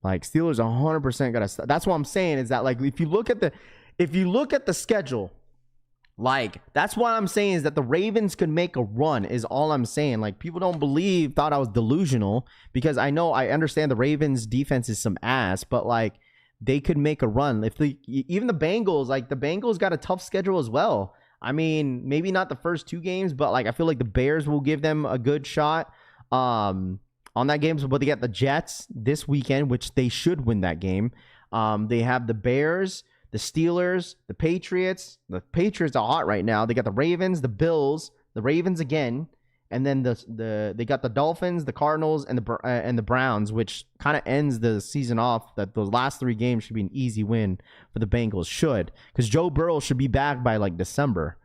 Like Steelers 100% got to. That's what I'm saying is that like if you look at the schedule, like that's what I'm saying is that the Ravens could make a run is all I'm saying. Like people don't thought I was delusional because I understand the Ravens defense is some ass, but like they could make a run. Even the Bengals, like the Bengals got a tough schedule as well. I mean, maybe not the first 2 games, but like I feel like the Bears will give them a good shot. On that game, but they got the Jets this weekend, which they should win that game. They have the Bears, the Steelers, the Patriots. The Patriots are hot right now. They got the Ravens, the Bills, the Ravens again, and then they got the Dolphins, the Cardinals, and the Browns, which kind of ends the season off. That those last 3 games should be an easy win for the Bengals, because Joe Burrow should be back by like December.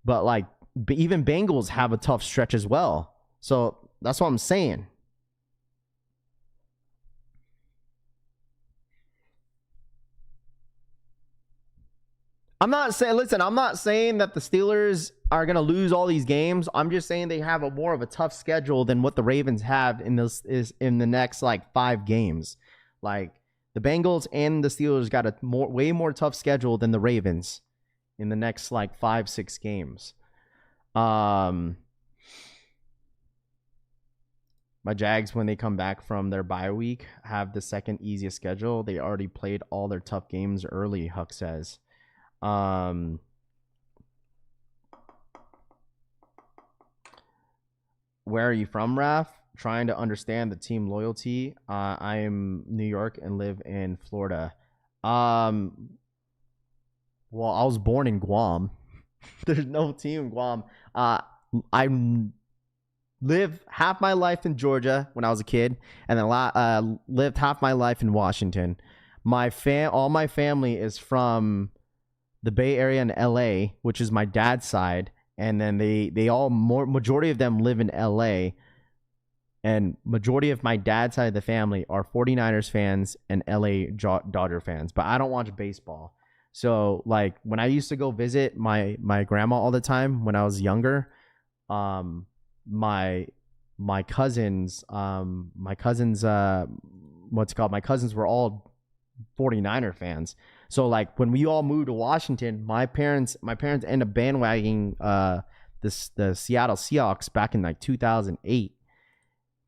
But like even Bengals have a tough stretch as well. So that's what I'm saying. I'm not saying that the Steelers are going to lose all these games. I'm just saying they have more of a tough schedule than what the Ravens have in the next like 5 games. Like the Bengals and the Steelers got a way more tough schedule than the Ravens in the next like 5-6 games. My Jags, when they come back from their bye week, have the second easiest schedule. They already played all their tough games early, Huck says. Where are you from, Raf? Trying to understand the team loyalty. I am New York and live in Florida. Well, I was born in Guam. There's no team in Guam. I lived half my life in Georgia when I was a kid, and then lived half my life in Washington. All my family is from the Bay Area in LA, which is my dad's side, and then majority of them live in LA, and majority of my dad's side of the family are 49ers fans and LA Dodger fans, but I don't watch baseball. So like when I used to go visit my grandma all the time when I was younger, my cousins my cousins were all 49er fans. So like when we all moved to Washington, my parents ended up bandwagoning the Seattle Seahawks back in like 2008,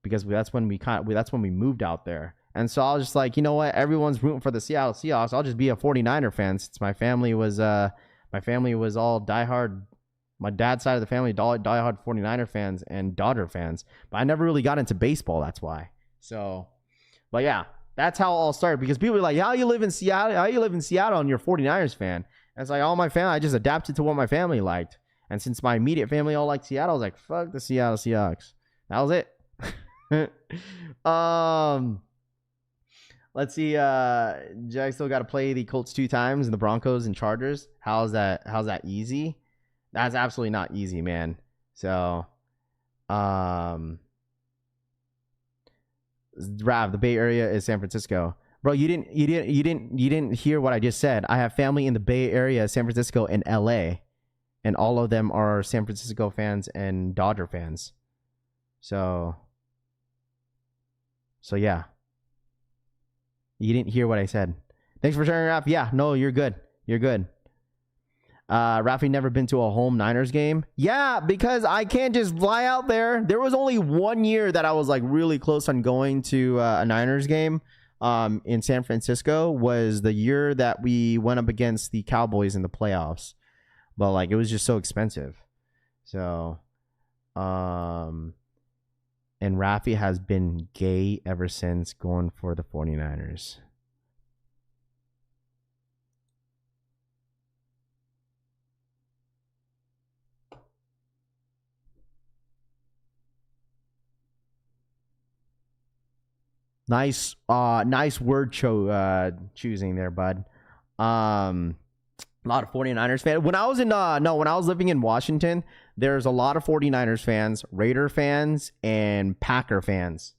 because that's when we moved out there. And so I was just like, you know what, everyone's rooting for the Seattle Seahawks, I'll just be a 49er fan, since my family was all diehard. My dad's side of the family, diehard 49er fans and Dodger fans. But I never really got into baseball, that's why. So, but yeah, that's how it all started. Because people are like, how you live in Seattle? How you live in Seattle and you're a 49ers fan? And it's like, all my family, I just adapted to what my family liked. And since my immediate family all liked Seattle, I was like, fuck the Seattle Seahawks. That was it. Let's see. Jag still got to play the Colts 2 times and the Broncos and Chargers. How's that easy? That's absolutely not easy, man. So, Rav, the Bay Area is San Francisco, bro. You didn't hear what I just said. I have family in the Bay Area, San Francisco, and LA, and all of them are San Francisco fans and Dodger fans. So yeah. You didn't hear what I said. Thanks for sharing, Rafi. Yeah, no, you're good. You're good. Rafi never been to a home Niners game? Yeah, because I can't just fly out there. There was only 1 year that I was like really close on going to a Niners game in San Francisco. Was the year that we went up against the Cowboys in the playoffs. But like it was just so expensive. So and Rafi has been gay ever since going for the 49ers. Nice word choosing there, bud. A lot of 49ers fans. When I was living in Washington, there's a lot of 49ers fans, Raider fans, and Packer fans.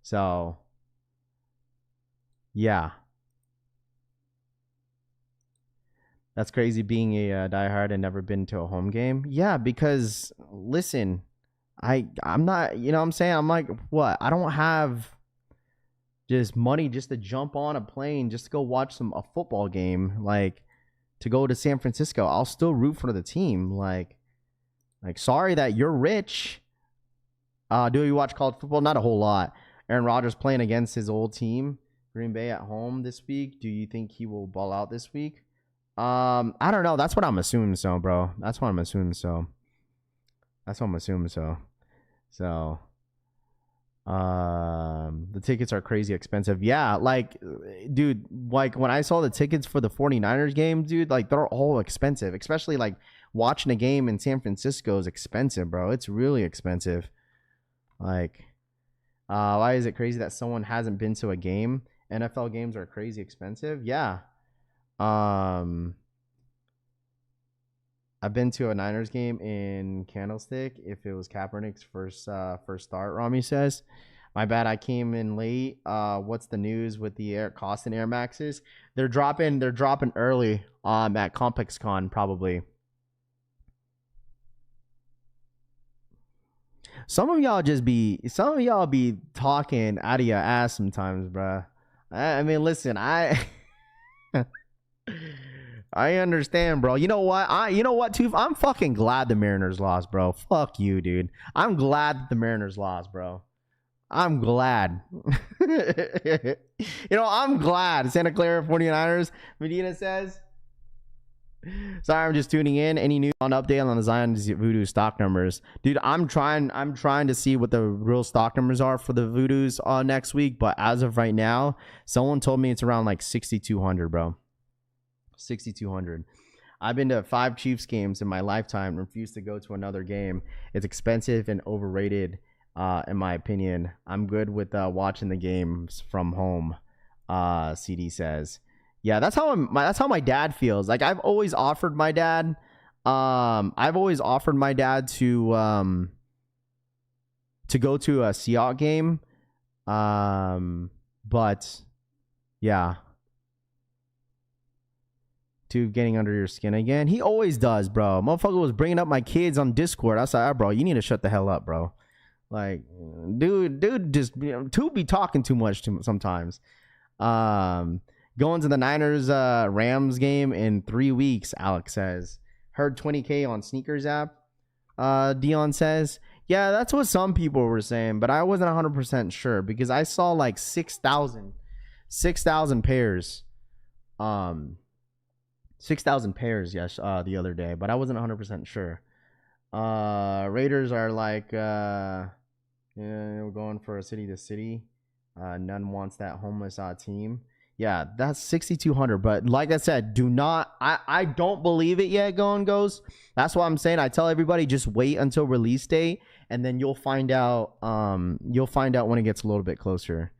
So, yeah. That's crazy being a diehard and never been to a home game. Yeah, because listen, I'm not, you know what I'm saying? I'm like, what? I don't have just money just to jump on a plane just to go watch a football game, like to go to San Francisco. I'll still root for the team. Like sorry that you're rich. Do you watch college football? Not a whole lot. Aaron Rodgers playing against his old team, Green Bay at home this week. Do you think he will ball out this week? I don't know. That's what I'm assuming so, bro. That's what I'm assuming so. So, the tickets are crazy expensive. Yeah, like, dude, like when I saw the tickets for the 49ers game, dude, like they're all expensive. Especially like watching a game in San Francisco is expensive, bro. It's really expensive. Like, why is it crazy that someone hasn't been to a game? NFL games are crazy expensive. Yeah. I've been to a Niners game in Candlestick. If it was Kaepernick's first start, Rami says. My bad, I came in late. What's the news with the Koston Air Maxes? They're dropping early at ComplexCon probably. Some of y'all be talking out of your ass sometimes, bruh. I mean, listen, I understand, bro. You know what, too? I'm fucking glad the Mariners lost, bro. Fuck you, dude. I'm glad the Mariners lost, bro. I'm glad. I'm glad. Santa Clara 49ers, Medina says. Sorry, I'm just tuning in. Any news on update on the Zion Voodoo stock numbers? Dude, I'm trying to see what the real stock numbers are for the Voodoos next week, but as of right now, someone told me it's around like 6,200, bro. 6,200. I've been to 5 Chiefs games in my lifetime, refused to go to another game. It's expensive and overrated, in my opinion. I'm good with watching the games from home, CD says. Yeah, that's how my dad feels. Like I've always offered my dad to go to a Seahawks game. But yeah. To getting under your skin again. He always does, bro. Motherfucker was bringing up my kids on Discord. I said, bro, you need to shut the hell up, bro. Like, dude just to be talking too much sometimes. Going to the Niners Rams game in 3 weeks, Alex says. Heard 20K on Sneakers app, Dion says. Yeah, that's what some people were saying, but I wasn't 100% sure because I saw like 6,000 pairs. 6,000 pairs, yes, the other day, but I wasn't 100% sure. Raiders are like, we're going for a city to city. None wants that homeless team. Yeah, that's 6,200. But like I said, I don't believe it yet, goes. That's why I'm saying I tell everybody just wait until release date, and then you'll find out. You'll find out when it gets a little bit closer.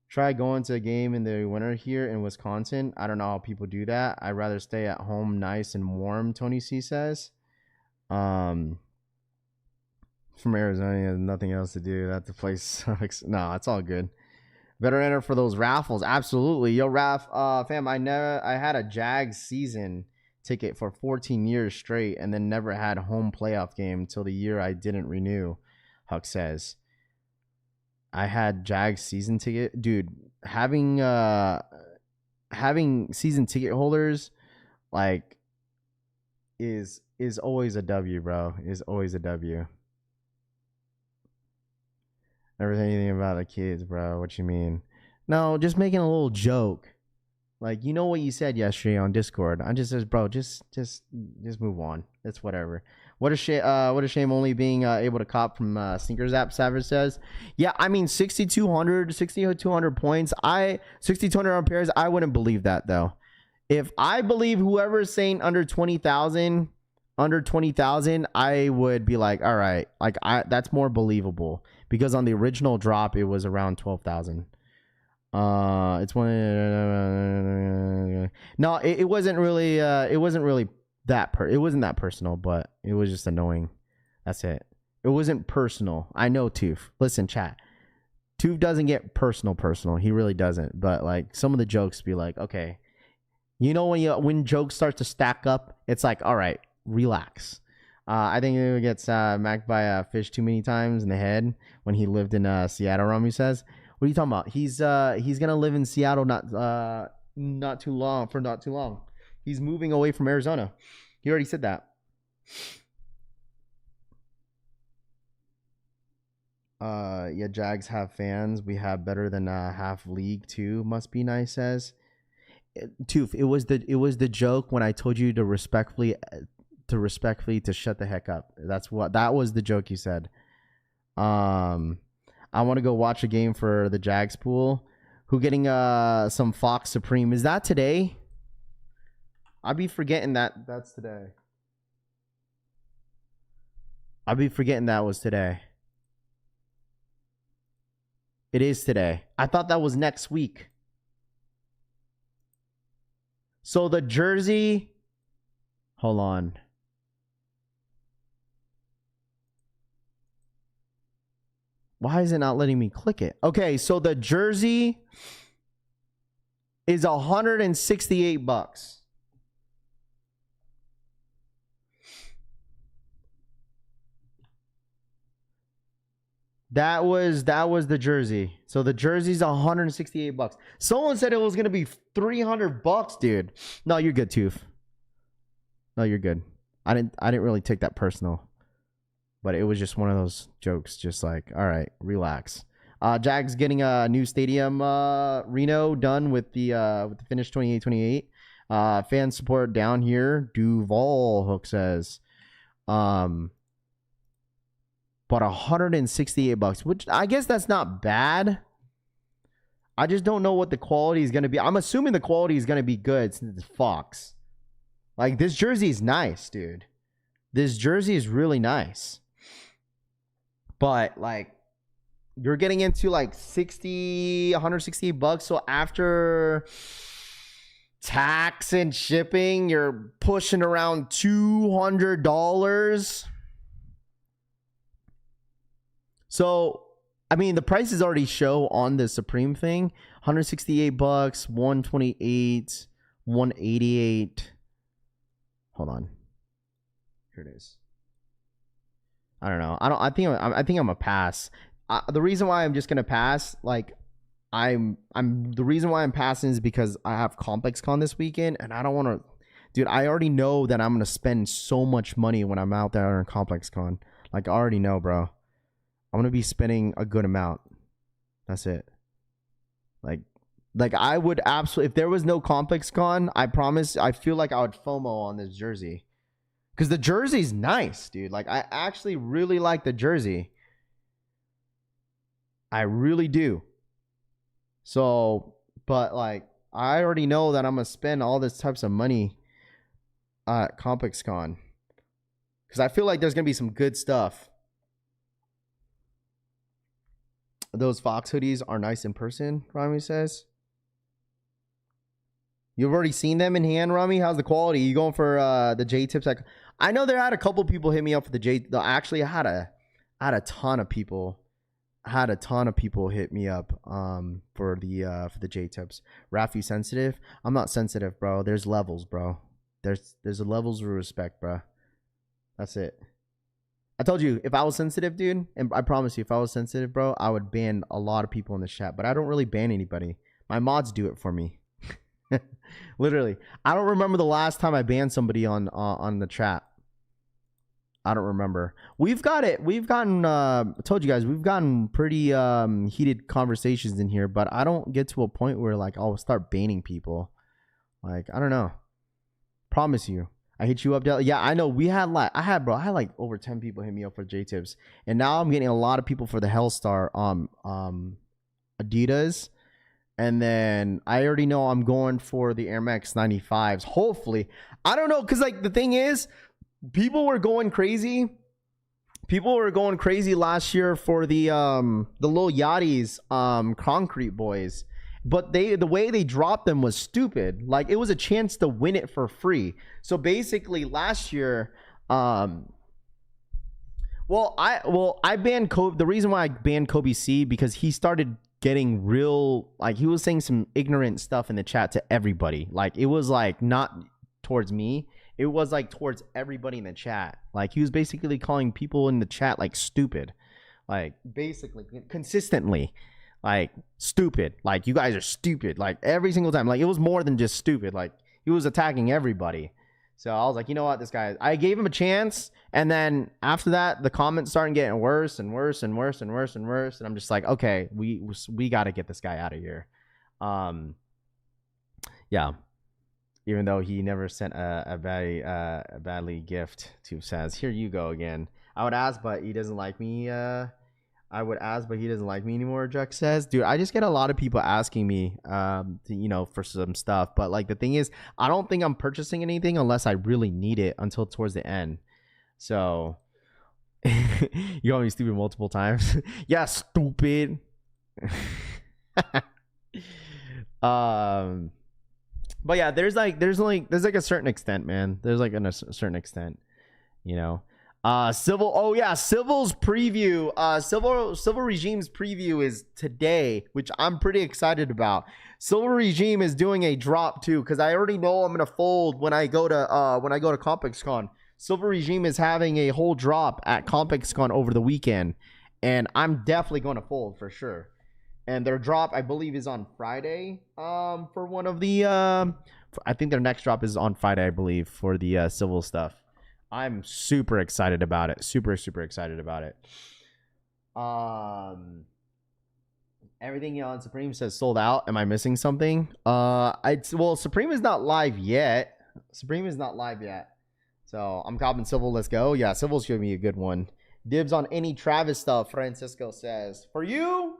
Try going to a game in the winter here in Wisconsin. I don't know how people do that. I'd rather stay at home nice and warm, Tony C says. From Arizona, he has nothing else to do. That the place sucks. No, it's all good. Better enter for those raffles. Absolutely. Yo, Raph, fam, I had a Jags season ticket for 14 years straight and then never had a home playoff game till the year I didn't renew, Huck says. I had Jags season ticket. Dude, having season ticket holders like is always a W, bro. Is always a W. Never say anything about the kids, bro. What you mean? No, just making a little joke. Like, you know what you said yesterday on Discord. I just says, bro, just move on. It's whatever. What a shame only being able to cop from Sneakers app, Savage says. Yeah, I mean 6,200 points. 6,200 pairs. I wouldn't believe that though. If I believe whoever is saying under 20,000 under 20,000, I would be like, all right, like that's more believable because on the original drop it was around 12,000. It's one. No, it wasn't really. It wasn't really it wasn't that personal, but it was just annoying. That's it. It wasn't personal. I know Toof. Listen, chat. Toof doesn't get personal. He really doesn't. But like some of the jokes be like, okay, you know when jokes start to stack up, it's like, all right, relax. I think he gets smacked by a fish too many times in the head when he lived in Seattle. Rami says, "What are you talking about? He's gonna live in Seattle not too long. He's moving away from Arizona. He already said that." Yeah, Jags have fans. We have better than half league too. Must be nice. Says Toof. It was the joke when I told you to respectfully to shut the heck up. That was the joke you said. I want to go watch a game for the Jags pool. Who getting some Fox Supreme? Is that today? I'd be forgetting that's today. I'd be forgetting that was today. It is today. I thought that was next week. So the jersey, hold on. Why is it not letting me click it? Okay, so the jersey is $168. That was the jersey. So the jersey's $168. Someone said it was gonna be $300, dude. No, you're good, Toof. No, you're good. I didn't really take that personal. But it was just one of those jokes, just like, all right, relax. Jags getting a new stadium, Reno, done with the finish 28-28. Fan support down here. Duval Hook says, but $168, which I guess that's not bad. I just don't know what the quality is gonna be. I'm assuming the quality is gonna be good since it's Fox. Like this jersey is nice, dude. This jersey is really nice. But like you're getting into like $168. So after tax and shipping, you're pushing around $200. So I mean the prices already show on the Supreme thing. $168, $128, $188. Hold on. Here it is. I don't know. I think I'm a pass. The reason why I'm just gonna pass, like, the reason why I'm passing is because I have ComplexCon this weekend, and I don't want to, dude. I already know that I'm gonna spend so much money when I'm out there on ComplexCon. Like, I already know, bro. I'm gonna be spending a good amount. That's it. Like I would absolutely, if there was no ComplexCon, I promise, I feel like I would FOMO on this jersey. Because the jersey's nice, dude. Like, I actually really like the jersey. I really do. So, but like, I already know that I'm going to spend all this types of money at ComplexCon. Because I feel like there's going to be some good stuff. Those Fox hoodies are nice in person, Rami says. You've already seen them in hand, Rami? How's the quality? You going for the J tips? I know there had a couple people hit me up for the J. Actually, I had a ton of people. Hit me up for the J tips. Raph, you sensitive? I'm not sensitive, bro. There's levels, bro. There's levels of respect, bro. That's it. I told you, if I was sensitive, dude, and I promise you, if I was sensitive, bro, I would ban a lot of people in the chat. But I don't really ban anybody. My mods do it for me. Literally, I don't remember the last time I banned somebody on the chat. I don't remember. I told you guys, we've gotten pretty heated conversations in here, but I don't get to a point where like I'll start banning people. Like, I don't know. Promise you. I hit you up. Yeah, I know. I had like over 10 people hit me up for J tips, and now I'm getting a lot of people for the Hellstar Adidas. And then I already know I'm going for the Air Max 95s. Hopefully. I don't know. Because, like, the thing is, people were going crazy. People were going crazy last year for the Lil Yachty's concrete boys. But the way they dropped them was stupid. Like, it was a chance to win it for free. So basically last year, I banned Kobe. The reason why I banned Kobe C, because he started getting real, like, he was saying some ignorant stuff in the chat to everybody. Like, it was like not towards me. It was like towards everybody in the chat. Like, he was basically calling people in the chat like stupid. Like, basically consistently. Like, stupid. Like, you guys are stupid. Like, every single time. Like, it was more than just stupid. Like, he was attacking everybody. So I was like, you know what, this guy, I gave him a chance. And then after that, the comments started getting worse and worse and worse and worse and worse. And I'm just like, okay, we got to get this guy out of here. Yeah. Even though he never sent a badly gift to says, here you go again. I would ask, but he doesn't like me. I would ask, but he doesn't like me anymore, Juck says. Dude, I just get a lot of people asking me, for some stuff. But, like, the thing is, I don't think I'm purchasing anything unless I really need it until towards the end. So, you called me stupid multiple times. Yeah, stupid. But, yeah, there's like a certain extent, man. There's, like, a certain extent, you know. Civil's preview, Civil Regime's preview is today, which I'm pretty excited about. Civil Regime is doing a drop too, because I already know I'm gonna fold when I go to ComplexCon. Civil Regime is having a whole drop at ComplexCon over the weekend, and I'm definitely going to fold for sure. And their drop, I believe, is on Friday. For one of the, I think their next drop is on Friday, I believe, for the Civil stuff. I'm super excited about it. Super excited about it. Everything on Supreme says sold out. Am I missing something? Supreme is not live yet. So I'm copping Civil. Let's go. Yeah, Civil's giving me a good one. Dibs on any Travis stuff, Francisco says. For you?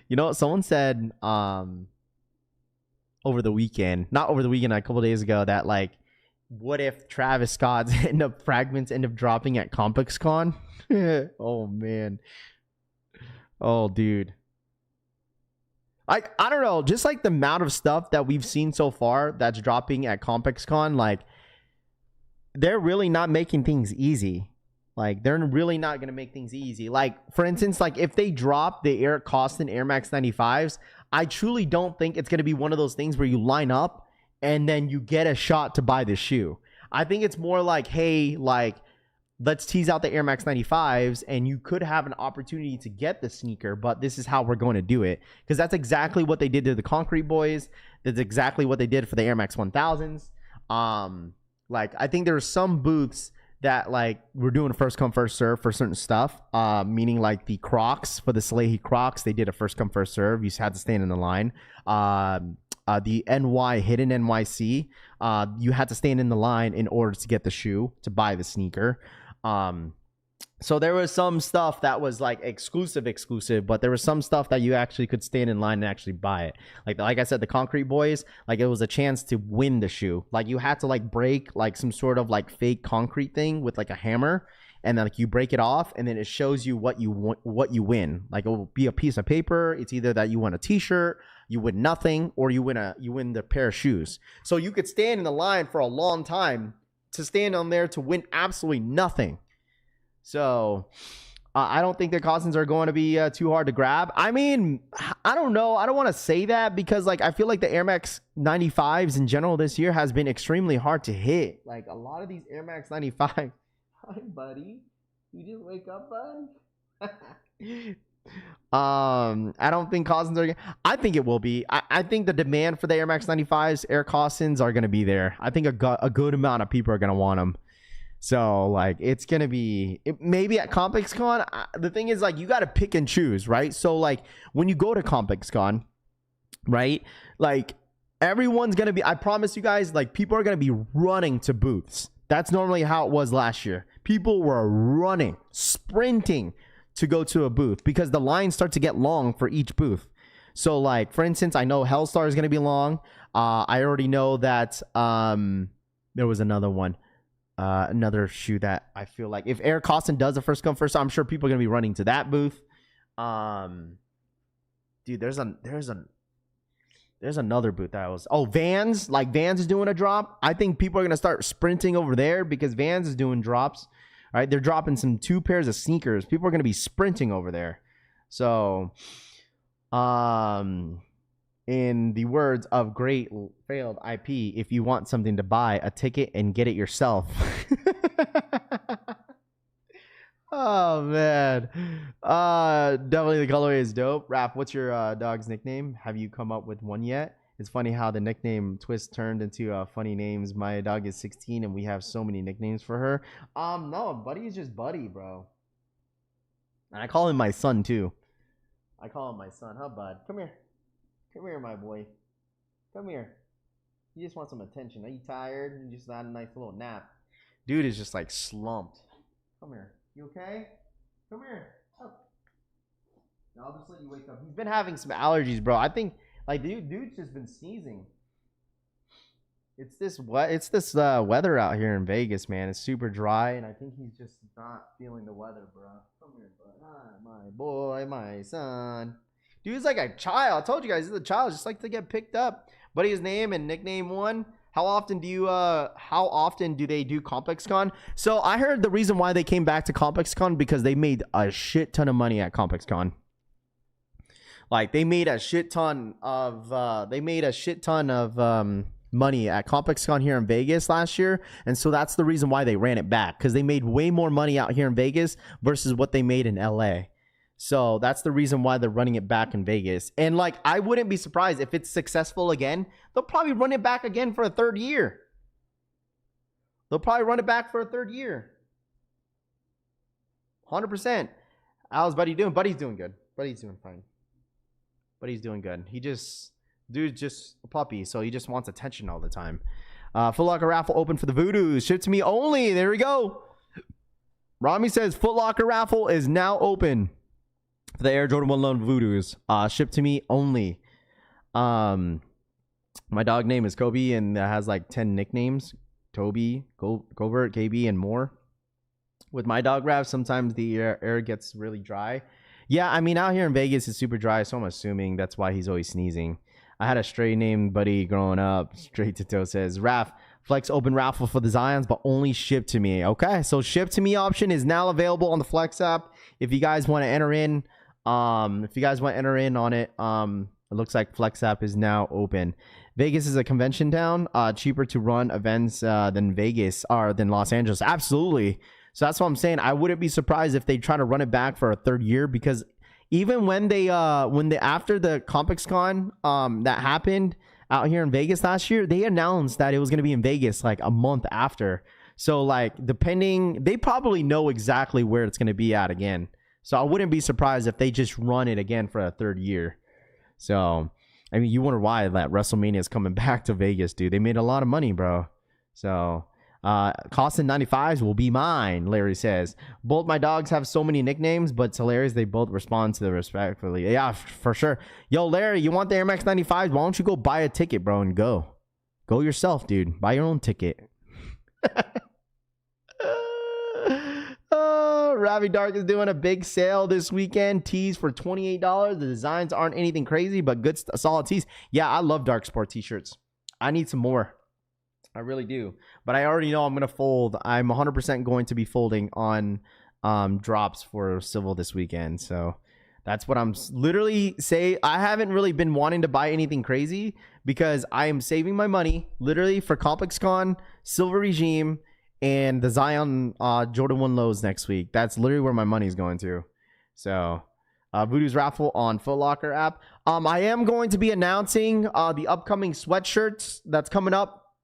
You know, someone said, over the weekend, not over the weekend, a couple days ago, that, like, what if Travis Scott's fragments end up dropping at ComplexCon? Oh, man. Oh, dude. Like, I don't know, just like the amount of stuff that we've seen so far that's dropping at ComplexCon, like, they're really not making things easy. Like, they're really not going to make things easy. Like, for instance, like, if they drop the Koston Air Max 95s, I truly don't think it's going to be one of those things where you line up and then you get a shot to buy the shoe. I think it's more like, hey, like, let's tease out the Air Max 95s and you could have an opportunity to get the sneaker, but this is how we're going to do it. Because that's exactly what they did to the Concrete Boys. That's exactly what they did for the Air Max 1000s. Like, I think there are some booths that, like, we're doing a first come first serve for certain stuff, meaning like the Crocs, for the Salehi Crocs, they did a first come first serve. You just had to stand in the line. The Hidden NYC, you had to stand in the line in order to get the shoe, to buy the sneaker. So there was some stuff that was like exclusive, but there was some stuff that you actually could stand in line and actually buy it. Like I said, the Concrete Boys, like, it was a chance to win the shoe. Like, you had to, like, break, like, some sort of, like, fake concrete thing with, like, a hammer, and then, like, you break it off, and then it shows you what you win. Like, it will be a piece of paper. It's either that you win a t-shirt, you win nothing, or you win the pair of shoes. So you could stand in the line for a long time to stand on there to win absolutely nothing. So I don't think the Kostons are going to be too hard to grab. I mean, I don't know. I don't want to say that because, like, I feel like the Air Max 95s in general this year has been extremely hard to hit. Like, a lot of these Air Max 95. Hi, buddy. You just wake up, bud? I don't think Kostons are. I think it will be. I think the demand for the Air Max 95s, Air Kostons, are going to be there. I think a good amount of people are going to want them. So, like, it's going to be maybe at ComplexCon. The thing is, like, you got to pick and choose, right? So, like, when you go to ComplexCon, right, like, everyone's going to be, I promise you guys, like, people are going to be running to booths. That's normally how it was last year. People were running, sprinting to go to a booth because the lines start to get long for each booth. So like, for instance, I know Hellstar is going to be long. I already know that there was another one. Another shoe that I feel like if Eric Koston does a first come first, I'm sure people are going to be running to that booth. Dude, there's another booth that was Vans. Like Vans is doing a drop. I think people are going to start sprinting over there because Vans is doing drops. All right, they're dropping some 2 pairs of sneakers. People are going to be sprinting over there. So, in the words of great failed IP, if you want something to buy a ticket and get it yourself. Oh man. Definitely the colorway is dope. Raph, what's your dog's nickname? Have you come up with one yet? It's funny how the nickname twist turned into funny names. My dog is 16 and we have so many nicknames for her. No, Buddy is just Buddy, bro. And I call him my son too. I call him my son. Huh, bud? Come here. Come here, my boy. Come here. You just want some attention. Are you tired? You just had a nice little nap. Dude is just like slumped. Come here. You okay? Come here. Oh. I'll just let you wake up. He's been having some allergies, bro. I think like dude's just been sneezing. It's this weather out here in Vegas, man. It's super dry, and I think he's just not feeling the weather, bro. Come here, bud. Hi, my boy, my son. Dude's like a child. I told you guys, he's a child. Just like to get picked up. Buddy, his name and nickname one. How often do they do ComplexCon? So I heard the reason why they came back to ComplexCon because they made a shit ton of money at ComplexCon. Like they made a shit ton of money at ComplexCon here in Vegas last year, and so that's the reason why they ran it back, because they made way more money out here in Vegas versus what they made in LA. So that's the reason why they're running it back in Vegas. And like, I wouldn't be surprised if it's successful again. They'll probably run it back again for a third year. $100%. How's Buddy doing? Buddy's doing good. Buddy's doing fine. Buddy's doing good. Dude's just a puppy, so he just wants attention all the time. Foot Locker raffle open for the Voodoos. Ship to me only. There we go. Rami says Foot Locker raffle is now open. The Air Jordan 1 Loan Voodoos. Ship to me only. My dog name is Kobe and it has like 10 nicknames. Toby, Covert, KB, and more. With my dog raff, sometimes the air gets really dry. Yeah, I mean, out here in Vegas, it's super dry, so I'm assuming that's why he's always sneezing. I had a stray named Buddy growing up. Straight to toe says, Raph, Flex open raffle for the Zions, but only ship to me. Okay, so ship to me option is now available on the Flex app. If you guys want to enter in, on it, it looks like Flex app is now open. Vegas is a convention town, cheaper to run events than Los Angeles. Absolutely. So that's what I'm saying. I wouldn't be surprised if they try to run it back for a third year, because even when after the ComplexCon that happened out here in Vegas last year, they announced that it was going to be in Vegas like a month after. So like they probably know exactly where it's going to be at again. So I wouldn't be surprised if they just run it again for a third year. So, I mean, you wonder why that WrestleMania is coming back to Vegas, dude. They made a lot of money, bro. So, Koston 95s will be mine, Larry says. Both my dogs have so many nicknames, but it's hilarious. They both respond to them respectfully. Yeah, for sure. Yo, Larry, you want the Air Max 95s? Why don't you go buy a ticket, bro, and go? Go yourself, dude. Buy your own ticket. Ravi Dark is doing a big sale this weekend. Tees for $28. The designs aren't anything crazy, but good, solid tees. Yeah, I love Jdsports t-shirts. I need some more. I really do. But I already know I'm going to fold. I'm 100% going to be folding on drops for Civil this weekend. So that's what I'm literally saying. I haven't really been wanting to buy anything crazy because I am saving my money literally for ComplexCon, Silver Regime, and the Zion Jordan 1 lows next week. That's literally where my money's going to. So Voodoo's raffle on Foot Locker app. I am going to be announcing the upcoming sweatshirts that's coming up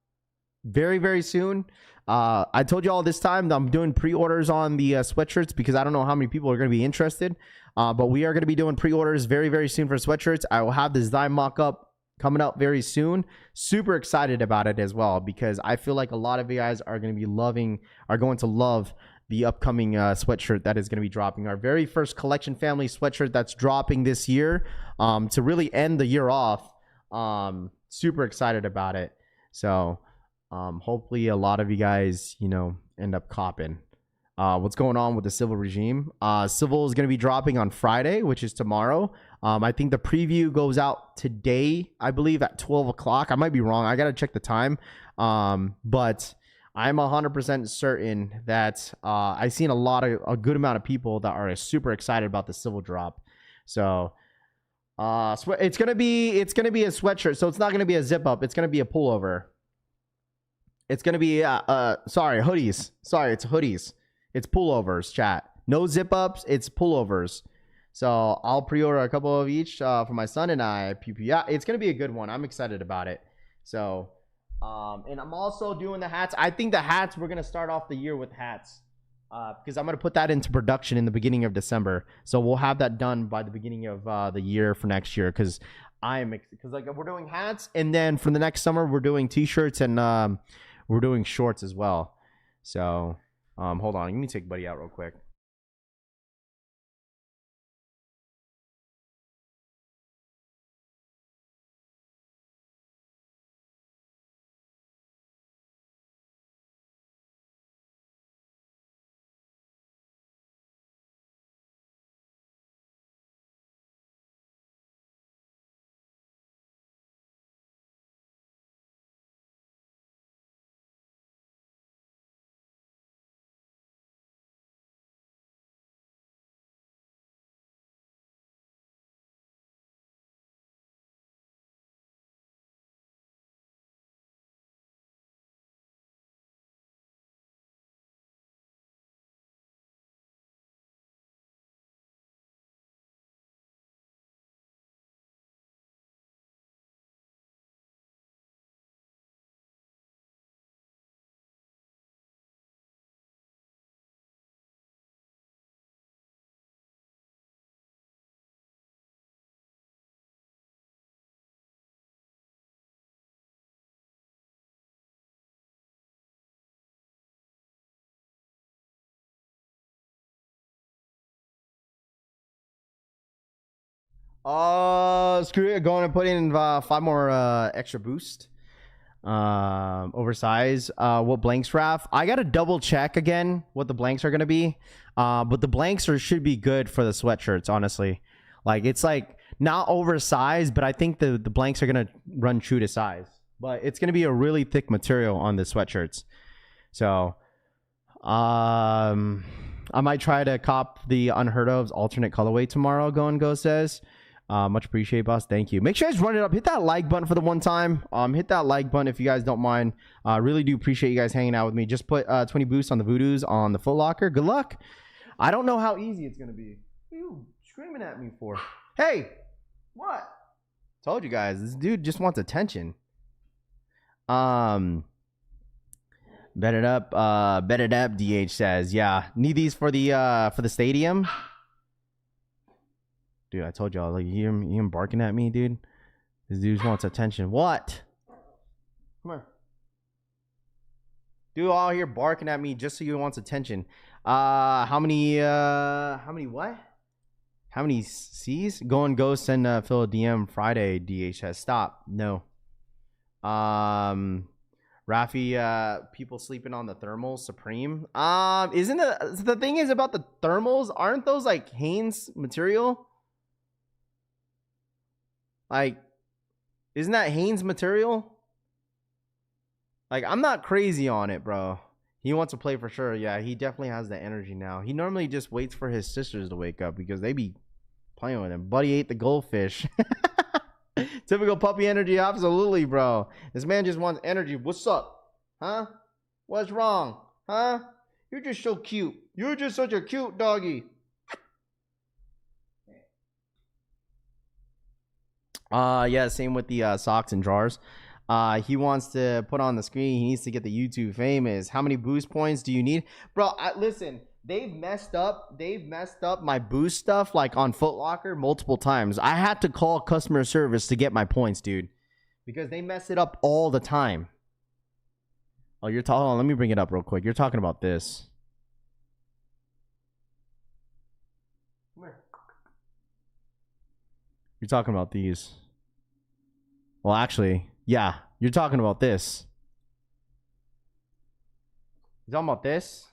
very, very soon. I told you all this time that I'm doing pre-orders on the sweatshirts because I don't know how many people are going to be interested. But we are going to be doing pre-orders very, very soon for sweatshirts. I will have the design mock-up coming up very soon. Super excited about it as well because I feel like a lot of you guys are going to love the upcoming sweatshirt that is going to be dropping. Our very first collection family sweatshirt that's dropping this year to really end the year off. Super excited about it. So hopefully a lot of you guys, you know, end up copping. What's going on with the civil regime? Civil is going to be dropping on Friday, which is tomorrow. I think the preview goes out today, I believe, at 12 o'clock. I might be wrong. I got to check the time. But I'm 100% certain that I've seen a good amount of people that are super excited about the civil drop. So it's gonna be a sweatshirt. So it's not gonna be a zip up. It's gonna be a pullover. It's gonna be hoodies. Sorry, it's hoodies. It's pullovers, chat. No zip ups. It's pullovers. So I'll pre-order a couple of each for my son and I. Yeah, it's gonna be a good one. I'm excited about it. So. And I'm also doing the hats. I think the hats, we're going to start off the year with hats because I'm going to put that into production in the beginning of December. So we'll have that done by the beginning of the year for next year because like we're doing hats, and then for the next summer we're doing t-shirts and we're doing shorts as well. So hold on, let me take Buddy out real quick. Screw it. Going to put in 5 more extra boost. Oversize. What blanks, Raf? I got to double check again what the blanks are going to be. But the blanks should be good for the sweatshirts, honestly. Like, it's like not oversized, but I think the blanks are going to run true to size. But it's going to be a really thick material on the sweatshirts. So, I might try to cop the Unheard Of's alternate colorway tomorrow, Go says. Much appreciated, boss. Thank you. Make sure you guys run it up. Hit that like button for the one time. Hit that like button if you guys don't mind. Really do appreciate you guys hanging out with me. Just put 20 boosts on the Voodoos on the Foot Locker. Good luck. I don't know how easy it's going to be. What are you screaming at me for? Hey, what? Told you guys, this dude just wants attention. Bet it up, DH says. Yeah, need these for the stadium. Dude, I told y'all, like, you hear him barking at me, dude? This dude wants attention. What? Come here. Dude all here barking at me just so he wants attention. How many what? How many C's? Go send Phil a DM Friday, DH says. Stop. No. Rafi, people sleeping on the thermals, Supreme. Isn't the thing is about the thermals, aren't those like Hanes material? Like, isn't that Hanes material? Like, I'm not crazy on it, bro. He wants to play for sure. Yeah, he definitely has the energy now. He normally just waits for his sisters to wake up because they be playing with him. Buddy ate the goldfish. Typical puppy energy. Absolutely, bro. This man just wants energy. What's up? Huh? What's wrong? Huh? You're just so cute. You're just such a cute doggy. Yeah, same with the socks and drawers. He wants to put on the screen. He needs to get the YouTube famous. How many boost points do you need? Bro, listen, they've messed up my boost stuff like on Foot Locker multiple times. I had to call customer service to get my points, dude, because they mess it up all the time. Oh, you're talking. Let me bring it up real quick. You're talking about this. You're talking about these. Well, actually, yeah. You're talking about this. You talking about this?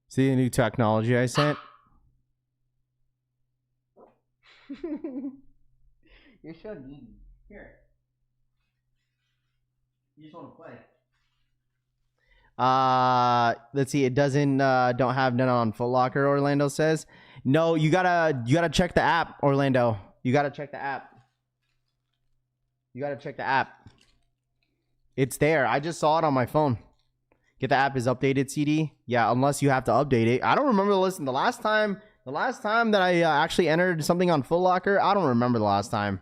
See the new technology I sent? You're so needy. Here. You just want to play. Let's see. It doesn't don't have none on Foot Locker, Orlando says. No, you gotta check the app, Orlando. You gotta check the app. You gotta check the app. It's there. I just saw it on my phone. Get the app is updated, CD. Yeah, unless you have to update it. I don't remember the listen. The last time that I actually entered something on Foot Locker, I don't remember the last time.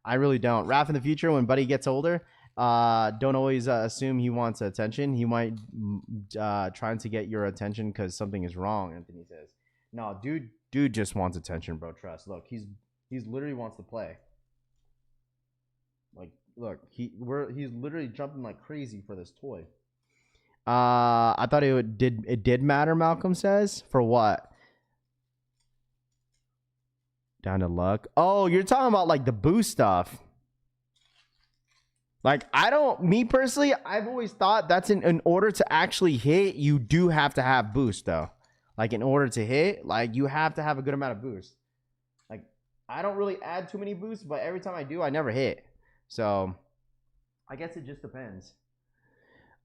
I really don't. Raph in the future, when Buddy gets older, don't always assume he wants attention. He might trying to get your attention because something is wrong. Anthony says, "No, dude just wants attention, bro. Trust. Look, he's literally wants to play. Like, look, he's literally jumping like crazy for this toy." I thought it did matter. Malcolm says, for what? Down to luck. Oh, you're talking about like the boost stuff. Like, me personally, I've always thought that's in order to actually hit, you do have to have boost though. Like, in order to hit, like, you have to have a good amount of boost. Like, I don't really add too many boosts, but every time I do, I never hit. So, I guess it just depends.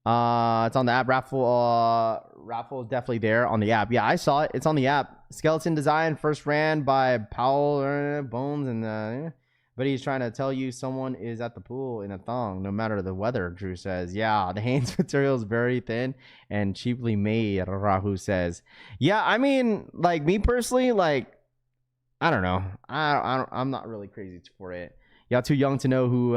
It's on the app. Raffle is definitely there on the app. Yeah, I saw it. It's on the app. Skeleton design, first ran by Powell Bones, and but he's trying to tell you someone is at the pool in a thong, no matter the weather. Drew says, "Yeah, the Hanes material is very thin and cheaply made." Rahu says, "Yeah, I mean, like me personally, like I don't know. I'm not really crazy for it." Y'all too young to know who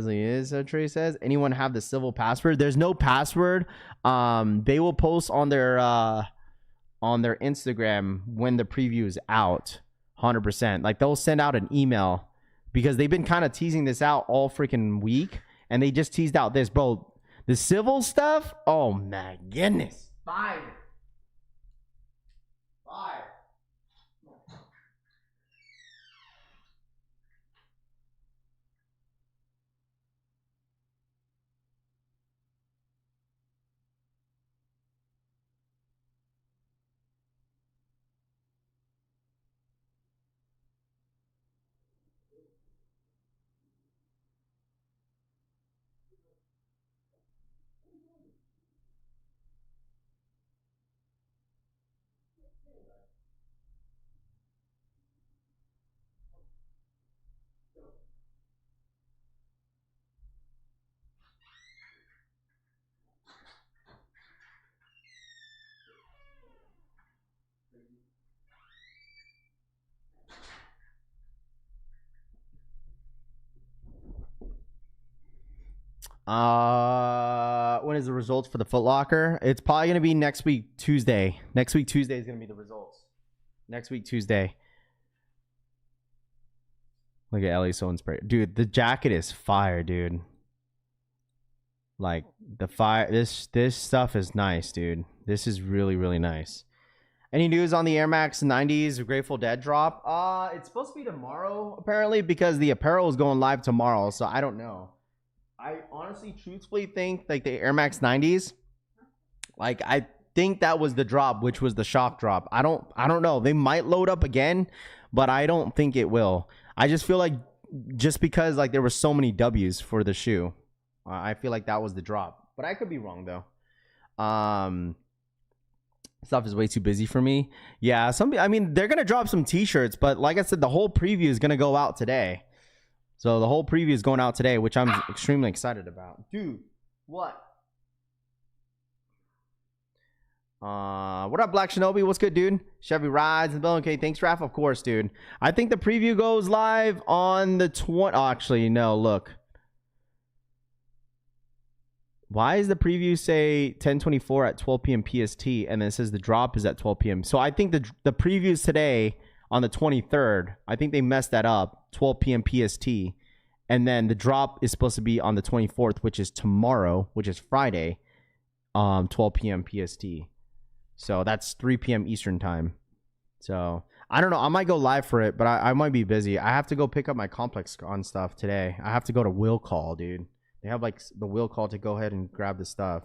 he is, Trey says. Anyone have the civil password? There's no password. They will post on their Instagram when the preview is out, 100%. Like, they'll send out an email because they've been kind of teasing this out all freaking week, and they just teased out this, bro. The civil stuff, oh my goodness. Fire. When is the results for the Foot Locker? It's probably going to be next week, Tuesday. Next week, Tuesday is going to be the results. Next week, Tuesday. Look at Ellie so inspired. Dude, the jacket is fire, dude. Like, the fire. This stuff is nice, dude. This is really, really nice. Any news on the Air Max 90s Grateful Dead drop? It's supposed to be tomorrow, apparently, because the apparel is going live tomorrow, so I don't know. I honestly, truthfully think like the Air Max 90s, like I think that was the drop, which was the shock drop. I don't know. They might load up again, but I don't think it will. I just feel like just because like there were so many W's for the shoe, I feel like that was the drop. But I could be wrong though. Stuff is way too busy for me. Yeah, I mean they're gonna drop some T-shirts, but like I said, the whole preview is gonna go out today. So the whole preview is going out today, which I'm extremely excited about. Dude, what? What up, Black Shinobi? What's good, dude? Chevy Rides and Bill. Okay, thanks, Raph. Of course, dude. I think the preview goes live on the 20. Oh, actually, no, look. Why is the preview say 10:24 at 12 p.m. PST and then it says the drop is at 12 p.m.? So I think the preview is today on the 23rd. I think they messed that up. 12 p.m. PST, and then the drop is supposed to be on the 24th, which is tomorrow, which is Friday, 12 p.m. PST. So that's 3 p.m. Eastern time. So I don't know. I might go live for it, but I might be busy. I have to go pick up my ComplexCon stuff today. I have to go to Will Call, dude. They have like the Will Call to go ahead and grab the stuff.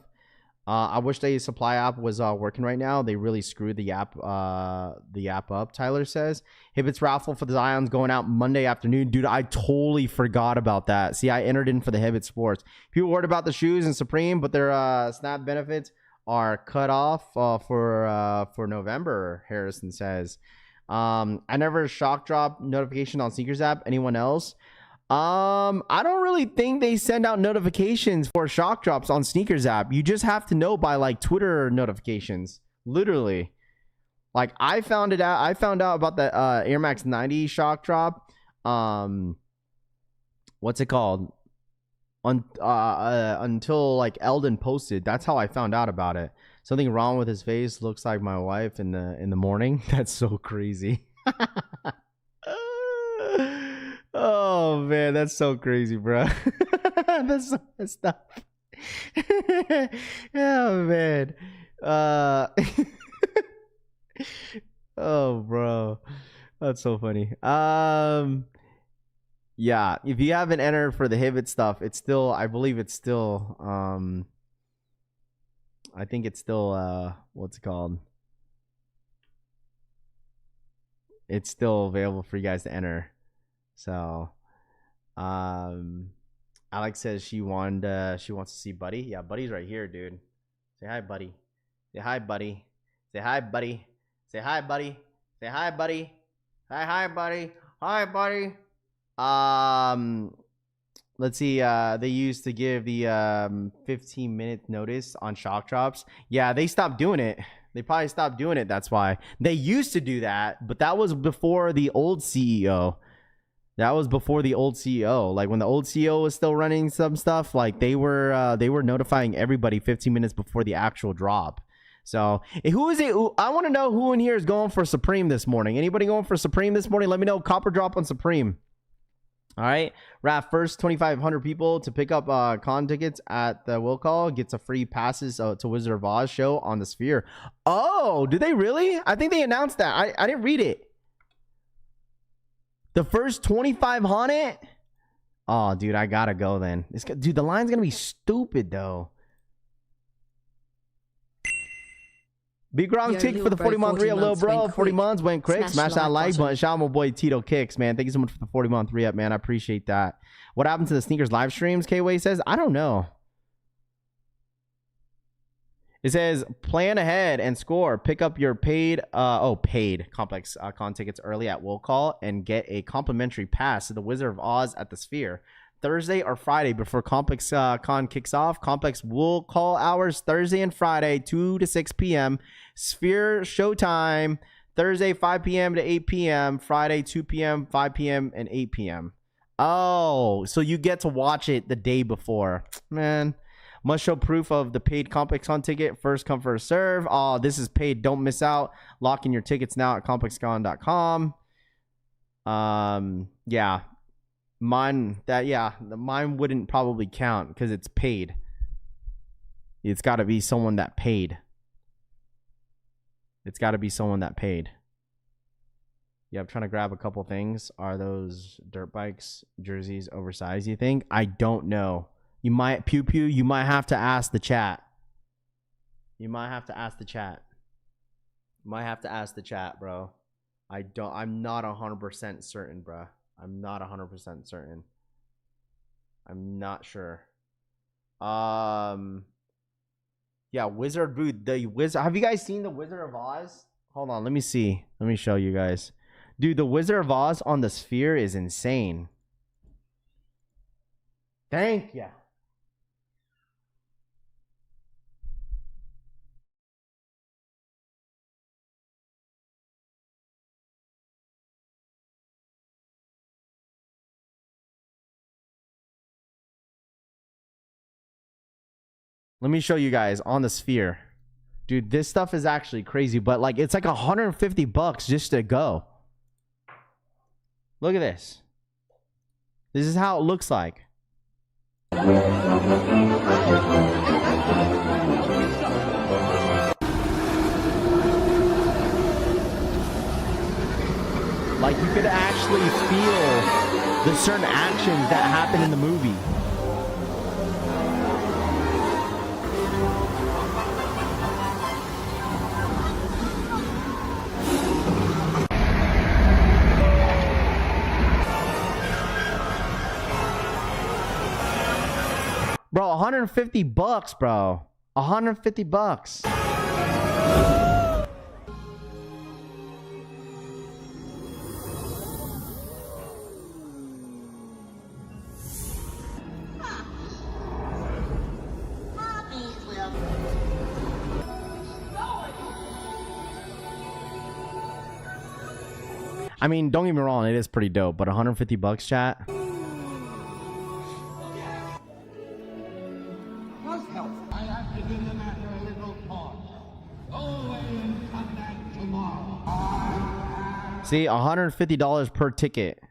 I wish the supply app was working right now. They really screwed the app up, Tyler says. Hibbits raffle for the Zions going out Monday afternoon. Dude, I totally forgot about that. See, I entered in for the Jdsports. People worried about the shoes and Supreme, but their snap benefits are cut off for November, Harrison says. I never shock drop notification on Sneakers app. Anyone else? I don't really think they send out notifications for shock drops on Sneakers app. You just have to know by like Twitter notifications. Literally. Like I found out about the Air Max 90 shock drop. What's it called? Until like Eldon posted. That's how I found out about it. Something wrong with his face. Looks like my wife in the morning. That's so crazy. Oh man, that's so crazy, bro. That's so messed up. Oh man. Oh bro, that's so funny. Yeah, if you haven't entered for the Hibbit stuff, it's still, I believe it's still I think it's still what's it called? It's still available for you guys to enter. So Alex says she wants to see Buddy. Yeah, Buddy's right here, dude. Say hi, Buddy. Say hi, Buddy. Say hi, Buddy. Say hi, Buddy. Say hi, Buddy. Hi, Buddy. Hi, Buddy. Let's see. They used to give the 15-minute notice on shock drops. Yeah, they stopped doing it. They probably stopped doing it. That's why they used to do that, but that was before the old CEO. That was before the old CEO. Like when the old CEO was still running some stuff, like they were notifying everybody 15 minutes before the actual drop. So who is it? I want to know who in here is going for Supreme this morning. Anybody going for Supreme this morning? Let me know. Copper drop on Supreme. All right. Raf, first 2,500 people to pick up con tickets at the Will Call gets a free passes to Wizard of Oz show on the Sphere. Oh, did they really? I think they announced that. I didn't read it. The first 2,500? Oh, dude, I gotta go then. Dude, the line's gonna be stupid, though. Big wrong tick for the 40-month re-up, little bro. 40 months went quick. Smash that like button. Shout out my boy Tito Kicks, man. Thank you so much for the 40-month re-up, man. I appreciate that. What happened to the sneakers live streams? K-Way says, I don't know. It says, plan ahead and score. Pick up your paid ComplexCon tickets early at Will Call and get a complimentary pass to the Wizard of Oz at the Sphere. Thursday or Friday before ComplexCon kicks off. Complex Will Call hours Thursday and Friday, 2 to 6 p.m. Sphere showtime, Thursday, 5 p.m. to 8 p.m. Friday, 2 p.m., 5 p.m., and 8 p.m. Oh, so you get to watch it the day before. Man. Must show proof of the paid ComplexCon ticket. First come, first serve. Oh, this is paid. Don't miss out. Lock in your tickets now at ComplexCon.com. Yeah. Mine wouldn't probably count because it's paid. It's got to be someone that paid. It's got to be someone that paid. Yeah, I'm trying to grab a couple things. Are those dirt bikes jerseys oversized, you think? I don't know. You might, Pew Pew, you might have to ask the chat. You might have to ask the chat. Might have to ask the chat, bro. I'm not 100% certain, bro. I'm not 100% certain. I'm not sure. Yeah, Wizard Booth. The Wizard. Have you guys seen the Wizard of Oz? Hold on, let me see. Let me show you guys. Dude, the Wizard of Oz on the Sphere is insane. Thank you. Let me show you guys on the Sphere. Dude, this stuff is actually crazy, but like it's like $150 just to go. Look at this. This is how it looks like. Like, you could actually feel the certain actions that happen in the movie. Bro, $150, bro. $150. I mean, don't get me wrong, it is pretty dope, but $150, chat. See, $150 per ticket.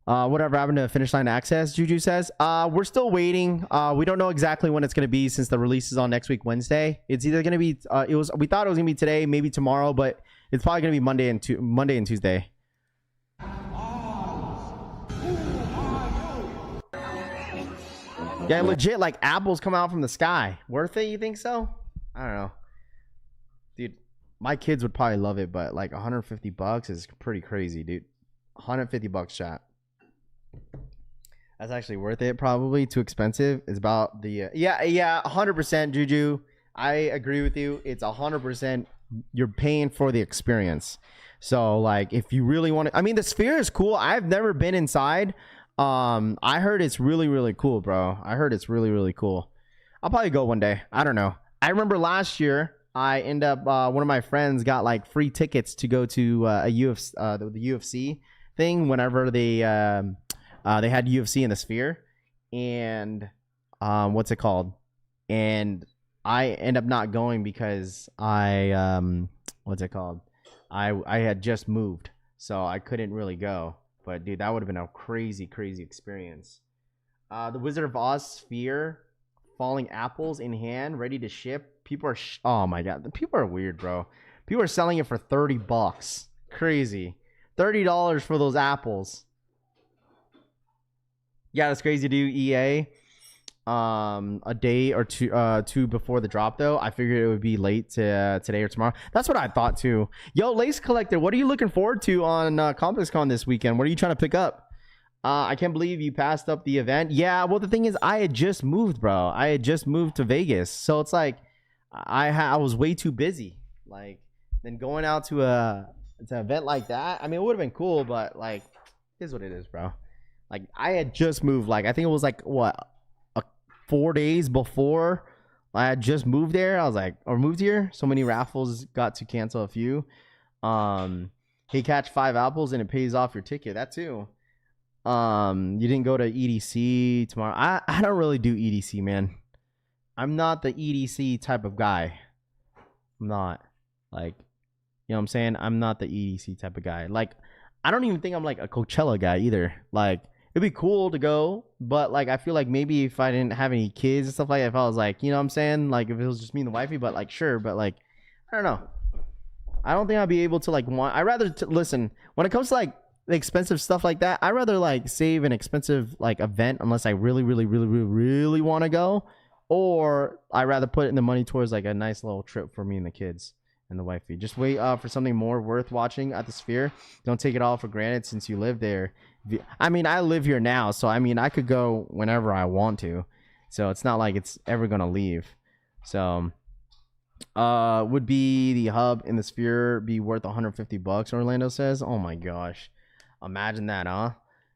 Whatever happened to finish line access? Juju says. We're still waiting. We don't know exactly when it's gonna be since the release is on next week Wednesday. It's either gonna be we thought it was gonna be today, maybe tomorrow, but it's probably gonna be Monday and Tuesday. Yeah, legit, like apples come out from the sky. Worth it? You think so? I don't know, dude. My kids would probably love it, but like $150 is pretty crazy, dude. $150, chat. That's actually worth it. Probably too expensive. It's about the yeah, 100%, Juju. I agree with you. It's 100%. You're paying for the experience. So like, if you really want to, I mean, the Sphere is cool. I've never been inside. I heard it's really, really cool, bro. I heard it's really, really cool. I'll probably go one day. I don't know. I remember last year I end up one of my friends got like free tickets to go to a UFC the UFC thing whenever they had UFC in the Sphere, and what's it called? And I end up not going because I what's it called? I had just moved, so I couldn't really go. But dude, that would have been a crazy, crazy experience. The Wizard of Oz Sphere, falling apples in hand, ready to ship. People are oh my god, people are weird, bro. People are selling it for $30. Crazy. $30 for those apples. Yeah, that's crazy to do, EA. A day or two before the drop, though. I figured it would be late to today or tomorrow. That's what I thought too. Yo, Lace Collector, what are you looking forward to on ComplexCon this weekend? What are you trying to pick up? I can't believe you passed up the event. Yeah, well, the thing is, I had just moved, bro. I had just moved to Vegas, so it's like I was way too busy. Like, then going out to an event like that. I mean, it would have been cool, but like, here's what it is, bro. Like, I had just moved. Like, I think it was like what, 4 days before I had just moved there. I was like, or moved here. So many raffles got to cancel a few. Hey, catch 5 apples and it pays off your ticket. That too. You didn't go to EDC tomorrow. I don't really do EDC, man. I'm not the EDC type of guy. I'm not. Like, you know what I'm saying? I'm not the EDC type of guy. Like, I don't even think I'm like a Coachella guy either. Like, it'd be cool to go, but like, I feel like maybe if I didn't have any kids and stuff like that, if I was like, you know what I'm saying? Like, if it was just me and the wifey, but like, sure, but like, I don't know. I don't think I'd be able to like I'd rather listen, when it comes to like expensive stuff like that, I'd rather like save an expensive like event unless I really, really, really, really, really want to go, or I'd rather put in the money towards like a nice little trip for me and the kids and the wifey. Just wait for something more worth watching at the Sphere. Don't take it all for granted since you live there. I mean, I live here now, so I mean, I could go whenever I want to. So it's not like it's ever gonna leave. So, would be the hub in the Sphere be worth $150? Orlando says. Oh my gosh, imagine that, huh?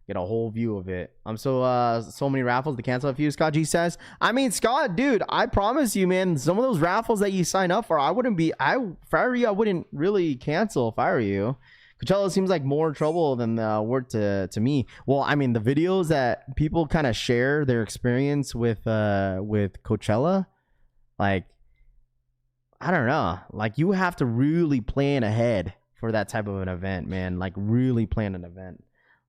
Get a whole view of it. So many raffles to cancel a few. Scott G says. I mean, Scott, dude, I promise you, man, some of those raffles that you sign up for, if I were you, I wouldn't really cancel if I were you. Coachella seems like more trouble than worth to me. Well, I mean, the videos that people kind of share their experience with Coachella, like, I don't know. Like, you have to really plan ahead for that type of an event, man. Like, really plan an event.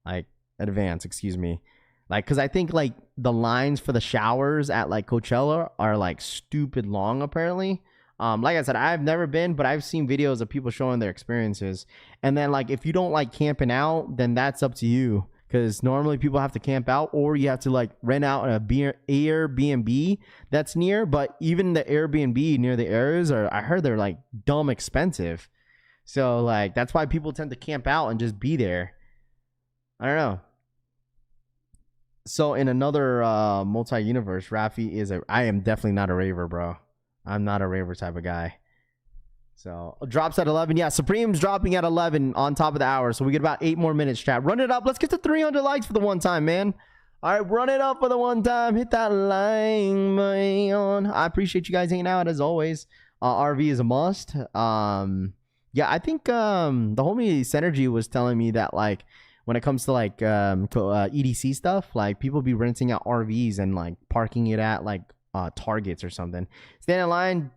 Like, advance, excuse me. Like, because I think, like, the lines for the showers at, like, Coachella are, like, stupid long, apparently. Like I said, I've never been, but I've seen videos of people showing their experiences. And then like if you don't like camping out, then that's up to you. Because normally people have to camp out, or you have to like rent out a Airbnb that's near. But even the Airbnb near the areas I heard they're like dumb expensive. So like that's why people tend to camp out and just be there. I don't know. So in another multi-universe, Rafi I am definitely not a raver, bro. I'm not a raver type of guy. So drops at 11. Yeah, Supreme's dropping at 11 on top of the hour. So we get about 8 more minutes, chat. Run it up. Let's get to 300 likes for the one time, man. All right, run it up for the one time. Hit that like, man. I appreciate you guys hanging out as always. RV is a must. Yeah, I think the homie Synergy was telling me that like when it comes to like EDC stuff, like people be renting out RVs and like parking it at like Targets or something. Stand in line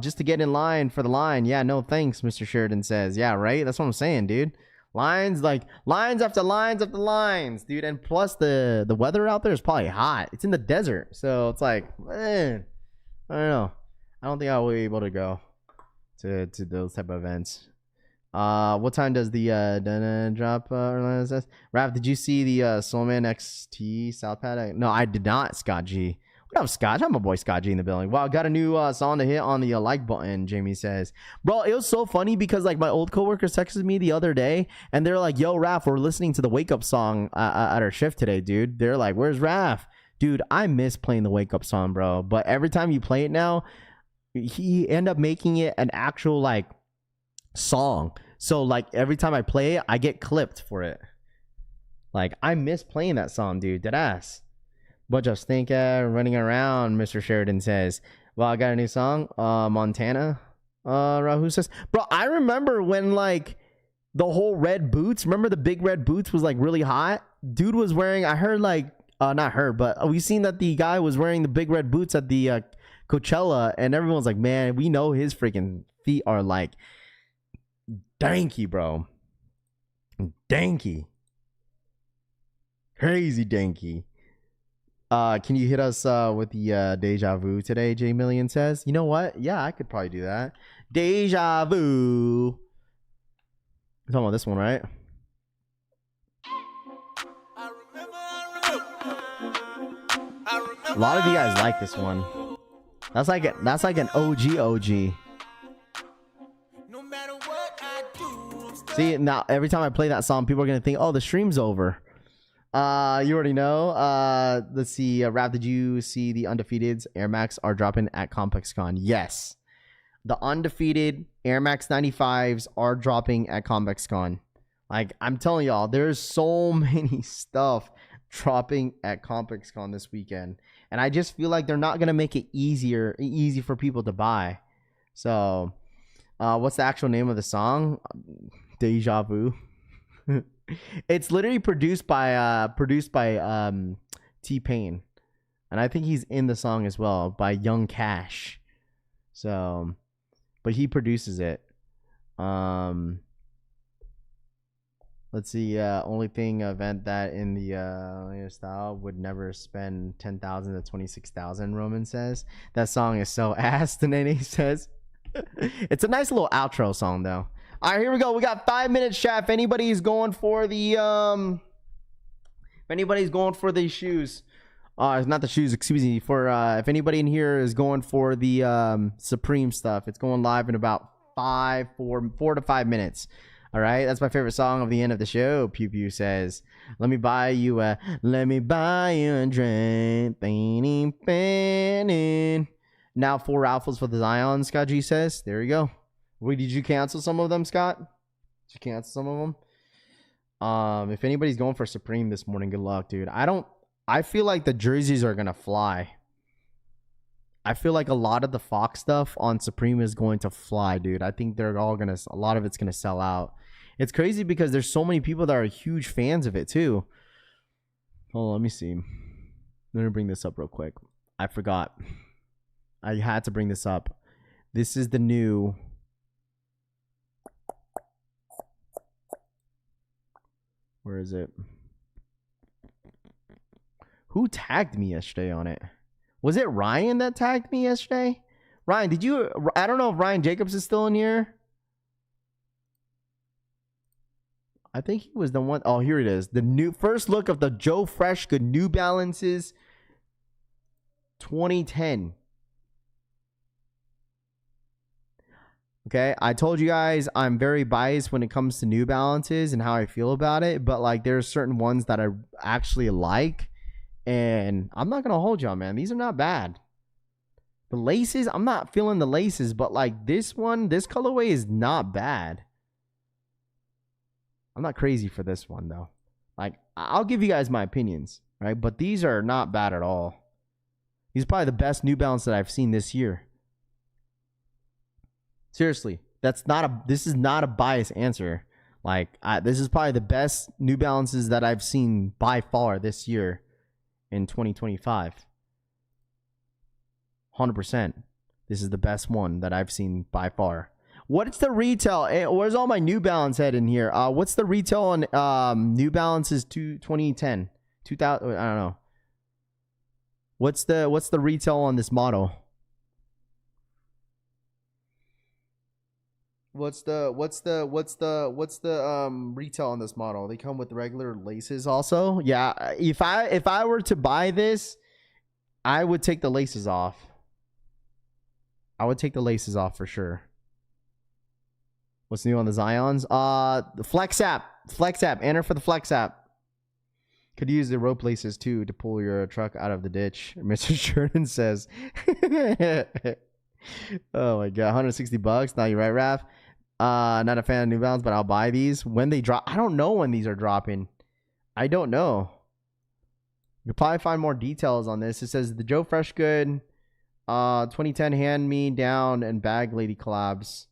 just to get in line for the line. Yeah, no thanks, Mr. Sheridan says. Yeah, right? That's what I'm saying, dude. Lines after lines after lines, dude. And plus the weather out there is probably hot. It's in the desert. So it's like, man, I don't know. I don't think I will be able to go to those type of events. What time does the drop? Orlando says. Raph, did you see the Soulman XT South Pad? No, I did not, Scott G. What up, Scott? I'm my boy Scott G in the building. Wow, got a new song to hit on the like button, Jamie says. Bro, it was so funny because like my old coworkers texted me the other day and they're like, yo, Raph, we're listening to the wake up song at our shift today, dude. They're like, where's Raph? Dude, I miss playing the wake up song, bro. But every time you play it now, he end up making it an actual like song. So like every time I play it, I get clipped for it. Like I miss playing that song, dude. Deadass. But just think running around, Mr. Sheridan says. Well, I got a new song. Montana. Rahu says. Bro, I remember when like the whole red boots. Remember the big red boots was like really hot? Dude was wearing, I heard like, not her, but we seen that the guy was wearing the big red boots at the Coachella. And everyone's like, man, we know his freaking feet are like danky, bro. Danky. Crazy danky. Can you hit us with the Deja Vu today, J Million says. You know what? Yeah, I could probably do that. Deja Vu. You're talking about this one, right? A lot of you guys like this one. That's like an OG. See, now every time I play that song, people are gonna think, oh, the stream's over. You already know. Let's see. Raph, did you see the undefeateds? Air Max are dropping at ComplexCon. Yes, the undefeated Air Max 95s are dropping at ComplexCon. Like I'm telling y'all, there's so many stuff dropping at ComplexCon this weekend, and I just feel like they're not gonna make it easy for people to buy. So, what's the actual name of the song? Deja Vu. It's literally produced by T-Pain, and I think he's in the song as well by Young Cash. So, but he produces it. Let's see. Only thing event that in the style would never spend 10,000 to 26,000. Roman says that song is so ass. The Nene says it's a nice little outro song though. All right, here we go. We got 5 minutes, chat. If anybody's going for the shoes, not the shoes, excuse me. For if anybody in here is going for the Supreme stuff, it's going live in about 4 to 5 minutes. All right, that's my favorite song of the end of the show. Pew Pew says, "Let me buy you a drink." Now 4 raffles for the Zion. Scott G says, "There you go." Wait, did you cancel some of them, Scott? Did you cancel some of them? If anybody's going for Supreme this morning, good luck, dude. I feel like the jerseys are gonna fly. I feel like a lot of the Fox stuff on Supreme is going to fly, dude. I think a lot of it's gonna sell out. It's crazy because there's so many people that are huge fans of it too. Hold on, let me see. Let me bring this up real quick. I forgot. I had to bring this up. This is the new. Where is it? Who tagged me yesterday on it? Was it Ryan that tagged me yesterday? Ryan, did you? I don't know if Ryan Jacobs is still in here. I think he was the one. Oh, here it is. The new first look of the Joe Freshgood New Balances 2010. Okay, I told you guys I'm very biased when it comes to New Balances and how I feel about it, but like there's certain ones that I actually like, and I'm not gonna hold y'all, man. These are not bad. The laces, I'm not feeling the laces, but like this one, this colorway is not bad. I'm not crazy for this one though. Like I'll give you guys my opinions, right? But these are not bad at all. These are probably the best New Balance that I've seen this year. Seriously, this is not a biased answer. Like this is probably the best New Balances that I've seen by far this year in 2025. 100%. This is the best one that I've seen by far. What's the retail? Where's all my New Balance head in here? What's the retail on New Balances 2010? 2000, I don't know. What's the retail on this model? What's the retail on this model? They come with regular laces also. Yeah, if I were to buy this, I would take the laces off. I would take the laces off for sure. What's new on the Zions? The Flex app. Enter for the Flex app. Could use the rope laces too to pull your truck out of the ditch. Mr. Sheridan says. Oh my god, $160. Now you're right, Raph. Not a fan of New Balance, but I'll buy these when they drop. I don't know when these are dropping. I don't know. You'll probably find more details on this. It says the Joe Freshgood 2010 hand me down and bag lady collabs.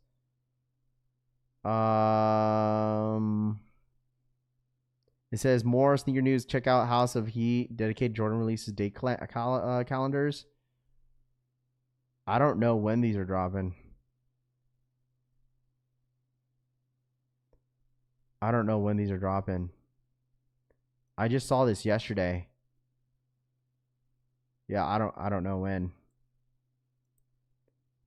It says more sneaker news. Check out House of Heat. Dedicated Jordan releases date calendars. I don't know when these are dropping. I don't know when these are dropping. I just saw this yesterday. Yeah, I don't know when.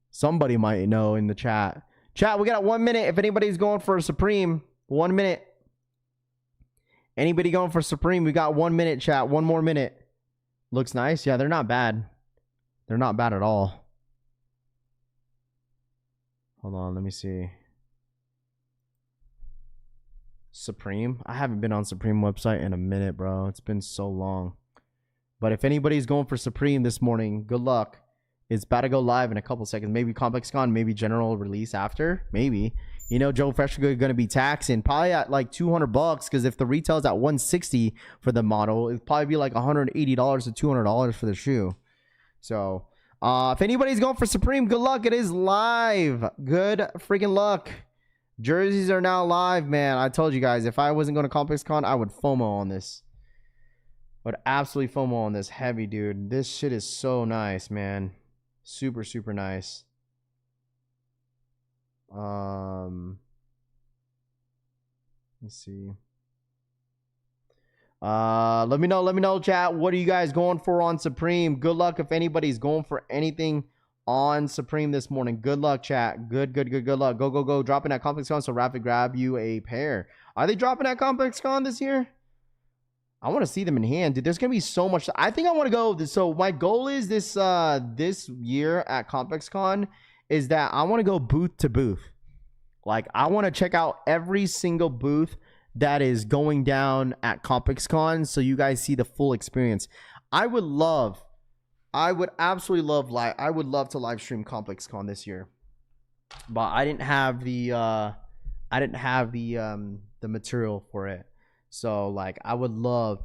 Somebody might know in the chat. Chat, we got 1 minute. If anybody's going for a Supreme, 1 minute. Anybody going for Supreme? We got 1 minute, chat. 1 more minute. Looks nice. Yeah, they're not bad. They're not bad at all. Hold on, let me see. Supreme. I haven't been on Supreme website in a minute, bro. It's been so long. But if anybody's going for Supreme this morning, good luck. It's about to go live in a couple seconds. Maybe ComplexCon, maybe general release after. Maybe. You know, Joe Freshgood going to be taxing probably at like $200 because if the retail is at $160 for the model, it'd probably be like $180 to $200 for the shoe. So, if anybody's going for Supreme, good luck. It is live. Good freaking luck. Jerseys are now live, man. I told you guys, if I wasn't going to ComplexCon, I would FOMO on this. Would absolutely FOMO on this heavy, dude. This shit is so nice, man. Super, super nice. Let me see. Let me know, chat. What are you guys going for on Supreme? Good luck if anybody's going for anything on Supreme this morning. Good luck, chat. Good luck. Go. Dropping at ComplexCon so Rapid grab you a pair. Are they dropping at ComplexCon this year? I want to see them in hand, dude. There's gonna be so much. I think I want to go. So my goal is this year at ComplexCon is that I want to go booth to booth. Like I want to check out every single booth that is going down at ComplexCon, so you guys see the full experience. I would absolutely love I would love to live stream ComplexCon this year, but I didn't have the material for it. So like I would love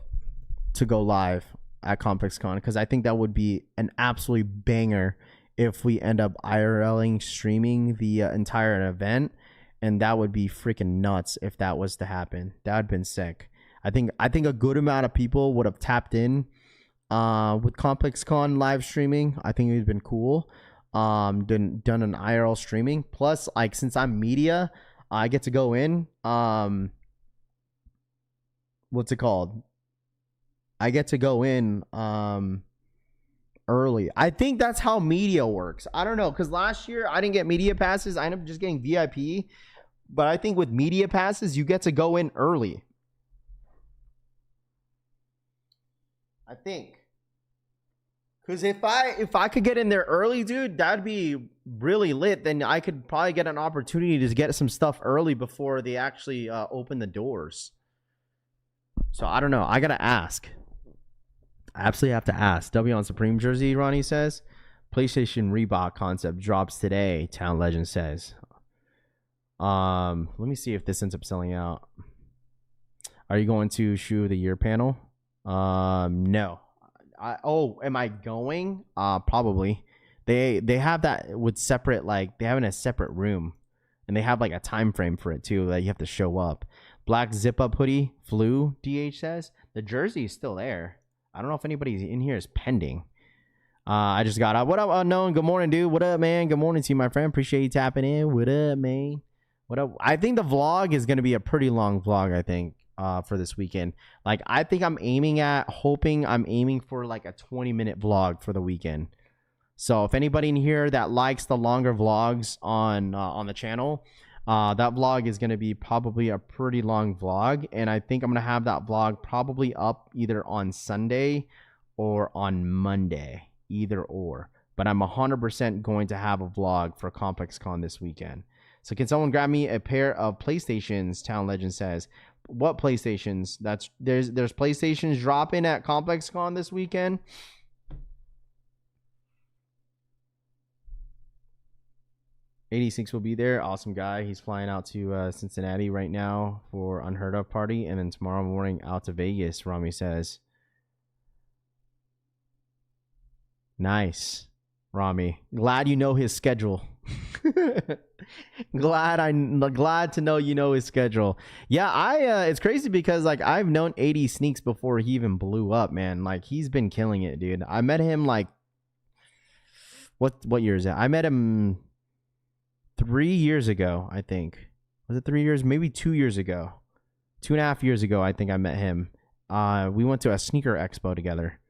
to go live at ComplexCon because I think that would be an absolutely banger if we end up IRLing streaming the entire event, and that would be freaking nuts if that was to happen. That would have been sick. I think a good amount of people would have tapped in with ComplexCon live streaming. I think it would have been cool. Done an IRL streaming. Plus, like since I'm media, I get to go in. What's it called? I get to go in early. I think that's how media works. I don't know, because last year I didn't get media passes. I ended up just getting VIP. But I think with media passes, you get to go in early. I think. Because if I could get in there early, dude, that'd be really lit. Then I could probably get an opportunity to get some stuff early before they actually open the doors. So I don't know. I gotta ask. I absolutely have to ask. W on Supreme jersey, Ronnie says. PlayStation Reebok concept drops today, Town Legend says. Let me see if this ends up selling out. Are you going to Shoe of the Year panel? No. Am I going? Probably. They have that with separate, like, they have it in a separate room. And they have like a time frame for it too, that you have to show up. Black zip up hoodie, flu, DH says. The jersey is still there. I don't know if anybody in here is pending. I just got out. What up, Unknown? Good morning, dude. What up, man? Good morning to you, my friend. Appreciate you tapping in. What up, man? What up? I think the vlog is going to be a pretty long vlog, I think, for this weekend. Like, I think I'm aiming for like a 20-minute vlog for the weekend. So if anybody in here that likes the longer vlogs on the channel, that vlog is going to be probably a pretty long vlog. And I think I'm going to have that vlog probably up either on Sunday or on Monday, either or. But I'm 100% going to have a vlog for ComplexCon this weekend. So can someone grab me a pair of PlayStations? Town Legend says. What PlayStations? There's PlayStations dropping at ComplexCon this weekend. '86 will be there. Awesome guy. He's flying out to Cincinnati right now for Unheard Of party, and then tomorrow morning out to Vegas. Rami says. Nice, Rami. Glad you know his schedule. glad to know you know his schedule. Yeah, it's crazy because like I've known 80 Sneaks before he even blew up, man. Like he's been killing it, dude. I met him like what year is it? I met him 3 years ago, I think. Was it 3 years? Maybe 2 years ago. 2.5 years ago, I think I met him. We went to a sneaker expo together.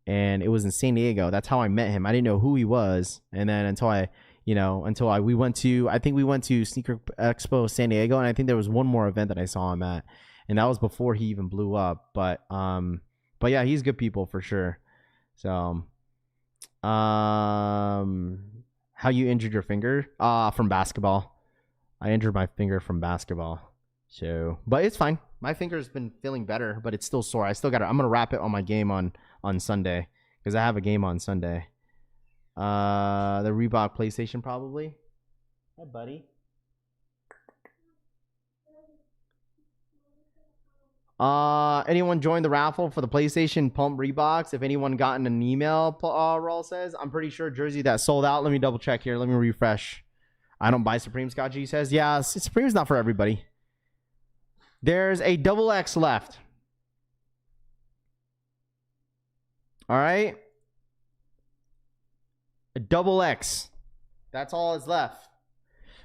And it was in San Diego. That's how I met him. I didn't know who he was. And then we went to Sneaker Expo San Diego, and I think there was one more event that I saw him at, and that was before he even blew up. But yeah, he's good people for sure. So, how you injured your finger? From basketball. I injured my finger from basketball. So, but it's fine. My finger's been feeling better, but it's still sore. I'm gonna wrap it on my game on Sunday because I have a game on Sunday. The Reebok PlayStation probably. Hi, buddy. Anyone joined the raffle for the PlayStation Pump Reeboks? If anyone gotten an email, Raul says. I'm pretty sure jersey that sold out. Let me double check here. Let me refresh. I don't buy Supreme, Scott G says. Yeah, Supreme's not for everybody. There's a XX left. All right. A XX. That's all that's left.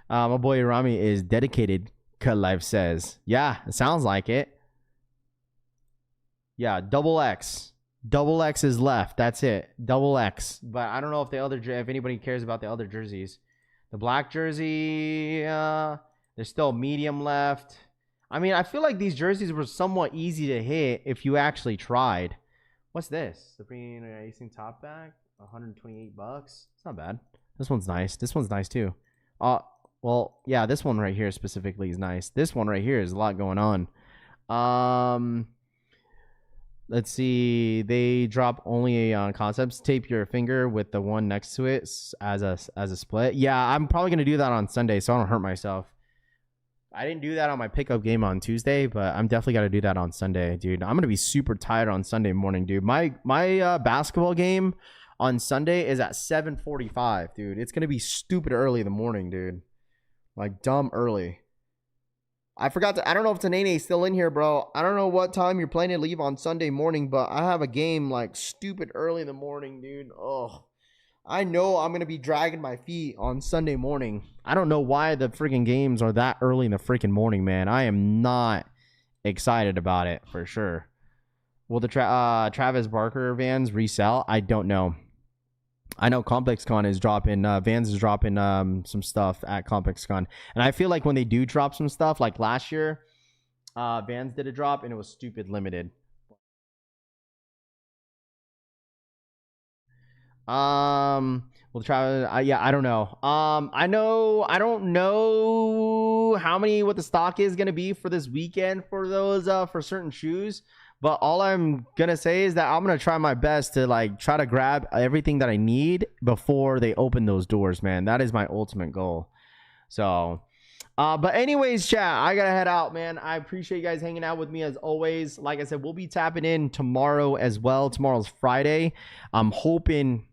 My boy Rami is dedicated, Cut Life says. Yeah, it sounds like it. Yeah, XX. XX is left. That's it. XX. But I don't know if anybody cares about the other jerseys. The black jersey, there's still medium left. I mean, I feel like these jerseys were somewhat easy to hit if you actually tried. What's this? Supreme Racing top back, $128. It's not bad. This one's nice. This one's nice too. Well, yeah, this one right here specifically is nice. This one right here is a lot going on. Let's see. They drop only on concepts. Tape your finger with the one next to it as a split. Yeah, I'm probably gonna do that on Sunday so I don't hurt myself. I didn't do that on my pickup game on Tuesday, but I'm definitely got to do that on Sunday, dude. I'm going to be super tired on Sunday morning, dude. My basketball game on Sunday is at 7:45, dude. It's going to be stupid early in the morning, dude. Like, dumb early. I don't know if Tanene still in here, bro. I don't know what time you're planning to leave on Sunday morning, but I have a game, like, stupid early in the morning, dude. Oh, I know I'm going to be dragging my feet on Sunday morning. I don't know why the freaking games are that early in the freaking morning, man. I am not excited about it for sure. Will the Travis Barker Vans resell? I don't know. I know ComplexCon is dropping, Vans is dropping some stuff at ComplexCon. And I feel like when they do drop some stuff, like last year, Vans did a drop and it was stupid limited. We'll try. Yeah, I don't know. I don't know what the stock is gonna be for this weekend for those for certain shoes. But all I'm gonna say is that I'm gonna try my best to like try to grab everything that I need before they open those doors, man. That is my ultimate goal. So, but anyways, chat, I gotta head out, man. I appreciate you guys hanging out with me as always. Like I said, we'll be tapping in tomorrow as well. Tomorrow's Friday. I'm hoping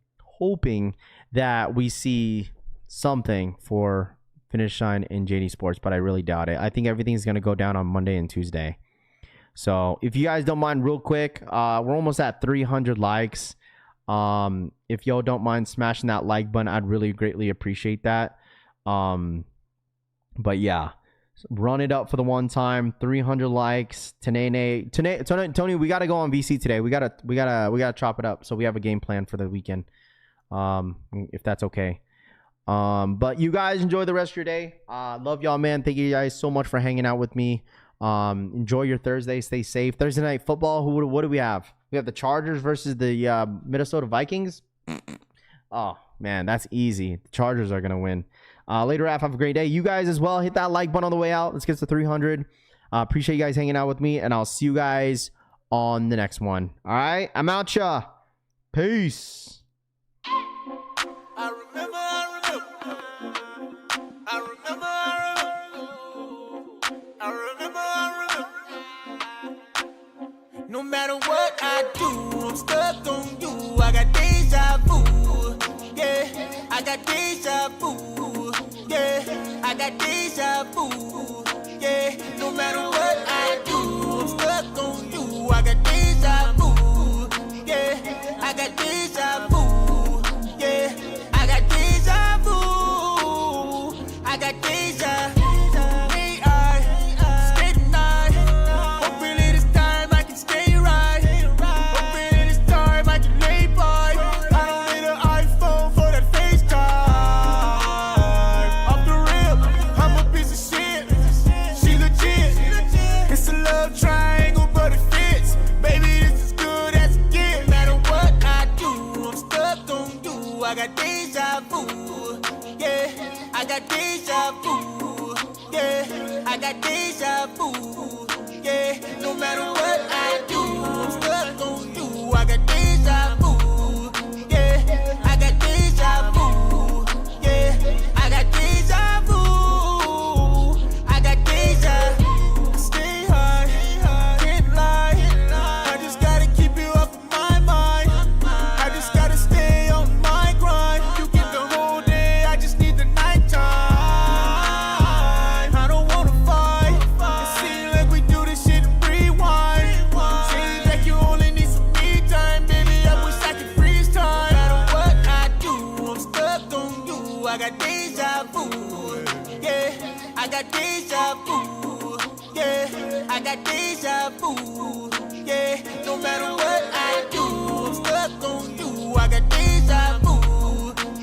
that we see something for Finish Shine and Jdsports, but I really doubt it. I think everything's gonna go down on Monday and Tuesday. So if you guys don't mind, real quick, we're almost at 300 likes. If y'all don't mind smashing that like button, I'd really greatly appreciate that. But yeah, run it up for the one time. 300 likes. Tony, we gotta go on VC today. We gotta chop it up. So we have a game plan for the weekend. If that's okay. But you guys enjoy the rest of your day. Love y'all, man. Thank you guys so much for hanging out with me. Enjoy your Thursday. Stay safe. Thursday night football. What do we have? We have the Chargers versus the Minnesota Vikings. Oh man, that's easy. The Chargers are gonna win. Later, Raf, have a great day. You guys as well. Hit that like button on the way out. Let's get to 300. Appreciate you guys hanging out with me, and I'll see you guys on the next one. All right, I'm out, ya. Peace. No matter what I do, I'm stuck on you. I got deja vu, yeah. I got deja vu, yeah. I got deja vu, yeah. No matter what I do, I'm stuck on you. I got deja vu, yeah. I got deja vu, yeah. I got deja vu. I got deja. I got deja vu, yeah. I got deja vu, yeah. I got deja vu, yeah. No matter what I do, I'm stuck on you. I got deja vu, yeah. I got deja vu, yeah. I got deja vu. I got deja. Stay high, can't lie. I just gotta keep you off of my mind. I just gotta stay on my grind. You get the whole day, I just need the nighttime. I don't wanna fight. It seems like we do this shit and rewind. Seems like you only need some me time, baby. I wish I could freeze time. No matter what I do, I'm stuck on you. I got deja vu, yeah. I got deja vu, yeah. I got deja vu, yeah. No matter what I do, I'm stuck on you. I got deja vu,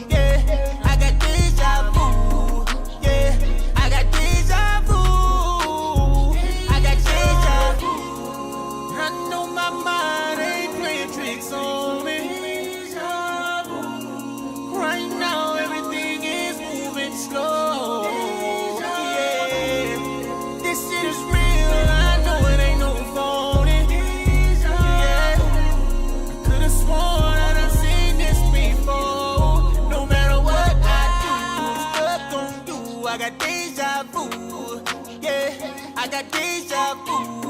yeah. I got deja vu, yeah. I got deja vu. I got deja vu. I know my mind ain't playing tricks on me. Right now everything is moving slow. Yeah. This shit is real. I know it ain't no phony. Yeah. I could've sworn I done seen this before. No matter what I do, I'm stuck on you. I got deja vu. Yeah. I got deja vu.